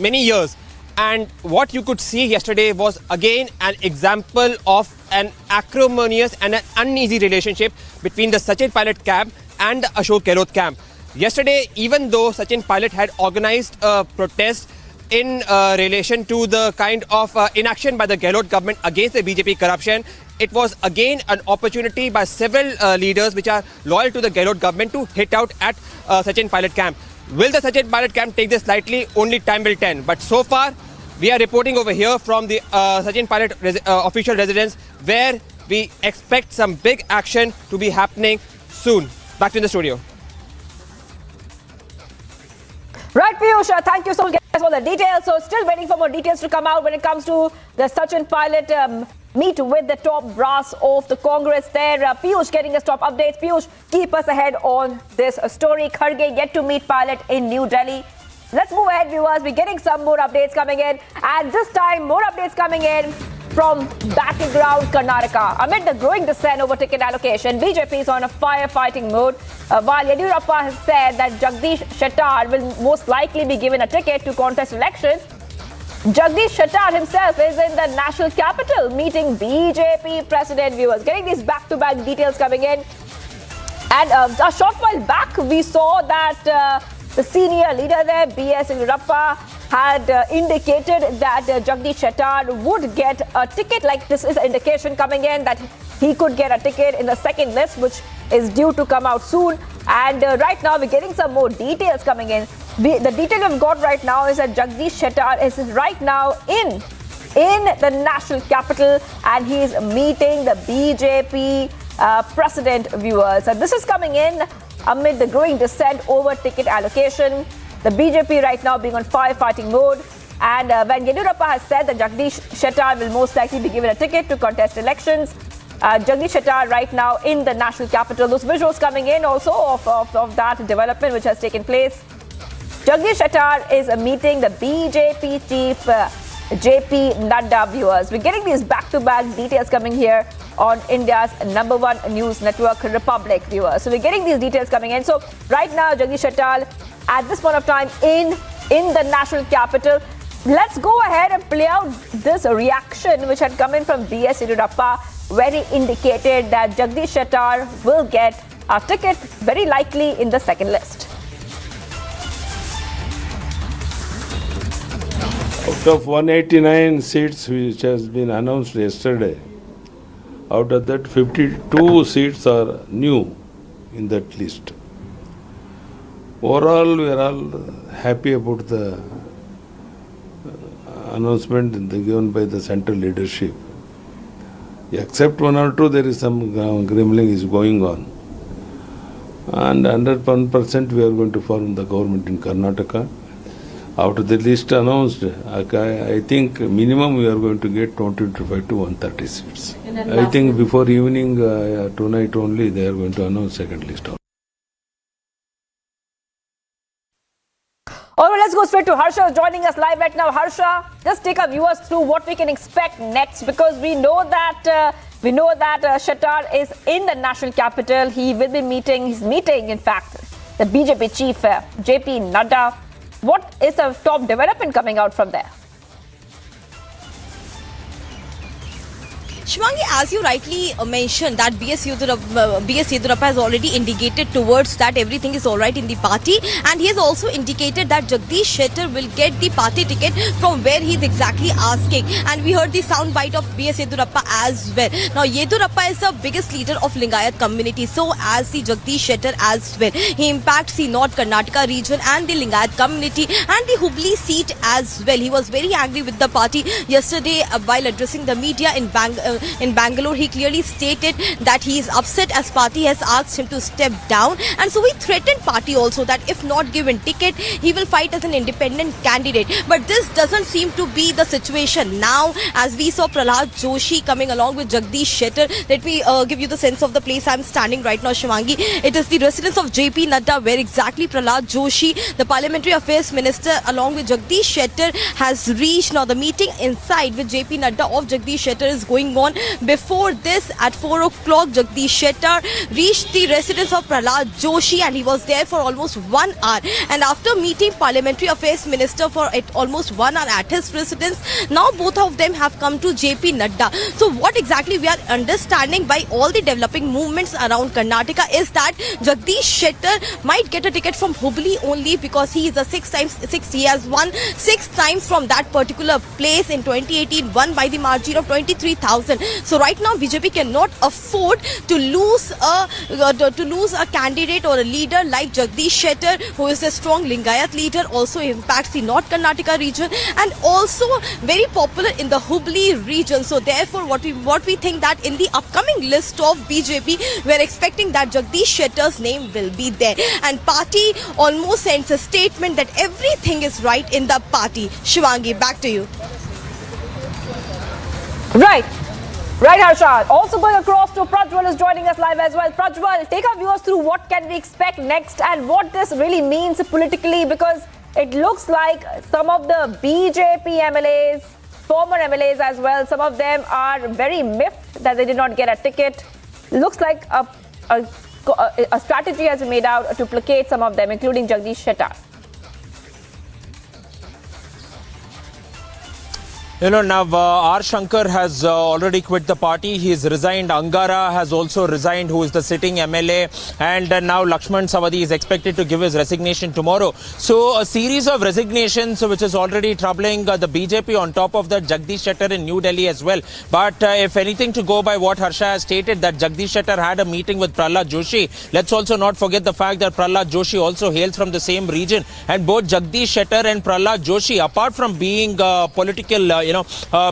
Speaker 10: many years. And what you could see yesterday was again an example of an acrimonious and an uneasy relationship between the Sachin Pilot camp and the Ashok Gehlot camp. Yesterday, even though Sachin Pilot had organized a protest in relation to the kind of inaction by the Gehlot government against the BJP corruption, it was again an opportunity by several leaders which are loyal to the Gehlot government to hit out at Sachin Pilot camp. Will the Sachin Pilot camp take this lightly? Only time will tell. But so far, we are reporting over here from the Sachin Pilot official residence, where we expect some big action to be happening soon. Back to the studio.
Speaker 24: Right, Piyush, thank you so much for the details. So still waiting for more details to come out when it comes to the Sachin Pilot meet with the top brass of the Congress there. Piyush getting us top updates. Piyush, keep us ahead on this story. Kharge yet to meet Pilot in New Delhi. Let's move ahead, viewers. We're getting some more updates coming in. And this time, more updates coming in from battleground Karnataka. Amid the growing dissent over ticket allocation, BJP is on a firefighting mode. While Yediyurappa has said that Jagdish Shettar will most likely be given a ticket to contest elections, Jagdish Shettar himself is in the national capital meeting BJP president, viewers. Getting these back-to-back details coming in. And a short while back, we saw that the senior leader there, B.S. Yediyurappa, had indicated that Jagdish Shettar would get a ticket. Like, this is an indication coming in that he could get a ticket in the second list, which is due to come out soon. And right now, we're getting some more details coming in. The detail we've got right now is that Jagdish Shettar is right now in the national capital, and he is meeting the BJP president, viewers. And this is coming in amid the growing dissent over ticket allocation. The BJP right now being on firefighting mode. And when Yediyurappa has said that Jagdish Shettar will most likely be given a ticket to contest elections, Jagdish Shettar right now in the national capital. Those visuals coming in also of that development which has taken place. Jagdish Shettar is meeting the BJP chief JP Nadda, viewers. We're getting these back-to-back details coming here on India's #1 news network, Republic, viewers. So we're getting these details coming in. So right now, Jagdish Shettar at this point of time in the national capital. Let's go ahead and play out this reaction which had come in from B.S. Yediyurappa, where he indicated that Jagdish Shettar will get a ticket very likely in the second list.
Speaker 18: Out of 189 seats which has been announced yesterday, out of that 52 seats are new in that list. Overall, we are all happy about the announcement given by the central leadership. Except one or two, there is some grumbling is going on. And 101% we are going to form the government in Karnataka. Out of the list announced, I think minimum we are going to get 25 to 130 seats. I think before evening, tonight only, they are going to announce second list.
Speaker 24: All right, let's go straight to Harsha joining us live right now. Harsha, just take our viewers through what we can expect next, because we know that Shettar is in the national capital. He will be meeting, in fact, the BJP chief, JP Nadda. What is the top development coming out from there?
Speaker 14: Shivangi, as you rightly mentioned, that B.S. Yedurappa has already indicated towards that everything is all right in the party, and he has also indicated that Jagdish Shettar will get the party ticket from where he is exactly asking. And we heard the sound bite of B.S. Yedurappa as well. Now, Yedurappa is the biggest leader of Lingayat community, so as the Jagdish Shettar as well. He impacts the North Karnataka region and the Lingayat community and the Hubli seat as well. He was very angry with the party yesterday while addressing the media in Bangalore. He clearly stated that he is upset as party has asked him to step down, and so he threatened party also that if not given ticket, he will fight as an independent candidate. But this doesn't seem to be the situation now, as we saw Prahlad Joshi coming along with Jagdish Shettar. Let me give you the sense of the place I'm standing right now, Shivangi. It is the residence of JP Nadda, where exactly Prahlad Joshi, the Parliamentary Affairs Minister, along with Jagdish Shettar has reached. Now the meeting inside with JP Nadda of Jagdish Shettar is going on. Before this, at 4 o'clock, Jagdish Shettar reached the residence of Prahlad Joshi, and he was there for almost 1 hour. And after meeting Parliamentary Affairs Minister for almost 1 hour at his residence, now both of them have come to JP Nadda. So what exactly we are understanding by all the developing movements around Karnataka is that Jagdish Shettar might get a ticket from Hubli only because he is a he has won 6 times from that particular place. In 2018, won by the margin of 23,000. So right now BJP cannot afford to lose a candidate or a leader like Jagdish Shettar, who is a strong Lingayat leader, also impacts the North Karnataka region and also very popular in the Hubli region. So therefore what we think that in the upcoming list of BJP, we are expecting that Jagdish Shettar's name will be there, and party almost sends a statement that everything is right in the party. Shivangi, back to you.
Speaker 24: Right, Harshad. Also going across to Prajwal is joining us live as well. Prajwal, take our viewers through what can we expect next and what this really means politically, because it looks like some of the BJP MLAs, former MLAs as well, some of them are very miffed that they did not get a ticket. Looks like a strategy has been made out to placate some of them, including Jagdish Shettar.
Speaker 11: You know, now R. Shankar has already quit the party. He has resigned. Angara has also resigned, who is the sitting MLA. And now Lakshman Sawadhi is expected to give his resignation tomorrow. So a series of resignations which is already troubling the BJP. On top of that, Jagdish Shettar in New Delhi as well. But if anything to go by what Harsha has stated, that Jagdish Shettar had a meeting with Prahlad Joshi. Let's also not forget the fact that Prahlad Joshi also hails from the same region. And both Jagdish Shettar and Prahlad Joshi, apart from being political,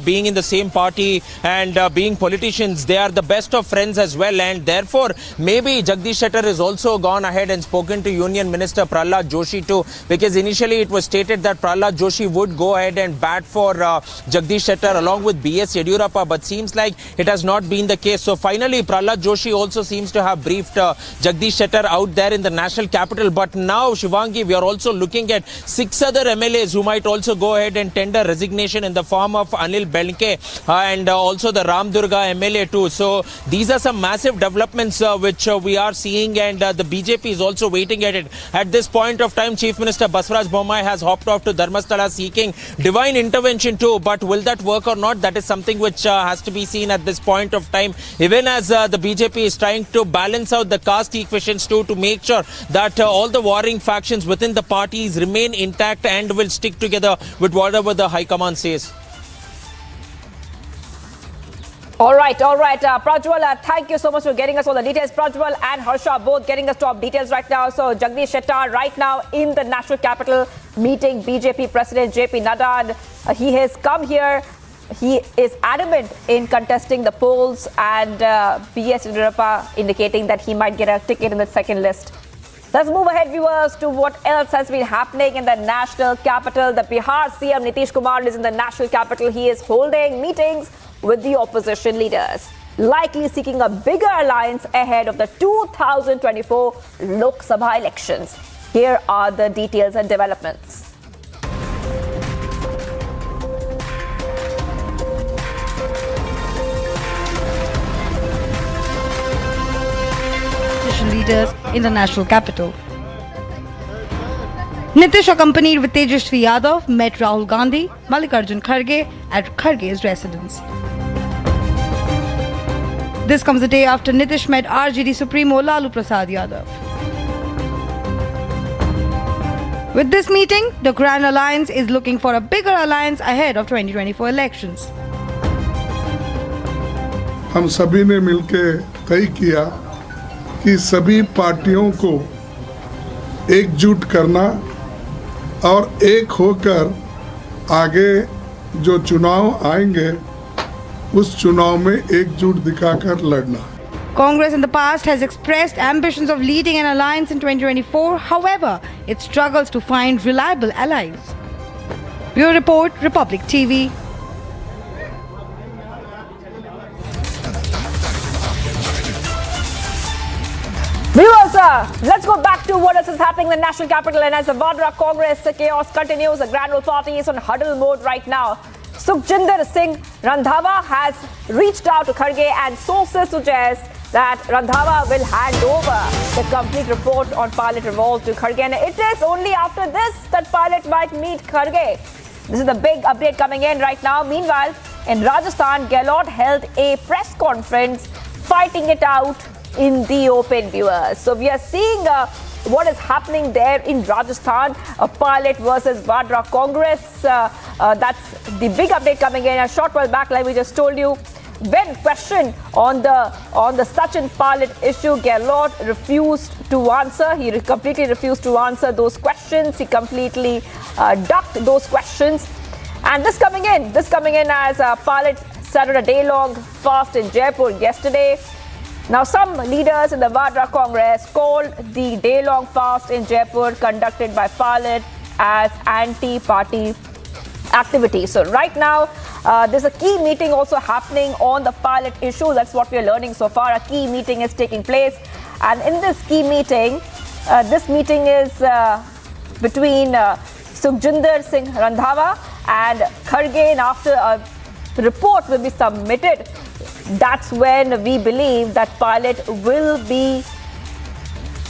Speaker 11: being in the same party and being politicians, they are the best of friends as well. And therefore, maybe Jagdish Shettar has also gone ahead and spoken to Union Minister Prahlad Joshi too, because initially it was stated that Prahlad Joshi would go ahead and bat for Jagdish Shettar along with B.S. Yedurappa, but seems like it has not been the case. So finally, Prahlad Joshi also seems to have briefed Jagdish Shettar out there in the national capital. But now, Shivangi, we are also looking at 6 other MLAs who might also go ahead and tender resignation in the form of Anil Belke and also the Ramdurga MLA too. So these are some massive developments which we are seeing, and the BJP is also waiting at it. At this point of time, Chief Minister Baswaraj Bommai has hopped off to Dharmasthala seeking divine intervention too. But will that work or not? That is something which has to be seen at this point of time. Even as the BJP is trying to balance out the caste equations too, to make sure that all the warring factions within the parties remain intact and will stick together with whatever the High Command says.
Speaker 24: All right. Prajwal, thank you so much for getting us all the details. Prajwal and Harsha both getting us top details right now. So Jagdish Shettar right now in the national capital meeting BJP President JP Nadda. He has come here. He is adamant in contesting the polls, and B.S. Yedurappa indicating that he might get a ticket in the second list. Let's move ahead, viewers, to what else has been happening in the national capital. The Bihar CM Nitish Kumar is in the national capital. He is holding meetings with the opposition leaders, likely seeking a bigger alliance ahead of the 2024 Lok Sabha elections. Here are the details and developments.
Speaker 12: Leaders in the national capital. Nitish, accompanied with Tejasvi Yadav, met Rahul Gandhi, Mallikarjun Kharge at Kharge's residence. This comes the day after Nitish met RJD Supremo Lalu Prasad Yadav. With this meeting, the Grand Alliance is looking for a bigger alliance ahead of 2024 elections.
Speaker 19: हम सभी ने मिलकर तय किया कि सभी पार्टियों को एकजुट करना और एक होकर आगे जो चुनाव आएंगे उस चुनाव में एकजुट दिखाकर लड़ना.
Speaker 12: Congress in the past has expressed ambitions of leading an alliance in 2024. However, it struggles to find reliable allies. Bureau Report, Republic TV.
Speaker 24: Viewers, let's go back to what else is happening in the national capital. And as the Vadra Congress chaos continues, the Grand Old Party is on huddle mode right now. Sukhjinder Singh Randhawa has reached out to Kharge, and sources suggest that Randhawa will hand over the complete report on Pilot revolt to Kharge. And it is only after this that Pilot might meet Kharge. This is the big update coming in right now. Meanwhile, in Rajasthan, Gehlot held a press conference fighting it out in the open, viewers. So we are seeing what is happening there in Rajasthan, a Pilot versus Vadra Congress. That's the big update coming in. A short while back, like we just told you, when questioned on the Sachin Pilot issue, Gehlot refused to answer. He completely refused to answer those questions. He completely ducked those questions. And this coming in as Pilot started a day-long fast in Jaipur yesterday. Now, some leaders in the Vadra Congress called the day-long fast in Jaipur conducted by Pilot as anti-party activity. So right now, there's a key meeting also happening on the Pilot issue. That's what we're learning so far. A key meeting is taking place. And in this key meeting, this meeting is between Sukhjinder Singh Randhawa and Kharge. And after a report will be submitted, that's when we believe that Pilot will be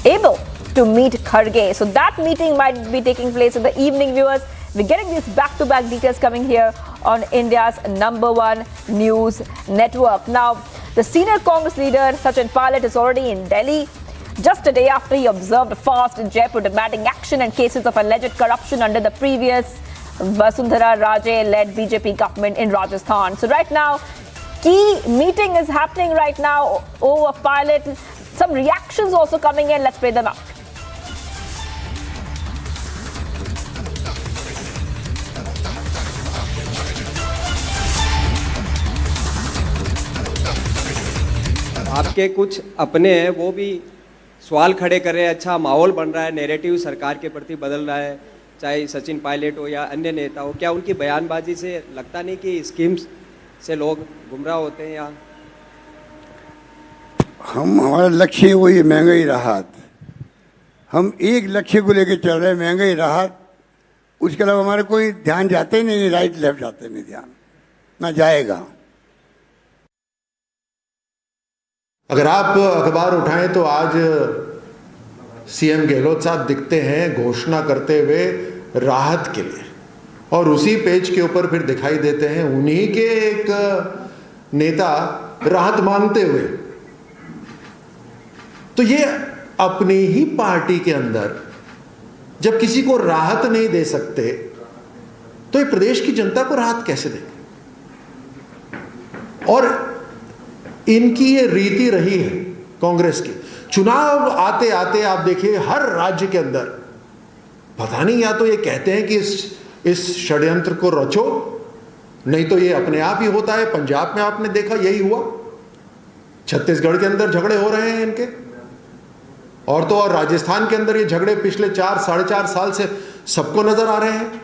Speaker 24: able to meet Kharge. So that meeting might be taking place in the evening, viewers. We're getting these back-to-back details coming here on India's #1 news network. Now, the senior Congress leader, Sachin Pilot, is already in Delhi just a day after he observed a fast in Jaipur demanding action and cases of alleged corruption under the previous Vasundhara Raje-led BJP government in Rajasthan. So right now, key meeting is happening right now over Pilot. Some reactions also coming in. Let's play them out.
Speaker 7: आपके कुछ अपने हैं, वो भी सवाल खड़े कर रहे हैं. अच्छा माहौल बन रहा है, नैरेटिव सरकार के प्रति बदल रहा है, चाहे सचिन पायलट हो या अन्य नेता हो. क्या उनकी बयानबाजी से लगता नहीं कि स्कीम्स से लोग गुमराह होते हैं? या
Speaker 8: हमारा लक्ष्य वही महंगाई राहत. हम एक लक्ष्य को लेकर चल रहे हैं, महंगाई राहत. उसके अलावा हमारा कोई ध्यान जाते ही नहीं, राइट लेफ्ट जाते नहीं, ध्यान ना जाएगा.
Speaker 20: अगर आप अखबार उठाएं तो आज सीएम गहलोत साहब दिखते हैं घोषणा करते हुए राहत के लिए, और उसी पेज के ऊपर फिर दिखाई देते हैं उन्हीं के एक नेता राहत मांगते हुए. तो ये अपनी ही पार्टी के अंदर जब किसी को राहत नहीं दे सकते तो ये प्रदेश की जनता को राहत कैसे देंगे? और इनकी ये रीति रही है कांग्रेस की. चुनाव आते आते आप देखिए हर राज्य के अंदर पता नहीं, या तो ये कहते हैं कि इस षड्यंत्र को रचो, नहीं तो ये अपने आप ही होता है. पंजाब में आपने देखा यही हुआ, छत्तीसगढ़ के अंदर झगड़े हो रहे हैं इनके, और तो और राजस्थान के अंदर ये झगड़े पिछले 4-4.5 साल से सबको नजर आ रहे हैं.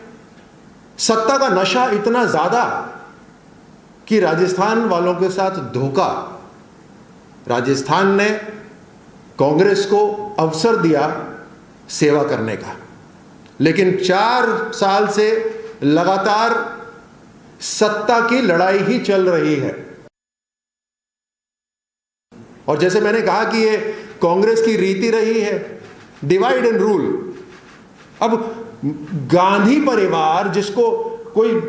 Speaker 20: सत्ता का नशा इतना ज्यादा कि राजस्थान वालों के साथ धोखा. राजस्थान ने कांग्रेस को अवसर दिया सेवा करने का, लेकिन 4 साल से लगातार सत्ता की लड़ाई ही चल रही है. और जैसे मैंने कहा कि ये कांग्रेस की रीति रही है, डिवाइड एंड रूल. अब गांधी परिवार जिसको कोई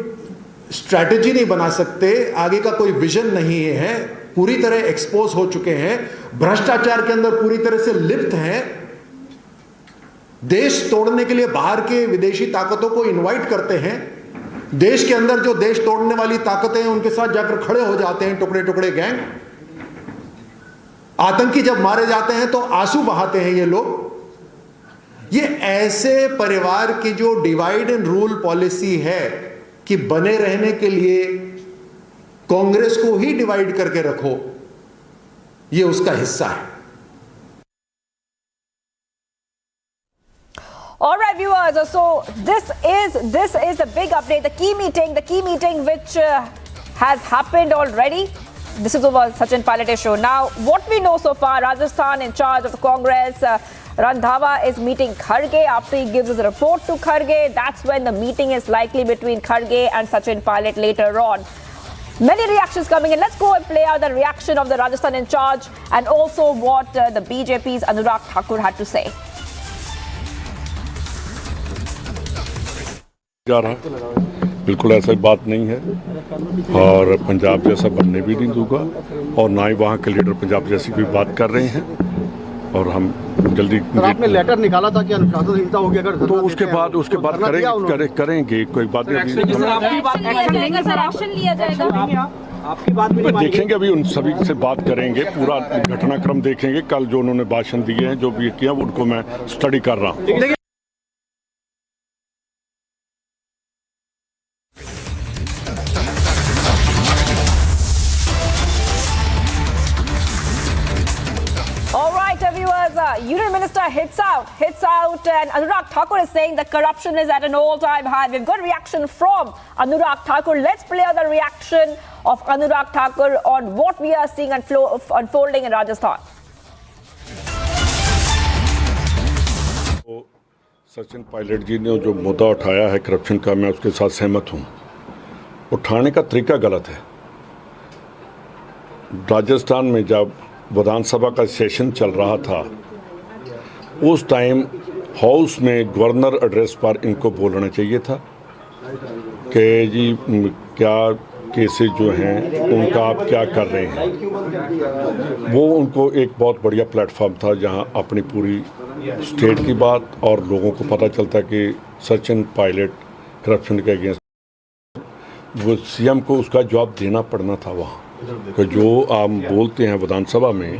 Speaker 20: स्ट्रैटेजी नहीं बना सकते, आगे का कोई विजन नहीं है, पूरी तरह एक्सपोज हो चुके हैं, भ्रष्टाचार के अंदर पूरी तरह से लिप्त हैं, देश तोड़ने के लिए बाहर के विदेशी ताकतों को इनवाइट करते हैं, देश के अंदर जो देश तोड़ने वाली ताकतें हैं उनके साथ जाकर खड़े हो जाते हैं टुकड़े टुकड़े गैंग। आतंकी जब मारे जाते हैं तो आंसू बहाते हैं ये लोग। ये ऐसे परिवार की जो डिवाइड एंड रूल पॉलिसी है कि बने रहने के लिए कांग्रेस को ही डिवाइड करके रखो, ये उसका हिस्सा है।
Speaker 24: All right, viewers. So this is the big update, the key meeting which has happened already. This is over Sachin Pilot's show. Now, what we know so far, Rajasthan in charge of the Congress, Randhawa is meeting Kharge. After he gives his report to Kharge, that's when the meeting is likely between Kharge and Sachin Pilot later on. Many reactions coming in. Let's go and play out the reaction of the Rajasthan in charge and also what the BJP's Anurag Thakur had to say.
Speaker 4: बिल्कुल ऐसा बात नहीं है और पंजाब जैसा बनने भी नहीं दूंगा और ना ही वहाँ के लीडर पंजाब जैसी कोई बात कर रहे हैं और हम जल्दी।
Speaker 13: आपने लेटर निकाला था कि अनुशासनहीनता होगी अगर
Speaker 4: तो उसके बाद करेंगे कोई बात नहीं।
Speaker 13: आपकी बात
Speaker 4: देखेंगे, अभी उन सभी से बात करेंगे, पूरा घटनाक्रम देखेंगे। कल जो उन्होंने भाषण दिए हैं, जो भी किया, उनको मैं स्टडी कर रहा हूँ।
Speaker 24: Union Minister hits out, and Anurag Thakur is saying that corruption is at an all-time high. We've got a reaction from Anurag Thakur. Let's play out the reaction of Anurag Thakur on what we are seeing unfolding in Rajasthan.
Speaker 4: Sachin Pilot ji ने जो मुद्दा उठाया है corruption का, मैं उसके साथ सहमत हूँ। उठाने का तरीका गलत है। राजस्थान में जब विधानसभा का सेशन चल रहा था, उस टाइम हाउस में गवर्नर एड्रेस पर इनको बोलना चाहिए था कि जी क्या केसेस जो हैं उनका आप क्या कर रहे हैं। वो उनको एक बहुत बढ़िया प्लेटफॉर्म था जहां अपनी पूरी स्टेट की बात और लोगों को पता चलता कि सचिन पायलट करप्शन के अगेंस्ट, वो सीएम को उसका जवाब देना पड़ना था वहाँ कि जो आप बोलते हैं विधानसभा में,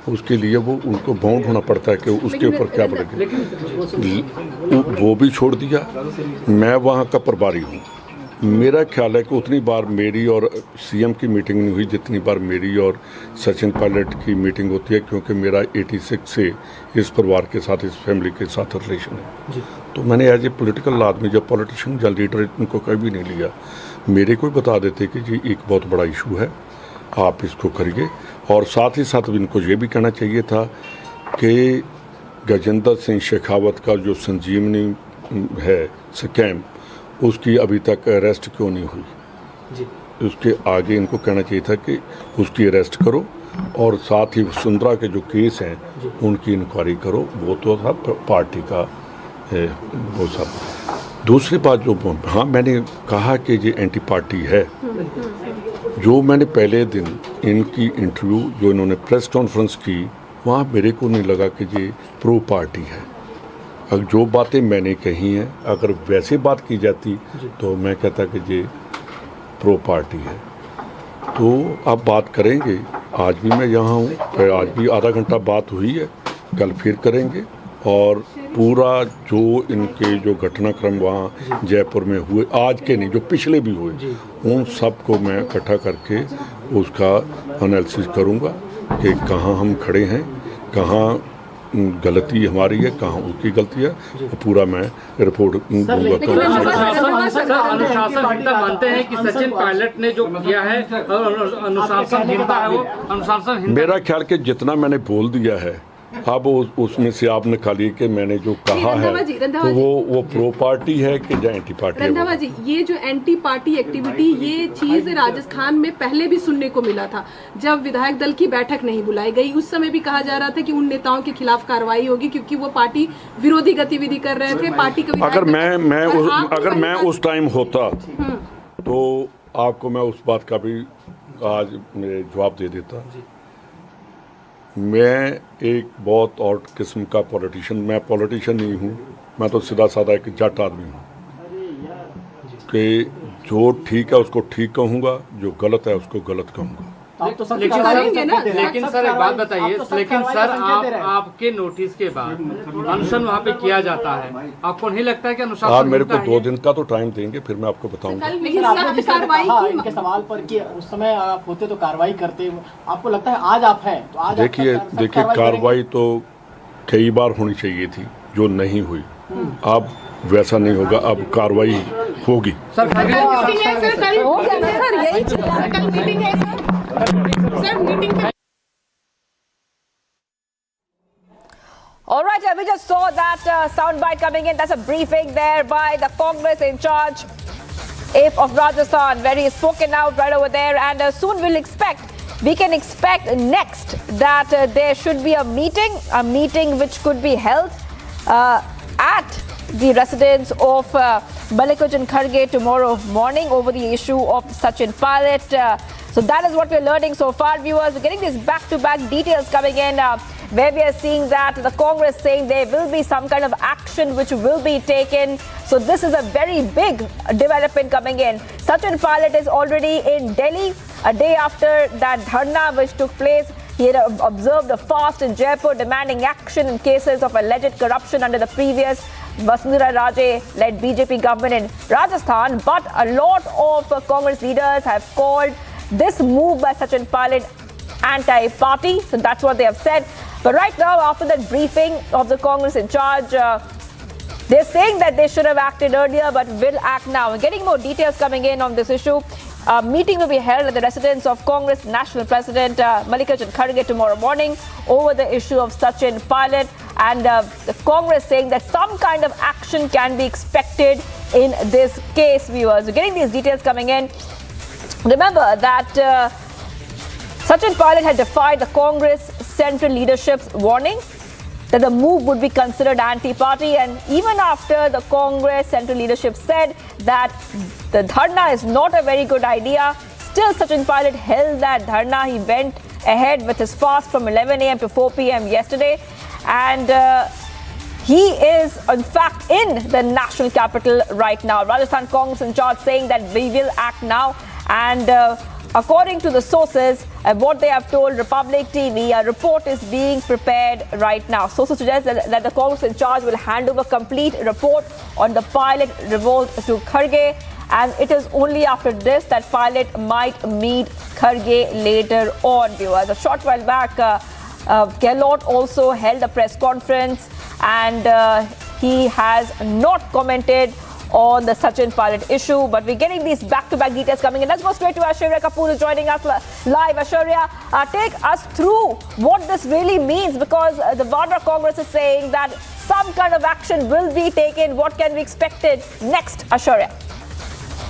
Speaker 4: उसके लिए वो उनको बाउंड होना पड़ता है कि उसके ऊपर क्या पड़ेगा। वो भी छोड़ दिया। मैं वहाँ का प्रभारी हूँ। मेरा ख्याल है कि उतनी बार मेरी और सीएम की मीटिंग नहीं हुई जितनी बार मेरी और सचिन पायलट की मीटिंग होती है, क्योंकि मेरा 86 से इस परिवार के साथ, इस फैमिली के साथ रिलेशन है। तो मैंने एज ए पोलिटिकल आदमी, जब पॉलिटिशियन या लीडर, इनको कभी नहीं लिया। मेरे को बता देते कि जी एक बहुत बड़ा इशू है, आप इसको करिए। और साथ ही साथ इनको ये भी कहना चाहिए था कि गजेंद्र सिंह शेखावत का जो संजीवनी है स्कैम, उसकी अभी तक अरेस्ट क्यों नहीं हुई जी? उसके आगे इनको कहना चाहिए था कि उसकी अरेस्ट करो और साथ ही सुंदरा के जो केस हैं उनकी इंक्वायरी करो। वो तो था पार्टी का है वो सब। दूसरी बात जो, हाँ मैंने कहा कि ये एंटी पार्टी है। जो मैंने पहले दिन इनकी इंटरव्यू जो इन्होंने प्रेस कॉन्फ्रेंस की, वहाँ मेरे को नहीं लगा कि ये प्रो पार्टी है। अगर जो बातें मैंने कही हैं, अगर वैसे बात की जाती तो मैं कहता कि ये प्रो पार्टी है। तो अब बात करेंगे। आज भी मैं यहाँ हूँ, आज भी आधा घंटा बात हुई है, कल फिर करेंगे। और पूरा जो इनके जो घटनाक्रम वहाँ जयपुर में हुए, आज के नहीं जो पिछले भी हुए, उन सब को मैं इकट्ठा करके उसका एनालिसिस करूँगा कि कहाँ हम खड़े हैं, कहाँ गलती हमारी है, कहाँ उनकी गलती है, और पूरा मैं रिपोर्ट दूंगा।
Speaker 5: अनुशासनहीनता मानते हैं कि सचिन पायलट ने जो किया है अनुशासनहीनता है, वो अनुशासन।
Speaker 4: मेरा ख्याल के जितना मैंने बोल दिया है, अब उसमें से आप निकालिए कि मैंने जो कहा है तो वो प्रो पार्टी है कि या एंटी पार्टी है।
Speaker 21: रंधावा जी, ये जो एंटी पार्टी एक्टिविटी, ये चीज राजस्थान में पहले भी सुनने को मिला था। जब विधायक दल की बैठक नहीं बुलाई गई, उस समय भी कहा जा रहा था कि उन नेताओं के खिलाफ कार्रवाई होगी क्योंकि वो पार्टी विरोधी गतिविधि कर रहे थे। पार्टी का अगर मैं उस टाइम होता तो आपको मैं उस बात का भी
Speaker 4: आज जवाब दे देता। मैं एक बहुत और किस्म का पॉलिटिशियन, मैं पॉलिटिशियन नहीं हूँ, मैं तो सीधा साधा एक जट आदमी हूँ कि जो ठीक है उसको ठीक कहूँगा, जो गलत है उसको गलत कहूँगा।
Speaker 5: लेकिन सर एक बात बताइए, लेकिन सर आपके नोटिस के बाद अनशन वहाँ पे किया जाता है, आपको नहीं लगता है कि अनुशासन?
Speaker 4: आप मेरे को 2 दिन का तो टाइम देंगे, फिर मैं आपको बताऊंगा।
Speaker 1: इनके सवाल पर कि उस समय आप होते तो कार्रवाई करते, आपको लगता है आज आप हैं तो आज
Speaker 4: देखिए कार्रवाई तो कई बार होनी चाहिए थी, जो नहीं हुई। अब वैसा नहीं होगा, अब कार्रवाई होगी।
Speaker 24: All right, we just saw that soundbite coming in. That's a briefing there by the Congress in charge of Rajasthan, where he has spoken out right over there. And soon we can expect next that there should be a meeting which could be held at the residence of Mallikarjun Kharge tomorrow morning over the issue of Sachin Pilot. So that is what we're learning so far, viewers. We're getting these back-to-back details coming in, where we are seeing that the Congress saying there will be some kind of action which will be taken. So this is a very big development coming in. Sachin Pilot is already in Delhi a day after that dharna which took place. He had observed a fast in Jaipur demanding action in cases of alleged corruption under the previous Vasundhara Raje-led BJP government in Rajasthan. But a lot of Congress leaders have called this move by Sachin Pilot anti-party. So that's what they have said. But right now, after that briefing of the Congress in charge, they're saying that they should have acted earlier but will act now. We're getting more details coming in on this issue. A meeting will be held at the residence of Congress National President Mallikarjun Kharge tomorrow morning over the issue of Sachin Pilot. And the Congress saying that some kind of action can be expected in this case, viewers. We're getting these details coming in. Remember that Sachin Pilot had defied the Congress central leadership's warning that the move would be considered anti-party, and even after the Congress central leadership said that the dharna is not a very good idea, still Sachin Pilot held that dharna. He went ahead with his fast from 11 a.m. to 4 p.m. yesterday, and he is in fact in the national capital right now. Rajasthan Congress in charge saying that we will act now, and according to the sources, what they have told Republic TV, a report is being prepared right now. Sources suggest that the Congress in charge will hand over a complete report on the Pilot revolt to Kharge, and it is only after this that Pilot might meet Kharge later on, viewers. A short while back, Gehlot also held a press conference, and he has not commented on the Sachin Pilot issue, but we're getting these back-to-back details coming in. Let's go straight to Ashok Kapoor, who's joining us live. Ashok, take us through what this really means, because the Vadra Congress is saying that some kind of action will be taken. What can be expected next, Ashok?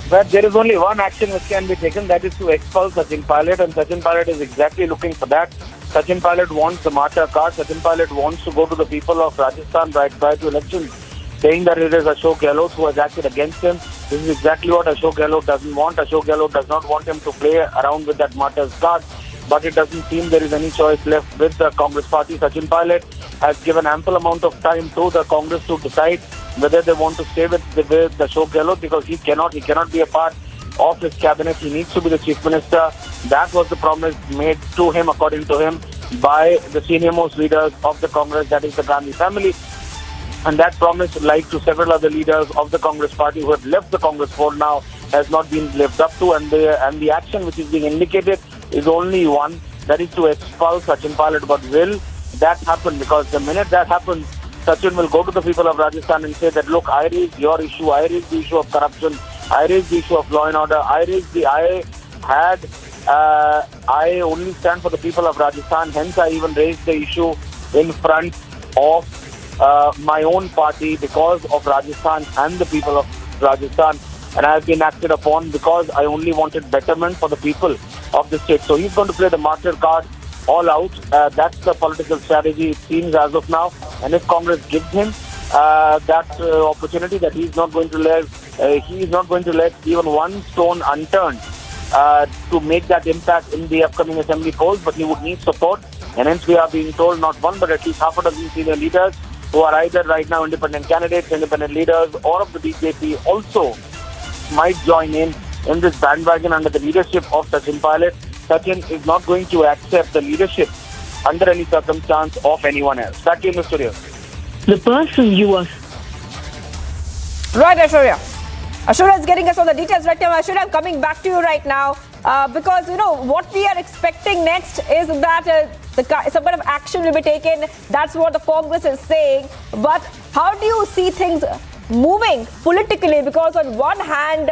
Speaker 9: But there is only one action which can be taken, that is to expel Sachin Pilot, and Sachin Pilot is exactly looking for that. Sachin Pilot wants the martyr card. Sachin Pilot wants to go to the people of Rajasthan right prior to elections, saying that it is Ashok Gehlot who has acted against him. This is exactly what Ashok Gehlot doesn't want. Ashok Gehlot does not want him to play around with that martyr's card, but it doesn't seem there is any choice left with the Congress party. Sachin Pilot has given ample amount of time to the Congress to decide whether they want to stay with Ashok Gehlot, because he cannot be a part of his cabinet. He needs to be the chief minister. That was the promise made to him, according to him, by the senior most leaders of the Congress, that is the Gandhi family. And that promise, like to several other leaders of the Congress party who have left the Congress fold now, has not been lived up to. And the action which is being indicated is only one, that is to expel Sachin Pilot. But will that happen? Because the minute that happens, Sachin will go to the people of Rajasthan and say that, look, I raised your issue, I raised the issue of corruption, I raised the issue of law and order, I only stand for the people of Rajasthan, hence I even raised the issue in front of my own party because of Rajasthan and the people of Rajasthan, and I have been acted upon because I only wanted betterment for the people of the state. So he's going to play the martyr card all out. That's the political strategy, it seems, as of now. And if Congress gives him that opportunity, that he is not going to let even one stone unturned to make that impact in the upcoming assembly polls, but he would need support. And hence we are being told not one but at least half a dozen senior leaders who are either right now independent candidates, independent leaders or of the BJP also might join in this bandwagon under the leadership of Sachin Pilot. Sachin is not going to accept the leadership under any circumstance of anyone else. Back to you, Mr. Studio.
Speaker 24: The person you are. Right, Aishwarya. Aishwarya is getting us all the details right now. Aishwarya, I'm coming back to you right now because, you know, what we are expecting next is that some kind of action will be taken. That's what the Congress is saying. But how do you see things moving politically? Because on one hand,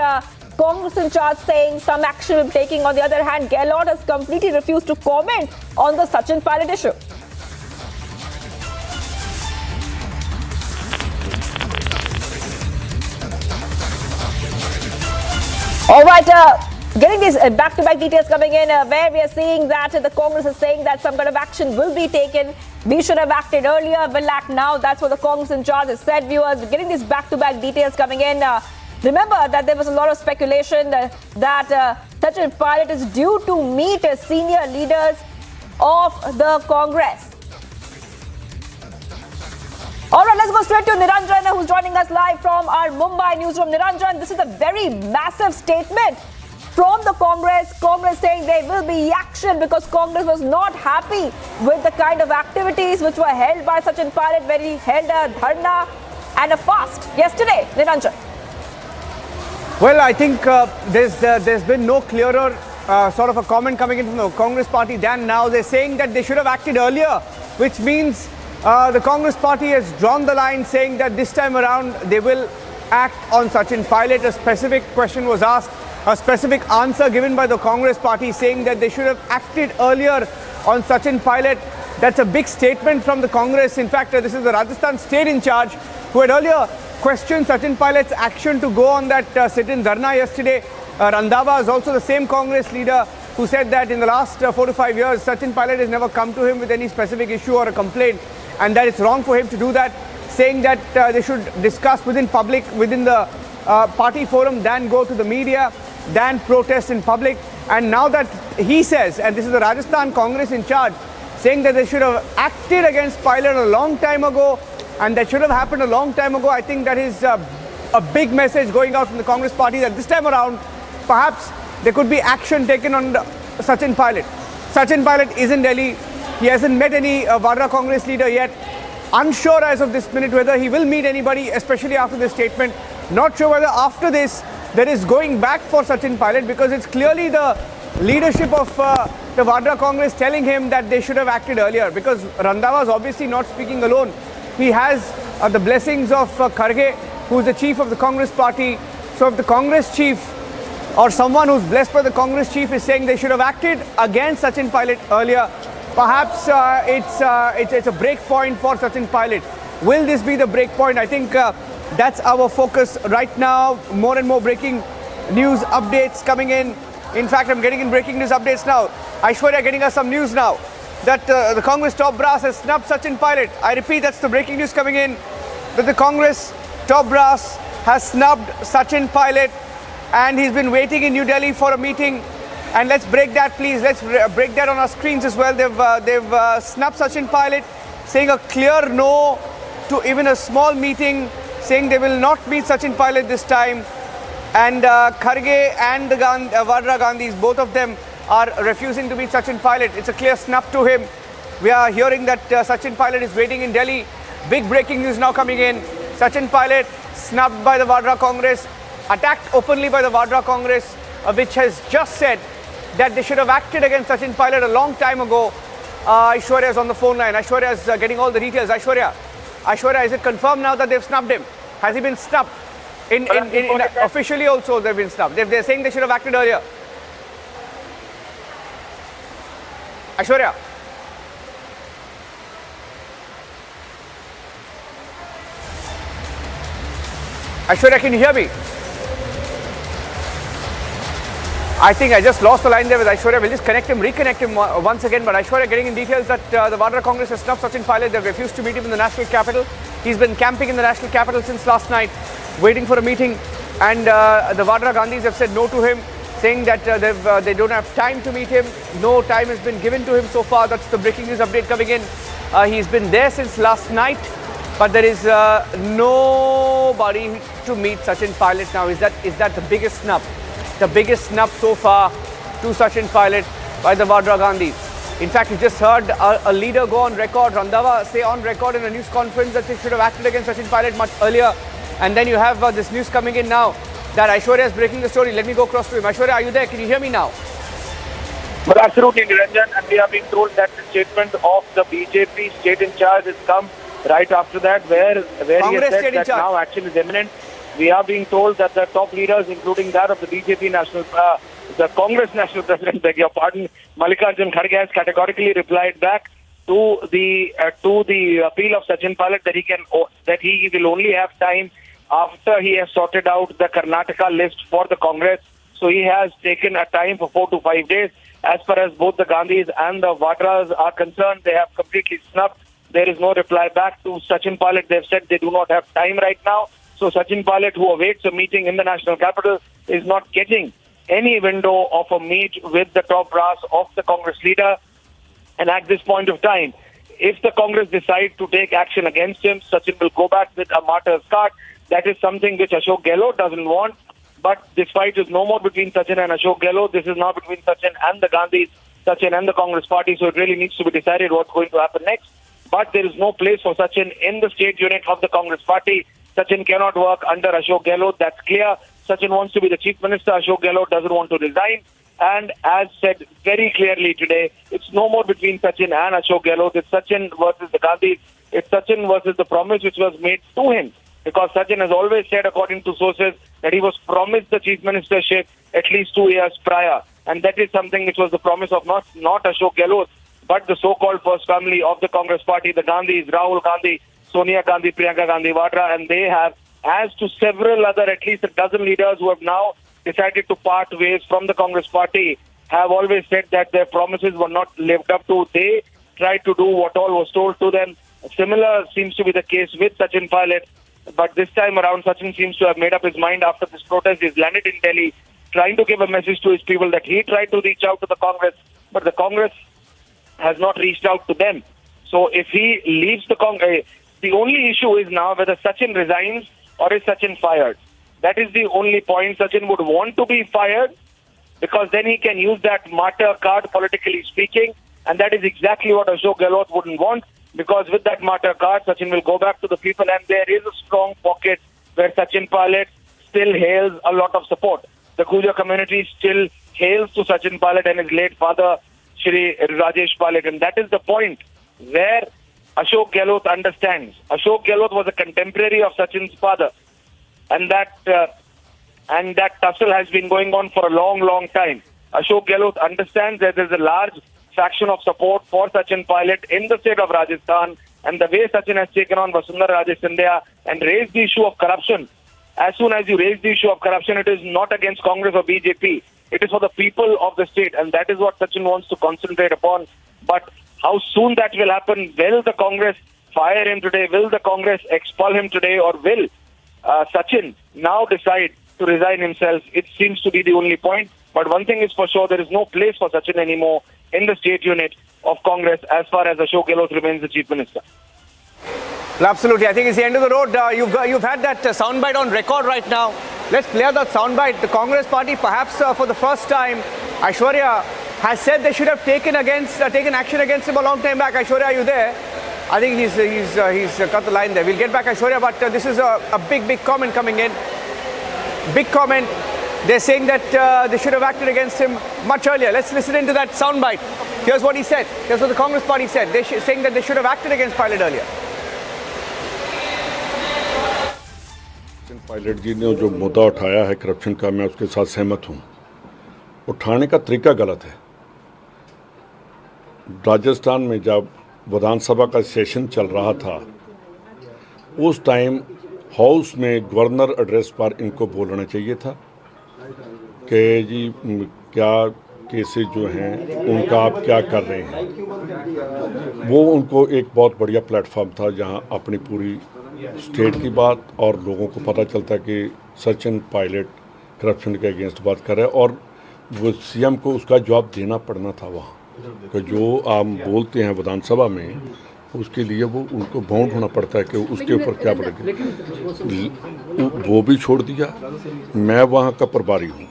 Speaker 24: Congress in charge saying some action will be taken. On the other hand, Gehlot has completely refused to comment on the Sachin Pilot issue. All right, getting these back-to-back details coming in where we are seeing that the Congress is saying that some kind of action will be taken. We should have acted earlier, will act now. That's what the Congress in charge has said. Viewers, getting these back-to-back details coming in. Remember that there was a lot of speculation that Sachin Pilot is due to meet senior leaders of the Congress. All right, let's go straight to Niranjan, who's joining us live from our Mumbai newsroom. Niranjan, this is a very massive statement from the Congress. Congress saying there will be action because Congress was not happy with the kind of activities which were held by Sachin Pilot, where he held a dharna and a fast yesterday. Niranjan.
Speaker 2: Well, I think there's been no clearer sort of a comment coming in from the Congress party than now. They're saying that they should have acted earlier, which means the Congress party has drawn the line, saying that this time around they will act on Sachin Pilot. A specific question was asked, a specific answer given by the Congress party saying that they should have acted earlier on Sachin Pilot. That's a big statement from the Congress. In fact, this is the Rajasthan state in charge who had earlier questioned Sachin Pilot's action to go on that sit-in dharna yesterday. Randhawa is also the same Congress leader who said that in the last 4 to 5 years, Sachin Pilot has never come to him with any specific issue or a complaint, and that it's wrong for him to do that, saying that they should discuss within public, within the party forum, than go to the media, than protest in public. And now that he says, and this is the Rajasthan Congress in charge, saying that they should have acted against Pilot a long time ago, and that should have happened a long time ago. I think that is a big message going out from the Congress party that this time around, perhaps there could be action taken on Sachin Pilot. Sachin Pilot is in Delhi. He hasn't met any Vadra Congress leader yet. Unsure as of this minute whether he will meet anybody, especially after this statement. Not sure whether after this there is going back for Sachin Pilot, because it's clearly the leadership of the Vadra Congress telling him that they should have acted earlier, because Randhawa is obviously not speaking alone. He has the blessings of Kharge, who is the chief of the Congress party. So if the Congress chief or someone who's blessed by the Congress chief is saying they should have acted against Sachin Pilot earlier, perhaps it's a break point for Sachin Pilot. Will this be the break point? I think that's our focus right now. More and more breaking news updates coming in. In fact, I'm getting in breaking news updates now. Aishwarya getting us some news now that the Congress top brass has snubbed Sachin Pilot. I repeat, that's the breaking news coming in, that the Congress top brass has snubbed Sachin Pilot, and he's been waiting in New Delhi for a meeting. And let's break that, please. Let's break that on our screens as well. They've snubbed Sachin Pilot, saying a clear no to even a small meeting, saying they will not meet Sachin Pilot this time. And Kharge and the Vadra Gandhis, both of them are refusing to meet Sachin Pilot. It's a clear snub to him. We are hearing that Sachin Pilot is waiting in Delhi. Big breaking news now coming in. Sachin Pilot snubbed by the Vadra Congress, attacked openly by the Vadra Congress, which has just said that they should have acted against Sachin Pilot a long time ago. Aishwarya is on the phone line. Aishwarya is getting all the details. Aishwarya, is it confirmed now that they've snubbed him? Has he been snubbed? Officially also they've been snubbed. They're saying they should have acted earlier. Aishwarya. Aishwarya, can you hear me? I think I just lost the line there with Aishwarya. We'll just reconnect him once again. But Aishwarya getting in details that the Vadra Congress has snubbed Sachin Pilot. They've refused to meet him in the national capital. He's been camping in the national capital since last night, waiting for a meeting. And the Vadra Gandhis have said no to him. saying that they don't have time to meet him. No time has been given to him so far. That's the breaking news update coming in. He's been there since last night, but there is nobody to meet Sachin Pilot now. Is that the biggest snub? The biggest snub so far to Sachin Pilot by the Vadra Gandhis. In fact, you just heard a leader go on record, Randhawa say on record in a news conference that they should have acted against Sachin Pilot much earlier. And then you have this news coming in now that Aishwarya is breaking the story. Let me go across to him. Aishwarya, are you there? Can you hear me now?
Speaker 9: But absolutely, Niranjan, and we are being told that the statement of the BJP state in charge has come right after that, where he has said that now action is imminent. We are being told that the top leaders, including that of the BJP the Congress national president, beg your pardon, Mallikarjun Kharge, has categorically replied back to the appeal of Sachin Pilot that he will only have time after he has sorted out the Karnataka list for the Congress. So he has taken a time for 4 to 5 days. As far as both the Gandhis and the Vadras are concerned, they have completely snubbed. There is no reply back to Sachin Pilot. They've said they do not have time right now. So Sachin Pilot, who awaits a meeting in the national capital, is not getting any window of a meet with the top brass of the Congress leader. And at this point of time, if the Congress decides to take action against him, Sachin will go back with a martyr's card. That is something which Ashok Gehlot doesn't want. But this fight is no more between Sachin and Ashok Gehlot. This is now between Sachin and the Gandhis, Sachin and the Congress party. So it really needs to be decided what's going to happen next. But there is no place for Sachin in the state unit of the Congress party. Sachin cannot work under Ashok Gehlot. That's clear. Sachin wants to be the chief minister. Ashok Gehlot doesn't want to resign. And as said very clearly today, it's no more between Sachin and Ashok Gehlot. It's Sachin versus the Gandhis. It's Sachin versus the promise which was made to him. Because Sachin has always said, according to sources, that he was promised the chief ministership at least 2 years prior. And that is something which was the promise of not Ashok Gehlot, but the so-called first family of the Congress party, the Gandhis, Rahul Gandhi, Sonia Gandhi, Priyanka Gandhi, Vadra, and they have, as to several other, at least a dozen leaders who have now decided to part ways from the Congress party, have always said that their promises were not lived up to. They tried to do what all was told to them. Similar seems to be the case with Sachin Pilot. But this time around, Sachin seems to have made up his mind after this protest. He's landed in Delhi, trying to give a message to his people that he tried to reach out to the Congress, but the Congress has not reached out to them. So if he leaves the Congress, the only issue is now whether Sachin resigns or is Sachin fired. That is the only point. Sachin would want to be fired because then he can use that martyr card, politically speaking, and that is exactly what Ashok Gehlot wouldn't want. Because with that martyr card, Sachin will go back to the people, and there is a strong pocket where Sachin Pilot still hails a lot of support. The Gujar community still hails to Sachin Pilot and his late father, Shri Rajesh Pilot, and that is the point where Ashok Gehlot understands. Ashok Gehlot was a contemporary of Sachin's father, and that tussle has been going on for a long, long time. Ashok Gehlot understands that there is a large faction of support for Sachin Pilot in the state of Rajasthan, and the way Sachin has taken on Vasundhara Raje Scindia and raised the issue of corruption. As soon as you raise the issue of corruption, it is not against Congress or BJP. It is for the people of the state, and that is what Sachin wants to concentrate upon. But how soon that will happen? Will the Congress fire him today? Will the Congress expel him today? Or will Sachin now decide to resign himself? It seems to be the only point. But one thing is for sure, there is no place for Sachin anymore in the state unit of Congress as far as Ashok Gehlot remains the chief minister.
Speaker 2: Well, absolutely. I think it's the end of the road. You've had that soundbite on record right now. Let's play that soundbite. The Congress party, perhaps for the first time, Aishwarya has said they should have taken action against him a long time back. Aishwarya, are you there? I think he's cut the line there. We'll get back Aishwarya, but this is a big comment coming in. Big comment. They're saying that they should have acted against him much earlier. Let's listen into that soundbite. Here's what he said. Here's what the Congress party said. They're saying that they should have acted against Pilot earlier.
Speaker 4: Pilot ji ने जो मुद्दा उठाया है corruption का, मैं उसके साथ सहमत हूँ। उठाने का तरीका गलत है। राजस्थान में जब विधानसभा का सेशन चल रहा था, उस टाइम हाउस में गवर्नर एड्रेस पर इनको बोलना चाहिए था कि जी क्या केसेस जो हैं उनका आप क्या कर रहे हैं। वो उनको एक बहुत बढ़िया प्लेटफॉर्म था जहां अपनी पूरी स्टेट की बात और लोगों को पता चलता कि सचिन पायलट करप्शन के अगेंस्ट बात कर रहे हैं और वो सीएम को उसका जवाब देना पड़ना था वहाँ, कि जो आप बोलते हैं विधानसभा में उसके लिए वो उनको बाउंड होना पड़ता है कि उसके ऊपर क्या पड़ेगा। वो भी छोड़ दिया। मैं वहाँ का प्रभारी हूँ।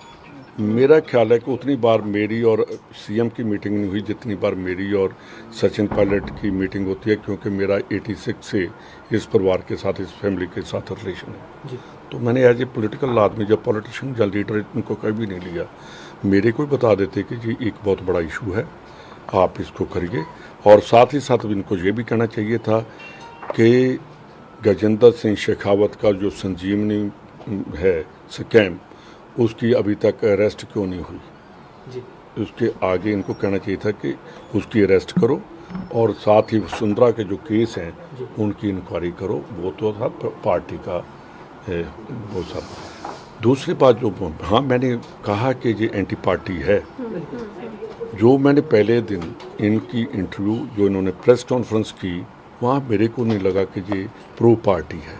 Speaker 4: मेरा ख्याल है कि उतनी बार मेरी और सीएम की मीटिंग नहीं हुई जितनी बार मेरी और सचिन पायलट की मीटिंग होती है, क्योंकि मेरा 86 से इस परिवार के साथ, इस फैमिली के साथ रिलेशन है। तो मैंने एज ए पोलिटिकल आदमी, जब पॉलिटिशियन या लीडर, इनको कभी नहीं लिया। मेरे को बता देते कि जी एक बहुत बड़ा इशू है, आप इसको करिए। और साथ ही साथ इनको ये भी कहना चाहिए था कि गजेंद्र सिंह शेखावत का जो संजीवनी है स्कैम, उसकी अभी तक अरेस्ट क्यों नहीं हुई। उसके आगे इनको कहना चाहिए था कि उसकी अरेस्ट करो, और साथ ही वसुंधरा के जो केस हैं उनकी इंक्वायरी करो। वो तो था पार्टी का है वो सब। दूसरी बात जो, हाँ मैंने कहा कि ये एंटी पार्टी है। जो मैंने पहले दिन इनकी इंटरव्यू जो इन्होंने प्रेस कॉन्फ्रेंस की, वहाँ मेरे को नहीं लगा कि ये प्रो पार्टी है।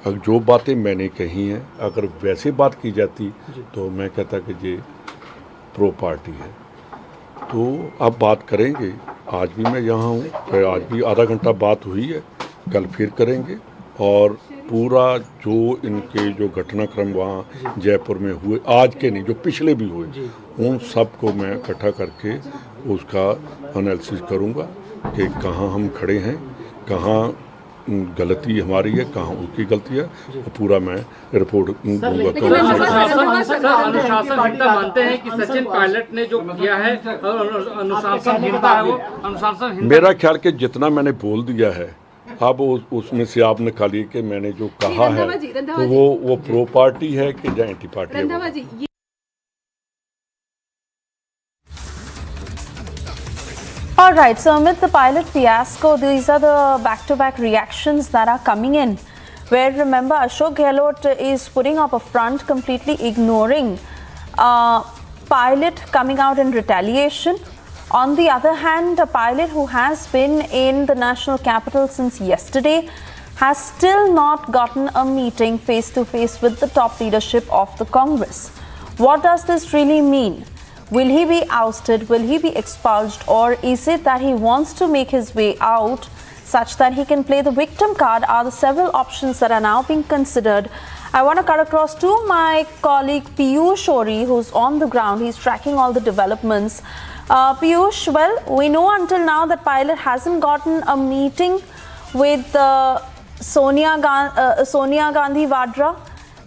Speaker 4: अगर जो बातें मैंने कही हैं, अगर वैसे बात की जाती तो मैं कहता कि ये प्रो पार्टी है। तो अब बात करेंगे। आज भी मैं यहाँ हूँ, आज भी आधा घंटा बात हुई है, कल फिर करेंगे। और पूरा जो इनके जो घटनाक्रम वहाँ जयपुर में हुए, आज के नहीं जो पिछले भी हुए, उन सब को मैं इकट्ठा करके उसका एनालिसिस करूँगा कि कहाँ हम खड़े हैं, कहाँ गलती हमारी है, कहाँ उनकी गलती है, और पूरा मैं रिपोर्ट दूंगा।
Speaker 5: अनुशासनहीनता मानते हैं कि सचिन पायलट ने जो किया है अनुशासनहीनता है, वो अनुशासन।
Speaker 4: मेरा ख्याल के जितना मैंने बोल दिया है, अब उसमें से आप निकालिए कि मैंने जो कहा है तो वो प्रो पार्टी है कि या एंटी पार्टी है।
Speaker 24: All right, so amid the pilot fiasco, these are the back-to-back reactions that are coming in, where remember Ashok Gehlot is putting up a front, completely ignoring pilot coming out in retaliation. On the other hand, a pilot who has been in the national capital since yesterday has still not gotten a meeting face-to-face with the top leadership of the Congress. What does this really mean? Will he be ousted? Will he be expulsed? Or is it that he wants to make his way out such that he can play the victim card? Are the several options that are now being considered. I want to cut across to my colleague Piyush Ori, who's on the ground. He's tracking all the developments. Piyush, well, we know until now that pilot hasn't gotten a meeting with Sonia Gandhi Vadra.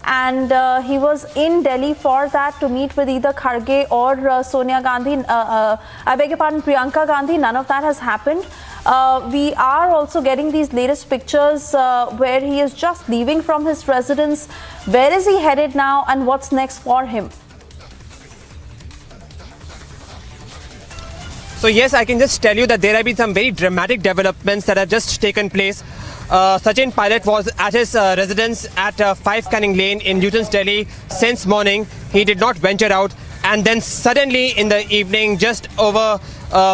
Speaker 24: And he was in Delhi for that to meet with either Kharge or Sonia Gandhi, I beg your pardon, Priyanka Gandhi. None of that has happened. We are also getting these latest pictures where he is just leaving from his residence. Where is he headed now and what's next for him?
Speaker 10: So yes, I can just tell you that there have been some very dramatic developments that have just taken place. Sachin Pilot was at his residence at 5 Canning Lane in Newton's, Delhi since morning. He did not venture out, and then suddenly in the evening, just over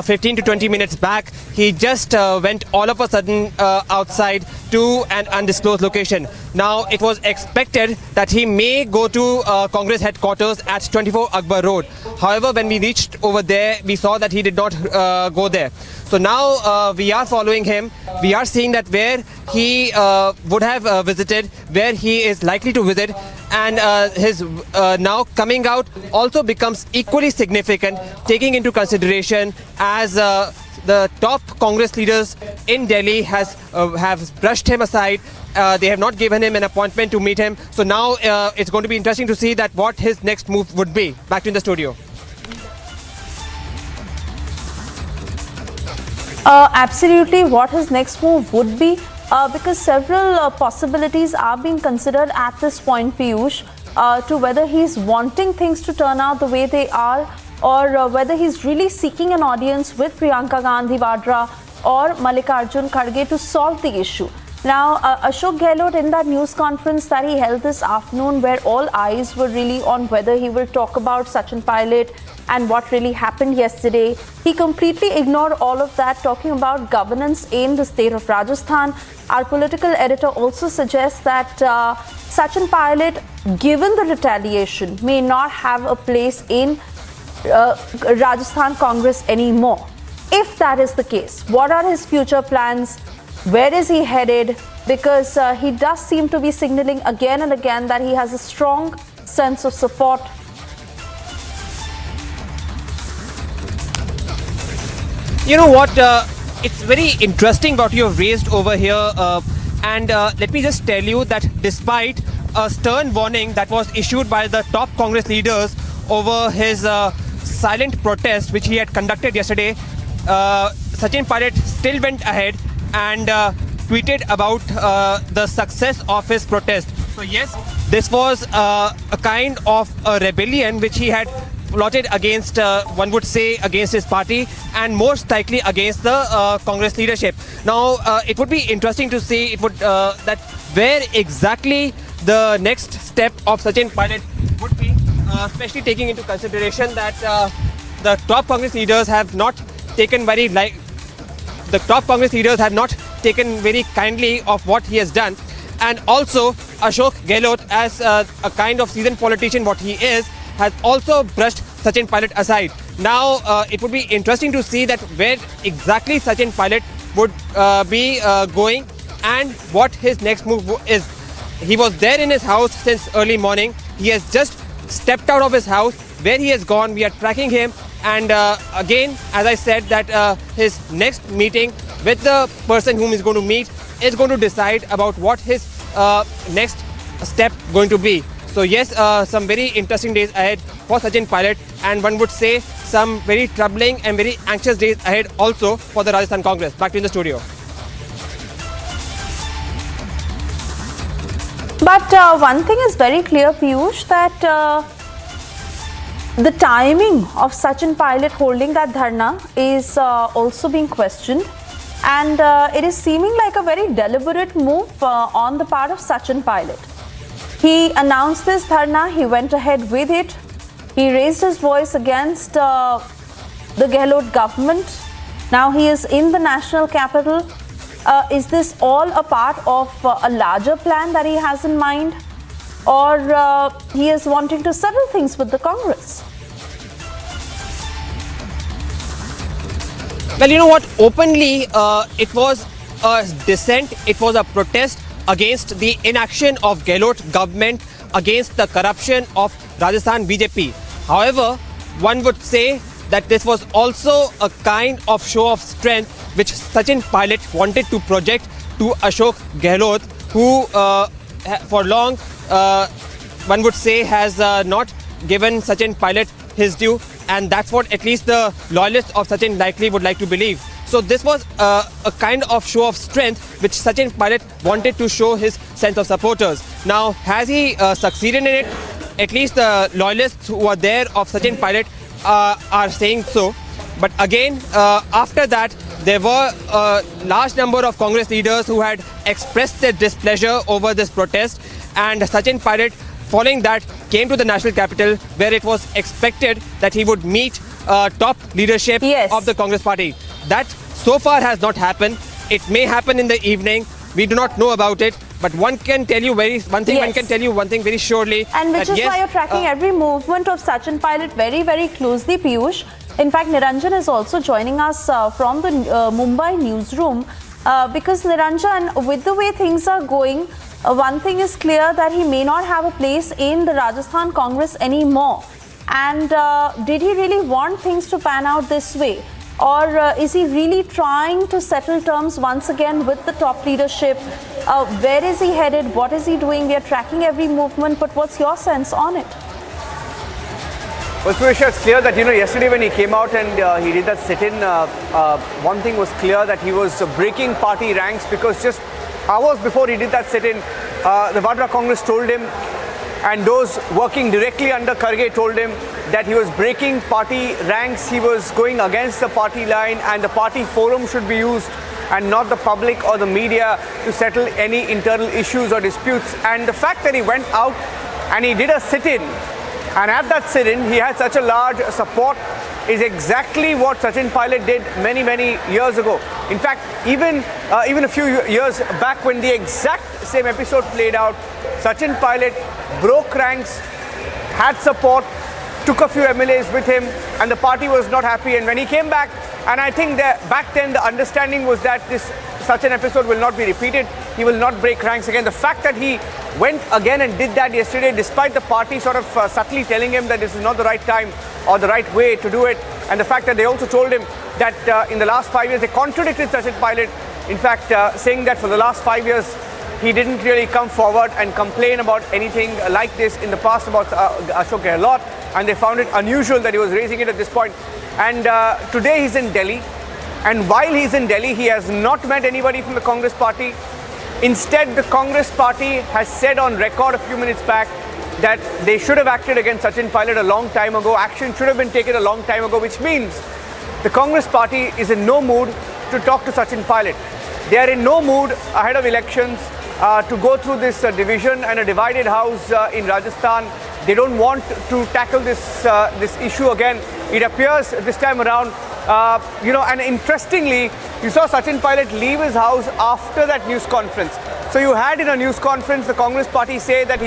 Speaker 10: 15 to 20 minutes back, he just went all of a sudden outside to an undisclosed location. Now, it was expected that he may go to Congress headquarters at 24 Akbar Road. However, when we reached over there, we saw that he did not go there. So now we are following him. We are seeing that where he would have visited, where he is likely to visit, and his now coming out also becomes equally significant, taking into consideration as the top Congress leaders in Delhi have brushed him aside. They have not given him an appointment to meet him. So now it's going to be interesting to see that what his next move would be. Back to in the studio.
Speaker 24: Absolutely, what his next move would be, because several possibilities are being considered at this point, Piyush, to whether he's wanting things to turn out the way they are, or whether he's really seeking an audience with Priyanka Gandhi Vadra or Mallikarjun Kharge to solve the issue. Now, Ashok Gehlot, in that news conference that he held this afternoon, where all eyes were really on whether he will talk about Sachin Pilot and what really happened yesterday, he completely ignored all of that, talking about governance in the state of Rajasthan. Our political editor also suggests that Sachin Pilot, given the retaliation, may not have a place in Rajasthan Congress anymore. If that is the case, what are his future plans? Where is he headed? Because he does seem to be signaling again and again that he has a strong sense of support.
Speaker 10: You know what? It's very interesting what you have raised over here. And let me just tell you that despite a stern warning that was issued by the top Congress leaders over his silent protest which he had conducted yesterday, Sachin Pilot still went ahead and tweeted about the success of his protest. So yes, this was a kind of a rebellion which he had plotted against, one would say, against his party and most likely against the Congress leadership. Now, it would be interesting to see that where exactly the next step of Sachin Pilot would be, especially taking into consideration that the top Congress leaders have not taken very kindly of what he has done, and also Ashok Gehlot, as a kind of seasoned politician what he is, has also brushed Sachin Pilot aside. Now it would be interesting to see that where exactly Sachin Pilot would be going and what his next move is. He was there in his house since early morning. He has just stepped out of his house. Where he has gone, we are tracking him. And again, as I said, that his next meeting with the person whom he's going to meet is going to decide about what his next step going to be. So yes, some very interesting days ahead for Sachin Pilot, and one would say some very troubling and very anxious days ahead also for the Rajasthan Congress. Back to you in the studio.
Speaker 24: But one thing is very clear, Piyush, that the timing of Sachin Pilot holding that dharna is also being questioned, and it is seeming like a very deliberate move on the part of Sachin Pilot. He announced this dharna, he went ahead with it, he raised his voice against the Gehlot government. Now he is in the national capital. Is this all a part of a larger plan that he has in mind, or he is wanting to settle things with the Congress?
Speaker 10: Well, you know what? Openly, it was a dissent, it was a protest against the inaction of Gehlot government, against the corruption of Rajasthan BJP. However, one would say that this was also a kind of show of strength which Sachin Pilot wanted to project to Ashok Gehlot, who for long, one would say, has not given Sachin Pilot his due, and that's what at least the loyalists of Sachin likely would like to believe. So this was a kind of show of strength which Sachin Pilot wanted to show his sense of supporters. Now, has he succeeded in it? At least the loyalists who are there of Sachin Pilot are saying so. But again, after that, there were a large number of Congress leaders who had expressed their displeasure over this protest, and Sachin Pilot, following that, came to the national capital where it was expected that he would meet top leadership of the Congress party. That so far has not happened. It may happen in the evening. We do not know about it. But one can tell you one thing very surely.
Speaker 24: And which is why you're tracking every movement of Sachin Pilot very, very closely, Piyush. In fact, Niranjan is also joining us from the Mumbai newsroom because Niranjan, with the way things are going, one thing is clear, that he may not have a place in the Rajasthan Congress anymore. And did he really want things to pan out this way? Or is he really trying to settle terms once again with the top leadership? Where is he headed? What is he doing? We are tracking every movement, but what's your sense on it?
Speaker 2: Well, Suresh, it's clear that, yesterday when he came out and he did that sit-in, one thing was clear, that he was breaking party ranks, because just hours before he did that sit-in, the Vadra Congress told him, and those working directly under Kharge told him, that he was breaking party ranks, he was going against the party line, and the party forum should be used and not the public or the media to settle any internal issues or disputes. And the fact that he went out and he did a sit-in, and at that sit-in he had such a large support, is exactly what Sachin Pilot did many, many years ago. In fact, even a few years back, when the exact same episode played out, Sachin Pilot broke ranks, had support, took a few MLAs with him, and the party was not happy. And when he came back, and I think that back then the understanding was that such an episode will not be repeated. He will not break ranks again. The fact that he went again and did that yesterday, despite the party sort of subtly telling him that this is not the right time or the right way to do it, and the fact that they also told him that in the last 5 years they contradicted Sachin Pilot, in fact saying that for the last 5 years he didn't really come forward and complain about anything like this in the past about Ashok Gehlot, and they found it unusual that he was raising it at this point. And today he's in Delhi, and while he's in Delhi he has not met anybody from the Congress party. Instead, the Congress party has said on record a few minutes back that they should have acted against Sachin Pilot a long time ago. Action should have been taken a long time ago, which means the Congress party is in no mood to talk to Sachin Pilot. They are in no mood ahead of elections to go through this division and a divided house in Rajasthan. They don't want to tackle this issue again. It appears this time around, and interestingly, you saw Sachin Pilot leave his house after that news conference. So you had in a news conference the Congress party say that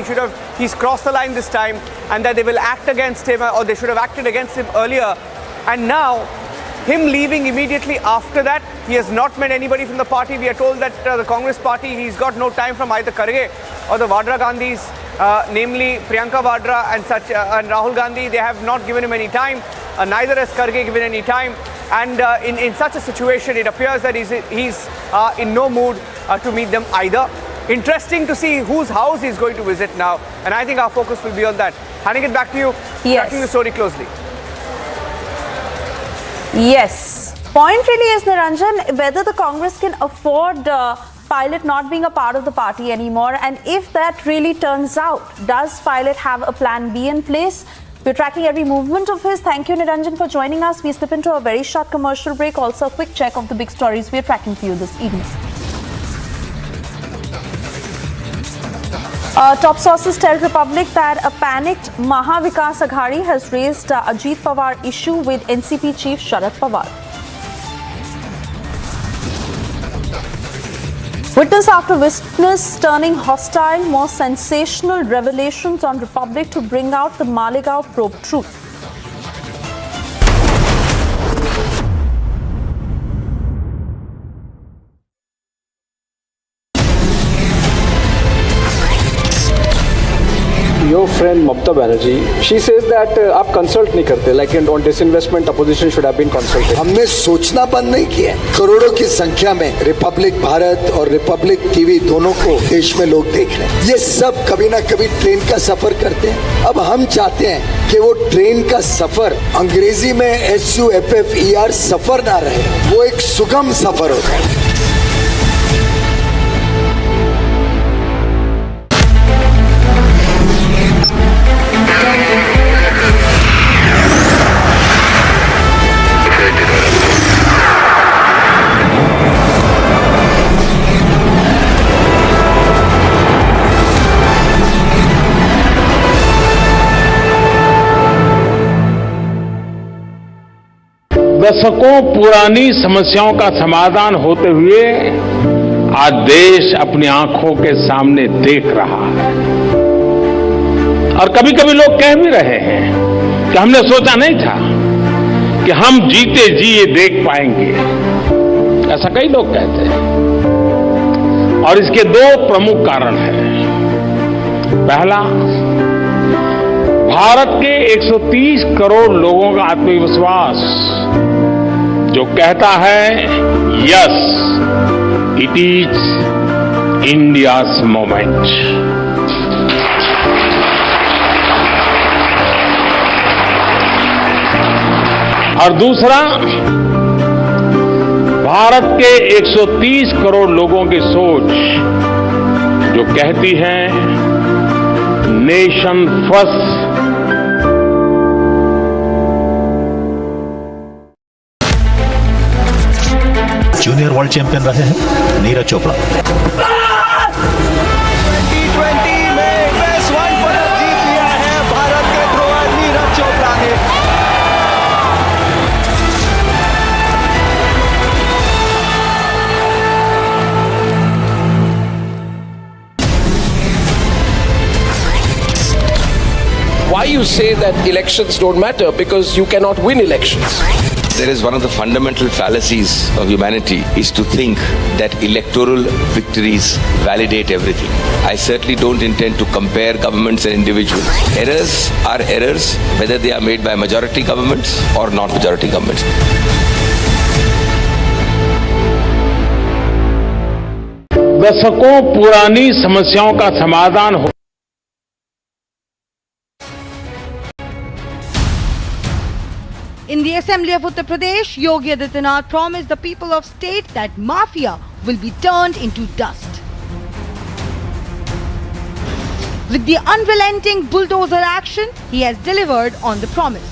Speaker 2: he's crossed the line this time, and that they will act against him, or they should have acted against him earlier. And now, him leaving immediately after that, he has not met anybody from the party. We are told that the Congress party, he's got no time from either Kharge or the Vadra Gandhis, namely Priyanka Vadra and Rahul Gandhi. They have not given him any time. Neither has Kharge given any time. And in such a situation, it appears that he's in no mood to meet them either. Interesting to see whose house he's going to visit now. And I think our focus will be on that. Handing it back to you, tracking the story closely.
Speaker 24: Yes. Point really is, Niranjan, whether the Congress can afford Pilot not being a part of the party anymore. And if that really turns out, does Pilot have a plan B in place? We're tracking every movement of his. Thank you, Niranjan, for joining us. We slip into a very short commercial break. Also, a quick check of the big stories we're tracking for you this evening. Top sources tell Republic that a panicked Maha Vikas Aghadi has raised Ajit Pawar issue with NCP chief Sharad Pawar. Witness after witness turning hostile, more sensational revelations on Republic to bring out the Malegaon probe truth.
Speaker 13: Your friend Mamata Banerjee, she says that आप consult नहीं करते, like on disinvestment, opposition should have been consulted.
Speaker 15: हमने सोचना बंद नहीं किया। करोड़ों की संख्या में रिपब्लिक भारत और रिपब्लिक टीवी दोनों को देश में लोग देख रहे हैं। ये सब कभी ना कभी ट्रेन का सफर करते हैं। अब हम चाहते हैं कि वो ट्रेन का सफर अंग्रेजी में SUFFER सफर ना रहे, वो एक सुगम सफर होता है।
Speaker 17: दशकों पुरानी समस्याओं का समाधान होते हुए आज देश अपनी आंखों के सामने देख रहा है। और कभी कभी लोग कह भी रहे हैं कि हमने सोचा नहीं था कि हम जीते जी ये देख पाएंगे। ऐसा कई लोग कहते हैं और इसके दो प्रमुख कारण हैं। पहला, भारत के 130 करोड़ लोगों का आत्मविश्वास जो कहता है yes, it is India's moment. और दूसरा, भारत के 130 करोड़ लोगों की सोच जो कहती है nation first.
Speaker 3: Junior world champion रहे हैं Neeraj Chopra.
Speaker 16: Why you say that elections don't matter because you cannot win elections.
Speaker 6: There is one of the fundamental fallacies of humanity is to think that electoral victories validate everything. I certainly don't intend to compare governments and individuals. Errors are errors, whether they are made by majority governments or not majority governments.
Speaker 17: दशकों पुरानी समस्याओं का समाधान हो
Speaker 12: In the Assembly of Uttar Pradesh, Yogi Adityanath promised the people of state that mafia will be turned into dust. With the unrelenting bulldozer action, he has delivered on the promise.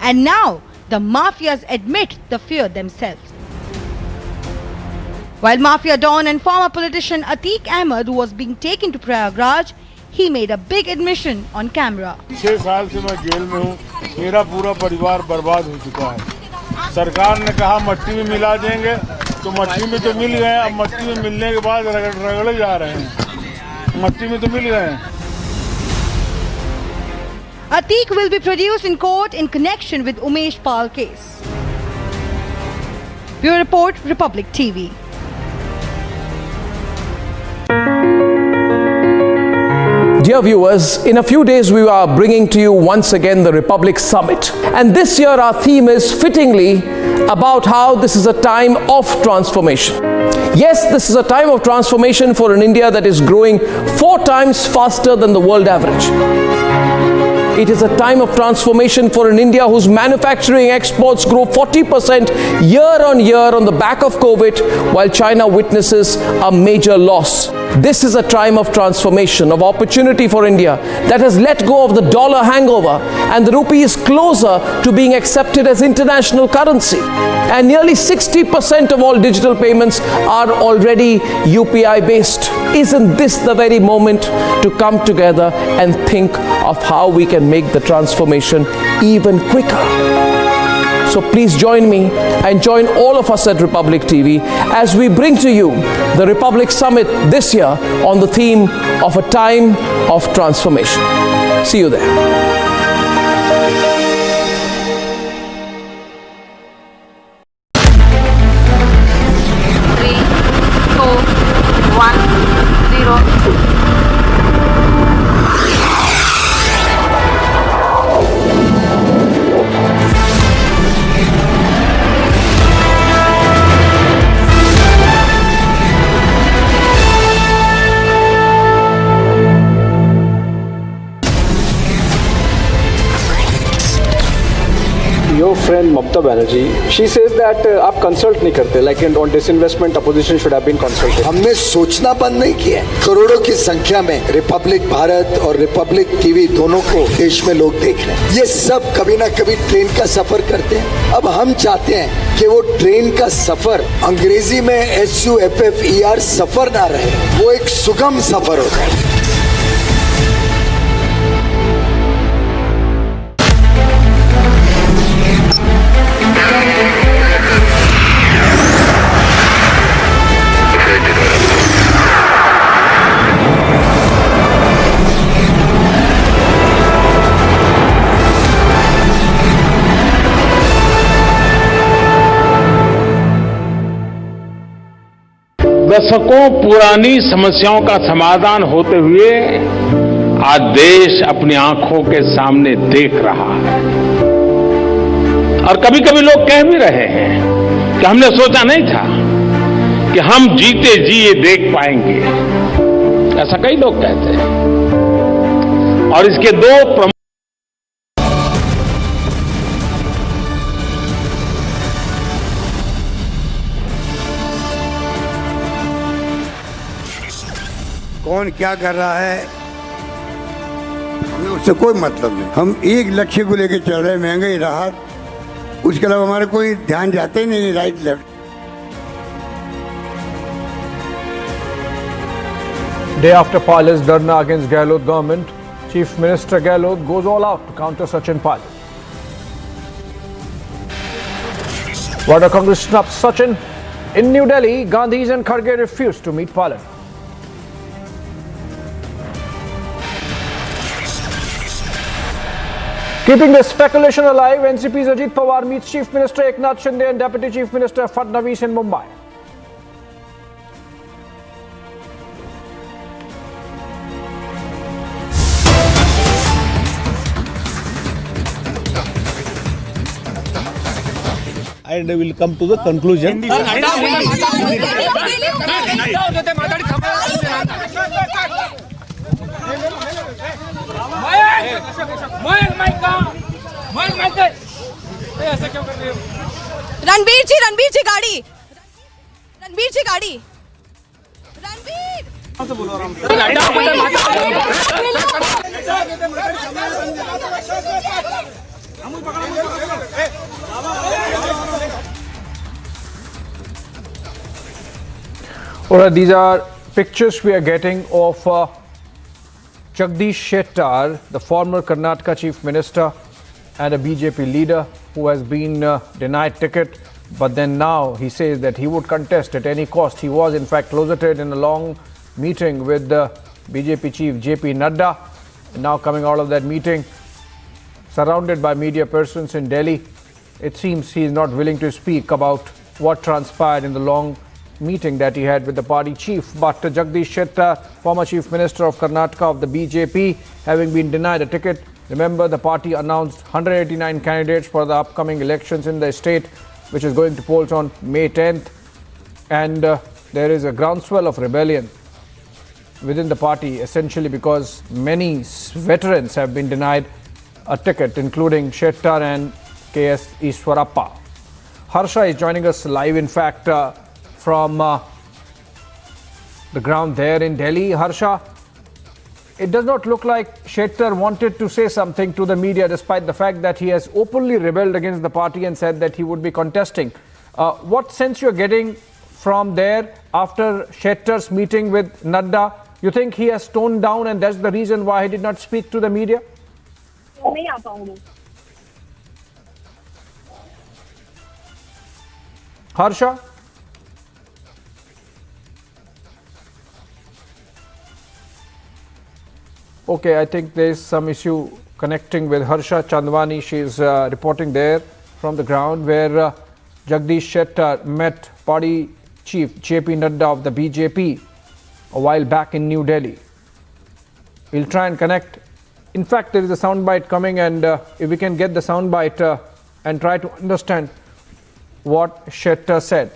Speaker 12: And now, the mafias admit the fear themselves. While Mafia Don and former politician Atiq Ahmed, who was being taken to Prayagraj, he made a big admission on camera.
Speaker 18: 6 साल से मैं jail में हूँ, मेरा पूरा परिवार बर्बाद हो चुका है। सरकार ने कहा मट्टी में मिला देंगे, तो मट्टी में तो मिल गए, अब मट्टी में मिलने के बाद रगड़े जा रहे हैं। मट्टी में तो मिल गए हैं।
Speaker 12: Atiq will be produced in court in connection with Umesh Pal case. Bureau Report, Republic TV.
Speaker 16: Dear viewers, in a few days we are bringing to you once again the Republic Summit. And this year our theme is fittingly about how this is a time of transformation. Yes, this is a time of transformation for an India that is growing 4 times faster than the world average. It is a time of transformation for an India whose manufacturing exports grow 40% year on year on the back of COVID, while China witnesses a major loss. This is a time of transformation, of opportunity for India that has let go of the dollar hangover, and the rupee is closer to being accepted as international currency. And nearly 60% of all digital payments are already UPI based. Isn't this the very moment to come together and think of how we can make the transformation even quicker? So please join me and join all of us at Republic TV as we bring to you the Republic Summit this year on the theme of a time of transformation. See you there.
Speaker 13: Your friend Mamata Banerjee, she says that आप consult नहीं करते, like on disinvestment, opposition should have been consulted.
Speaker 15: हमने सोचना बंद नहीं किया। करोड़ों की संख्या में रिपब्लिक भारत और रिपब्लिक टीवी दोनों को देश में लोग देख रहे हैं। ये सब कभी ना कभी ट्रेन का सफर करते हैं। अब हम चाहते हैं कि वो ट्रेन का सफर अंग्रेजी में SUFFER सफर ना रहे, वो एक सुगम सफर हो जाए।
Speaker 17: दशकों पुरानी समस्याओं का समाधान होते हुए आज देश अपनी आंखों के सामने देख रहा है। और कभी कभी लोग कह भी रहे हैं कि हमने सोचा नहीं था कि हम जीते जी ये देख पाएंगे। ऐसा कई लोग कहते हैं। और इसके 2 प्रमुख
Speaker 8: कौन क्या कर रहा है हमें उससे कोई मतलब नहीं। हम एक लक्ष्य को लेकर चल रहे हैं, महंगाई राहत, उसके अलावा हमारे कोई ध्यान जाते ही नहीं right left.
Speaker 11: Day after Pilot's dharna against Gehlot government, Chief Minister Gehlot goes all out to counter Sachin Pilot. Vadra Congress snaps Sachin. In New Delhi, Gandhis and Kharge refused to meet Pilot. Keeping the speculation alive, NCP's Ajit Pawar meets Chief Minister Eknath Shinde and Deputy Chief Minister Fadnavis in Mumbai.
Speaker 14: And will come to the conclusion.
Speaker 19: Ranbir ji गाड़ी, रणबीर जी गाड़ी, Ranbir.
Speaker 11: Alright, these are pictures we are getting of Jagdish Shettar, the former Karnataka Chief Minister and a BJP leader who has been denied ticket, but then now he says that he would contest at any cost. He was in fact closeted in a long meeting with the BJP chief JP Nadda. And now coming out of that meeting, surrounded by media persons in Delhi, it seems he is not willing to speak about what transpired in the long meeting that he had with the party chief. But Jagdish Shettar, former chief minister of Karnataka of the BJP, having been denied a ticket. Remember, the party announced 189 candidates for the upcoming elections in the state, which is going to polls on May 10th. And there is a groundswell of rebellion within the party, essentially because many veterans have been denied a ticket, including Shettar and KS Ishwarappa. Harsha is joining us live, in fact, from the ground there in Delhi. Harsha, it does not look like Shettar wanted to say something to the media, despite the fact that he has openly rebelled against the party and said that he would be contesting. What sense you're getting from there after Shettar's meeting with Nadda? You think he has toned down and that's the reason why he did not speak to the media? Harsha? Okay, I think there is some issue connecting with Harsha Chandwani. She is reporting there from the ground where Jagdish Shettar met party chief JP Nadda of the BJP a while back in New Delhi. We'll try and connect. In fact, there is a soundbite coming, and if we can get the soundbite and try to understand what Shettar said.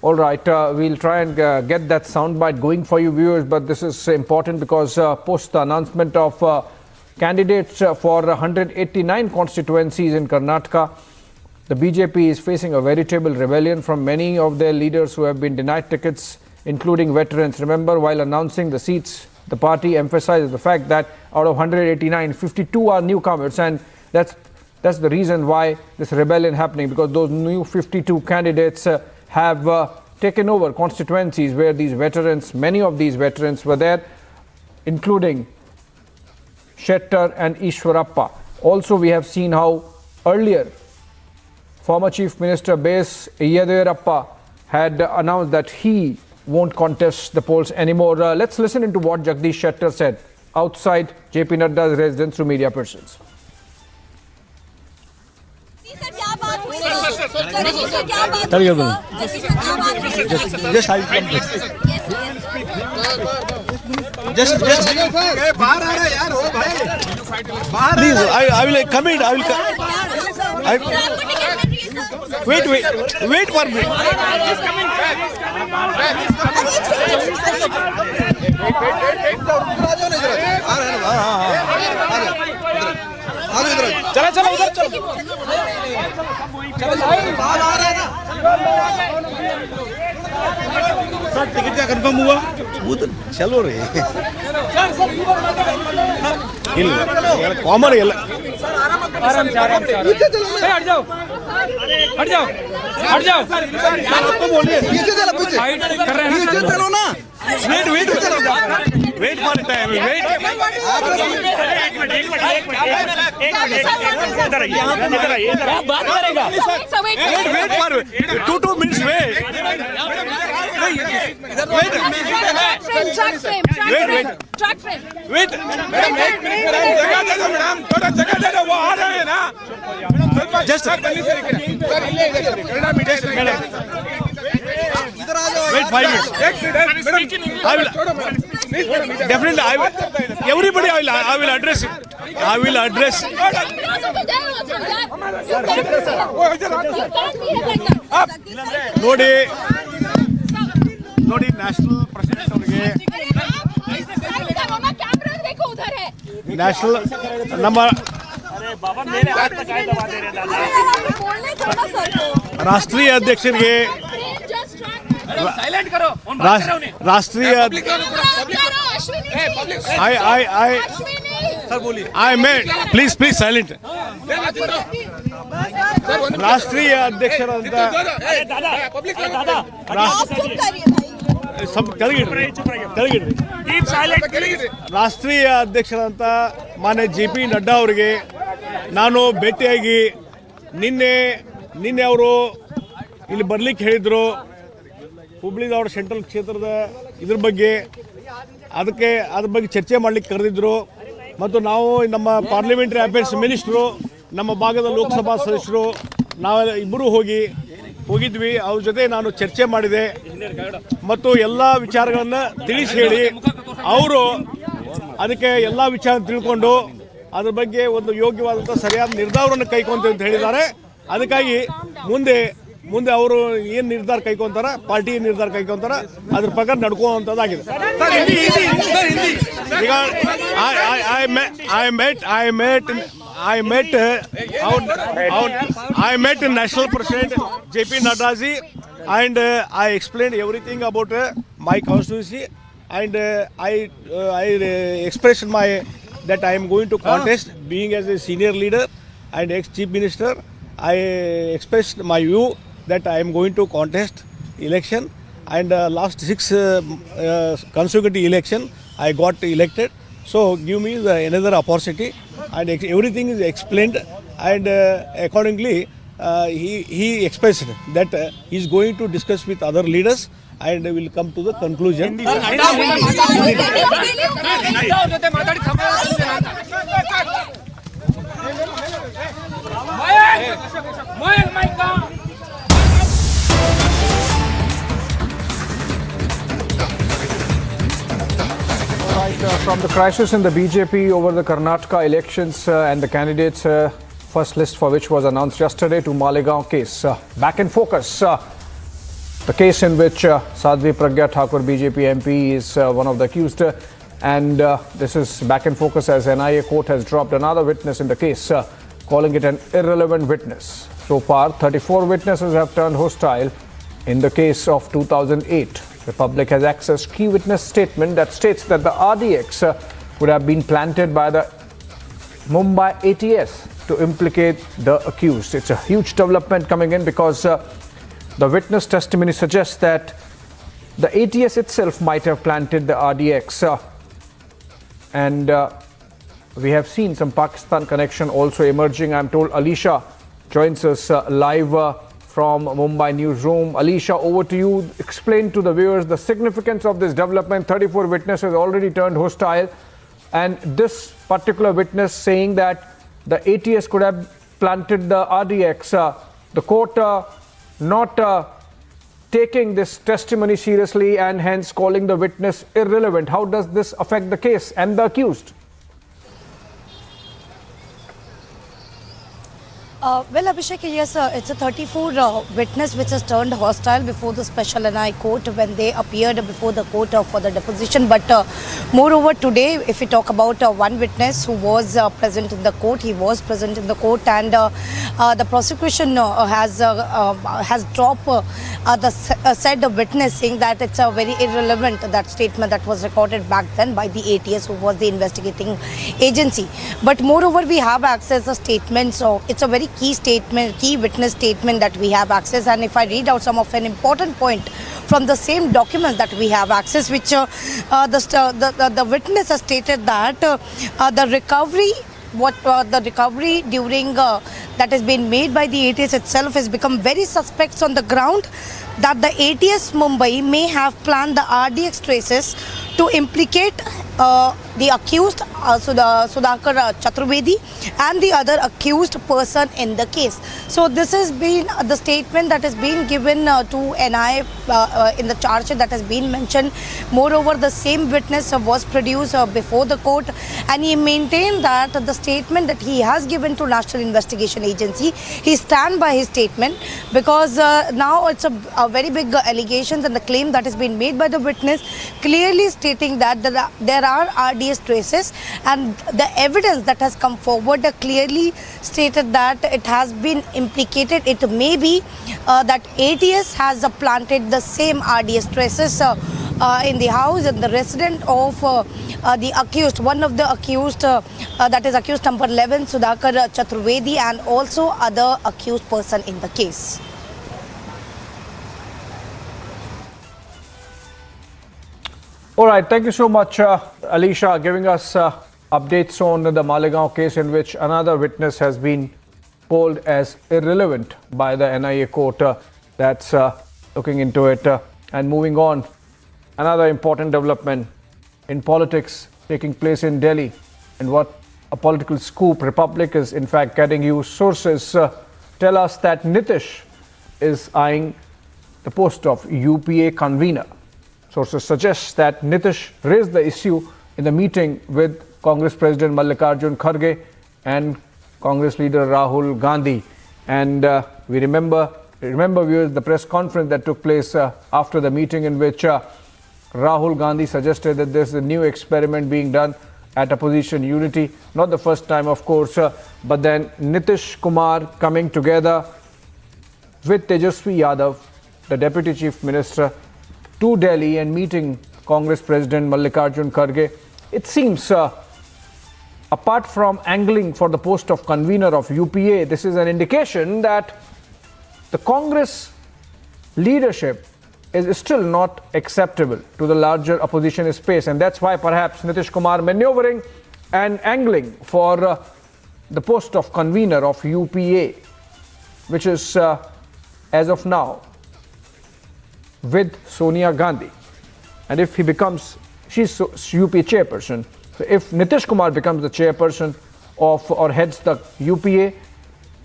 Speaker 11: All right, we'll try and get that soundbite going for you viewers, but this is important because post the announcement of candidates for 189 constituencies in Karnataka, the BJP is facing a veritable rebellion from many of their leaders who have been denied tickets, including veterans. Remember, while announcing the seats, the party emphasizes the fact that out of 189, 52 are newcomers, and that's the reason why this rebellion happening, because those new 52 candidates have taken over constituencies where these veterans, many of these veterans were there, including Shettar and Ishwarappa. Also, we have seen how earlier former Chief Minister B.S. Yediyurappa had announced that he won't contest the polls anymore. Let's listen into what Jagdish Shettar said outside JP Nadda's residence to media persons.
Speaker 14: Please, I will come in. Wait for me.
Speaker 22: चलो चलो उधर चलो
Speaker 14: sir ticket क्या confirm हुआ वो तो चलो रे कॉमन है
Speaker 22: आराम से हट जाओ
Speaker 14: आपको बोलिए पीछे चलो पीछे
Speaker 22: कर रहे हैं
Speaker 14: पीछे चलो ना वेट फॉर टाइम वेट इधर आइए बात करेगा वेट फॉर 2 मिनट्स वेट इधर वेट मैडम जगह दे दो मैडम थोड़ा जगह दे दो वो आ रहे हैं ना just wait 5 minutes I will definitely everybody I will address it ನೋಡಿ ನ್ಯಾಷನಲ್ ಪ್ರೆಸಿಡೆಂಟ್ ಅವರಿಗೆ ನ್ಯಾಷನಲ್ ನಮ್ಮ ರಾಷ್ಟ್ರೀಯ ಅಧ್ಯಕ್ಷರಿಗೆ राष्ट्रीय I met please silent राष्ट्रीय अध्यक्षರಂತ ರಾಷ್ಟ್ರೀಯ ಅಧ್ಯಕ್ಷರಂತ ಮಾನ್ಯ JP ನಡ್ಡಾ ಅವರಿಗೆ ನಾನು ಭೇಟಿಯಾಗಿ ನಿನ್ನೆ ಅವರು ಇಲ್ಲಿ ಬರ್ಲಿಕ್ಕೆ ಹೇಳಿದ್ರು ಹುಬ್ಳಿದವರ ಸೆಂಟ್ರಲ್ ಕ್ಷೇತ್ರದ ಇದ್ರ ಬಗ್ಗೆ ಅದ್ರ ಬಗ್ಗೆ ಚರ್ಚೆ ಮಾಡಲಿಕ್ಕೆ ಕರೆದಿದ್ರು ಮತ್ತು ನಾವು ನಮ್ಮ ಪಾರ್ಲಿಮೆಂಟರಿ ಅಫೇರ್ಸ್ ಮಿನಿಸ್ಟ್ರು ನಮ್ಮ ಭಾಗದ ಲೋಕಸಭಾ ಸದಸ್ಯರು ನಾವು ಇಬ್ಬರು ಹೋಗಿದ್ವಿ ಅವ್ರ ಜೊತೆ ನಾನು ಚರ್ಚೆ ಮಾಡಿದೆ ಮತ್ತು ಎಲ್ಲ ವಿಚಾರಗಳನ್ನು ತಿಳಿಸಿ ಹೇಳಿ ಅವರು ಅದಕ್ಕೆ ಎಲ್ಲ ವಿಚಾರ ತಿಳ್ಕೊಂಡು ಅದ್ರ ಬಗ್ಗೆ ಒಂದು ಯೋಗ್ಯವಾದಂಥ ಸರಿಯಾದ ನಿರ್ಧಾರವನ್ನು ಕೈಗೊಂತೀವಿ ಅಂತ ಹೇಳಿದ್ದಾರೆ ಅದಕ್ಕಾಗಿ ಮುಂದೆ ಅವರು ಏನು ನಿರ್ಧಾರ ಕೈಗೊಂತಾರ ಪಾರ್ಟಿ ನಿರ್ಧಾರ ಕೈಗೊಂತಾರ ಅದ್ರ ಪ್ರಕಾರ ನಡ್ಕೊಳ್ಳುವಂಥದ್ದಾಗಿದೆ ಈಗ I met National President JP Nadda ji and I explained everything about my constituency and I expressed that I am going to contest being as a senior leader and ex-chief minister. I expressed my view that I am going to contest election and last 6 consecutive election I got elected. So give me another opportunity and everything is explained and accordingly he expressed that he is going to discuss with other leaders and will come to the conclusion.
Speaker 11: From the crisis in the BJP over the Karnataka elections and the candidates, first list for which was announced yesterday, to Malegaon case. Back in focus, the case in which Sadhvi Pragya Thakur, BJP MP, is one of the accused. And this is back in focus as NIA court has dropped another witness in the case, calling it an irrelevant witness. So far, 34 witnesses have turned hostile in the case of 2008. The public has accessed key witness statement that states that the RDX would have been planted by the Mumbai ATS to implicate the accused. It's a huge development coming in because the witness testimony suggests that the ATS itself might have planted the RDX. And we have seen some Pakistan connection also emerging. I'm told Alisha joins us live from Mumbai newsroom. Alisha, over to you. Explain to the viewers the significance of this development. 34 witnesses already turned hostile, and this particular witness saying that the ATS could have planted the RDX. The court not taking this testimony seriously and hence calling the witness irrelevant. How does this affect the case and the accused?
Speaker 7: Well, Abhishek, yes, it's a 34 witness which has turned hostile before the special NI court when they appeared before the court for the deposition. But moreover, today, if we talk about one witness who was present in the court, he was present in the court, and the prosecution has dropped the said witness, saying that it's a very irrelevant, that statement that was recorded back then by the ATS, who was the investigating agency. But moreover, we have access to statements, so it's a very key witness statement that we have access. And if I read out some of an important point from the same documents that we have access, which the witness has stated that the recovery what the recovery during that has been made by the ATS itself has become very suspect on the ground, that the ATS Mumbai may have planned the RDX traces to implicate the accused Sudhakar Chaturvedi and the other accused person in the case. So this has been the statement that has been given to NI in the charge that has been mentioned. Moreover, the same witness was produced before the court, and he maintained that the statement that he has given to National Investigation Agency, he stand by his statement, because now it's a very big allegation and the claim that has been made by the witness, clearly stating that there are RDS traces, and the evidence that has come forward clearly stated that it has been implicated. It may be that ATS has planted the same RDS traces in the house and the resident of the accused, one of the accused, that is accused number 11, Sudhakar Chaturvedi, and also other accused person in the case.
Speaker 11: All right, thank you so much, Alisha, giving us updates on the Malegaon case, in which another witness has been polled as irrelevant by the NIA court. That's looking into it. And moving on, another important development in politics taking place in Delhi, and what a political scoop Republic is in fact getting you. Sources tell us that Nitish is eyeing the post of UPA convener. Sources suggest that Nitish raised the issue in the meeting with Congress President Mallikarjun Kharge and Congress leader Rahul Gandhi. And we remember viewers the press conference that took place after the meeting, in which Rahul Gandhi suggested that there's a new experiment being done at opposition unity. Not the first time, of course, but then Nitish Kumar coming together with Tejasvi Yadav, the Deputy Chief Minister, to Delhi and meeting Congress President Mallikarjun Kharge. It seems, apart from angling for the post of convener of UPA, this is an indication that the Congress leadership is still not acceptable to the larger opposition space, and that's why perhaps Nitish Kumar maneuvering and angling for the post of convener of UPA, which is as of now with Sonia Gandhi. And if he becomes, she's UPA chairperson, so if Nitish Kumar becomes the chairperson of or heads the UPA,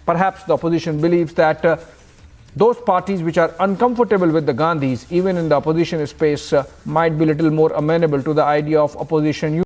Speaker 11: perhaps the opposition believes that those parties which are uncomfortable with the Gandhis, even in the opposition space, might be little more amenable to the idea of opposition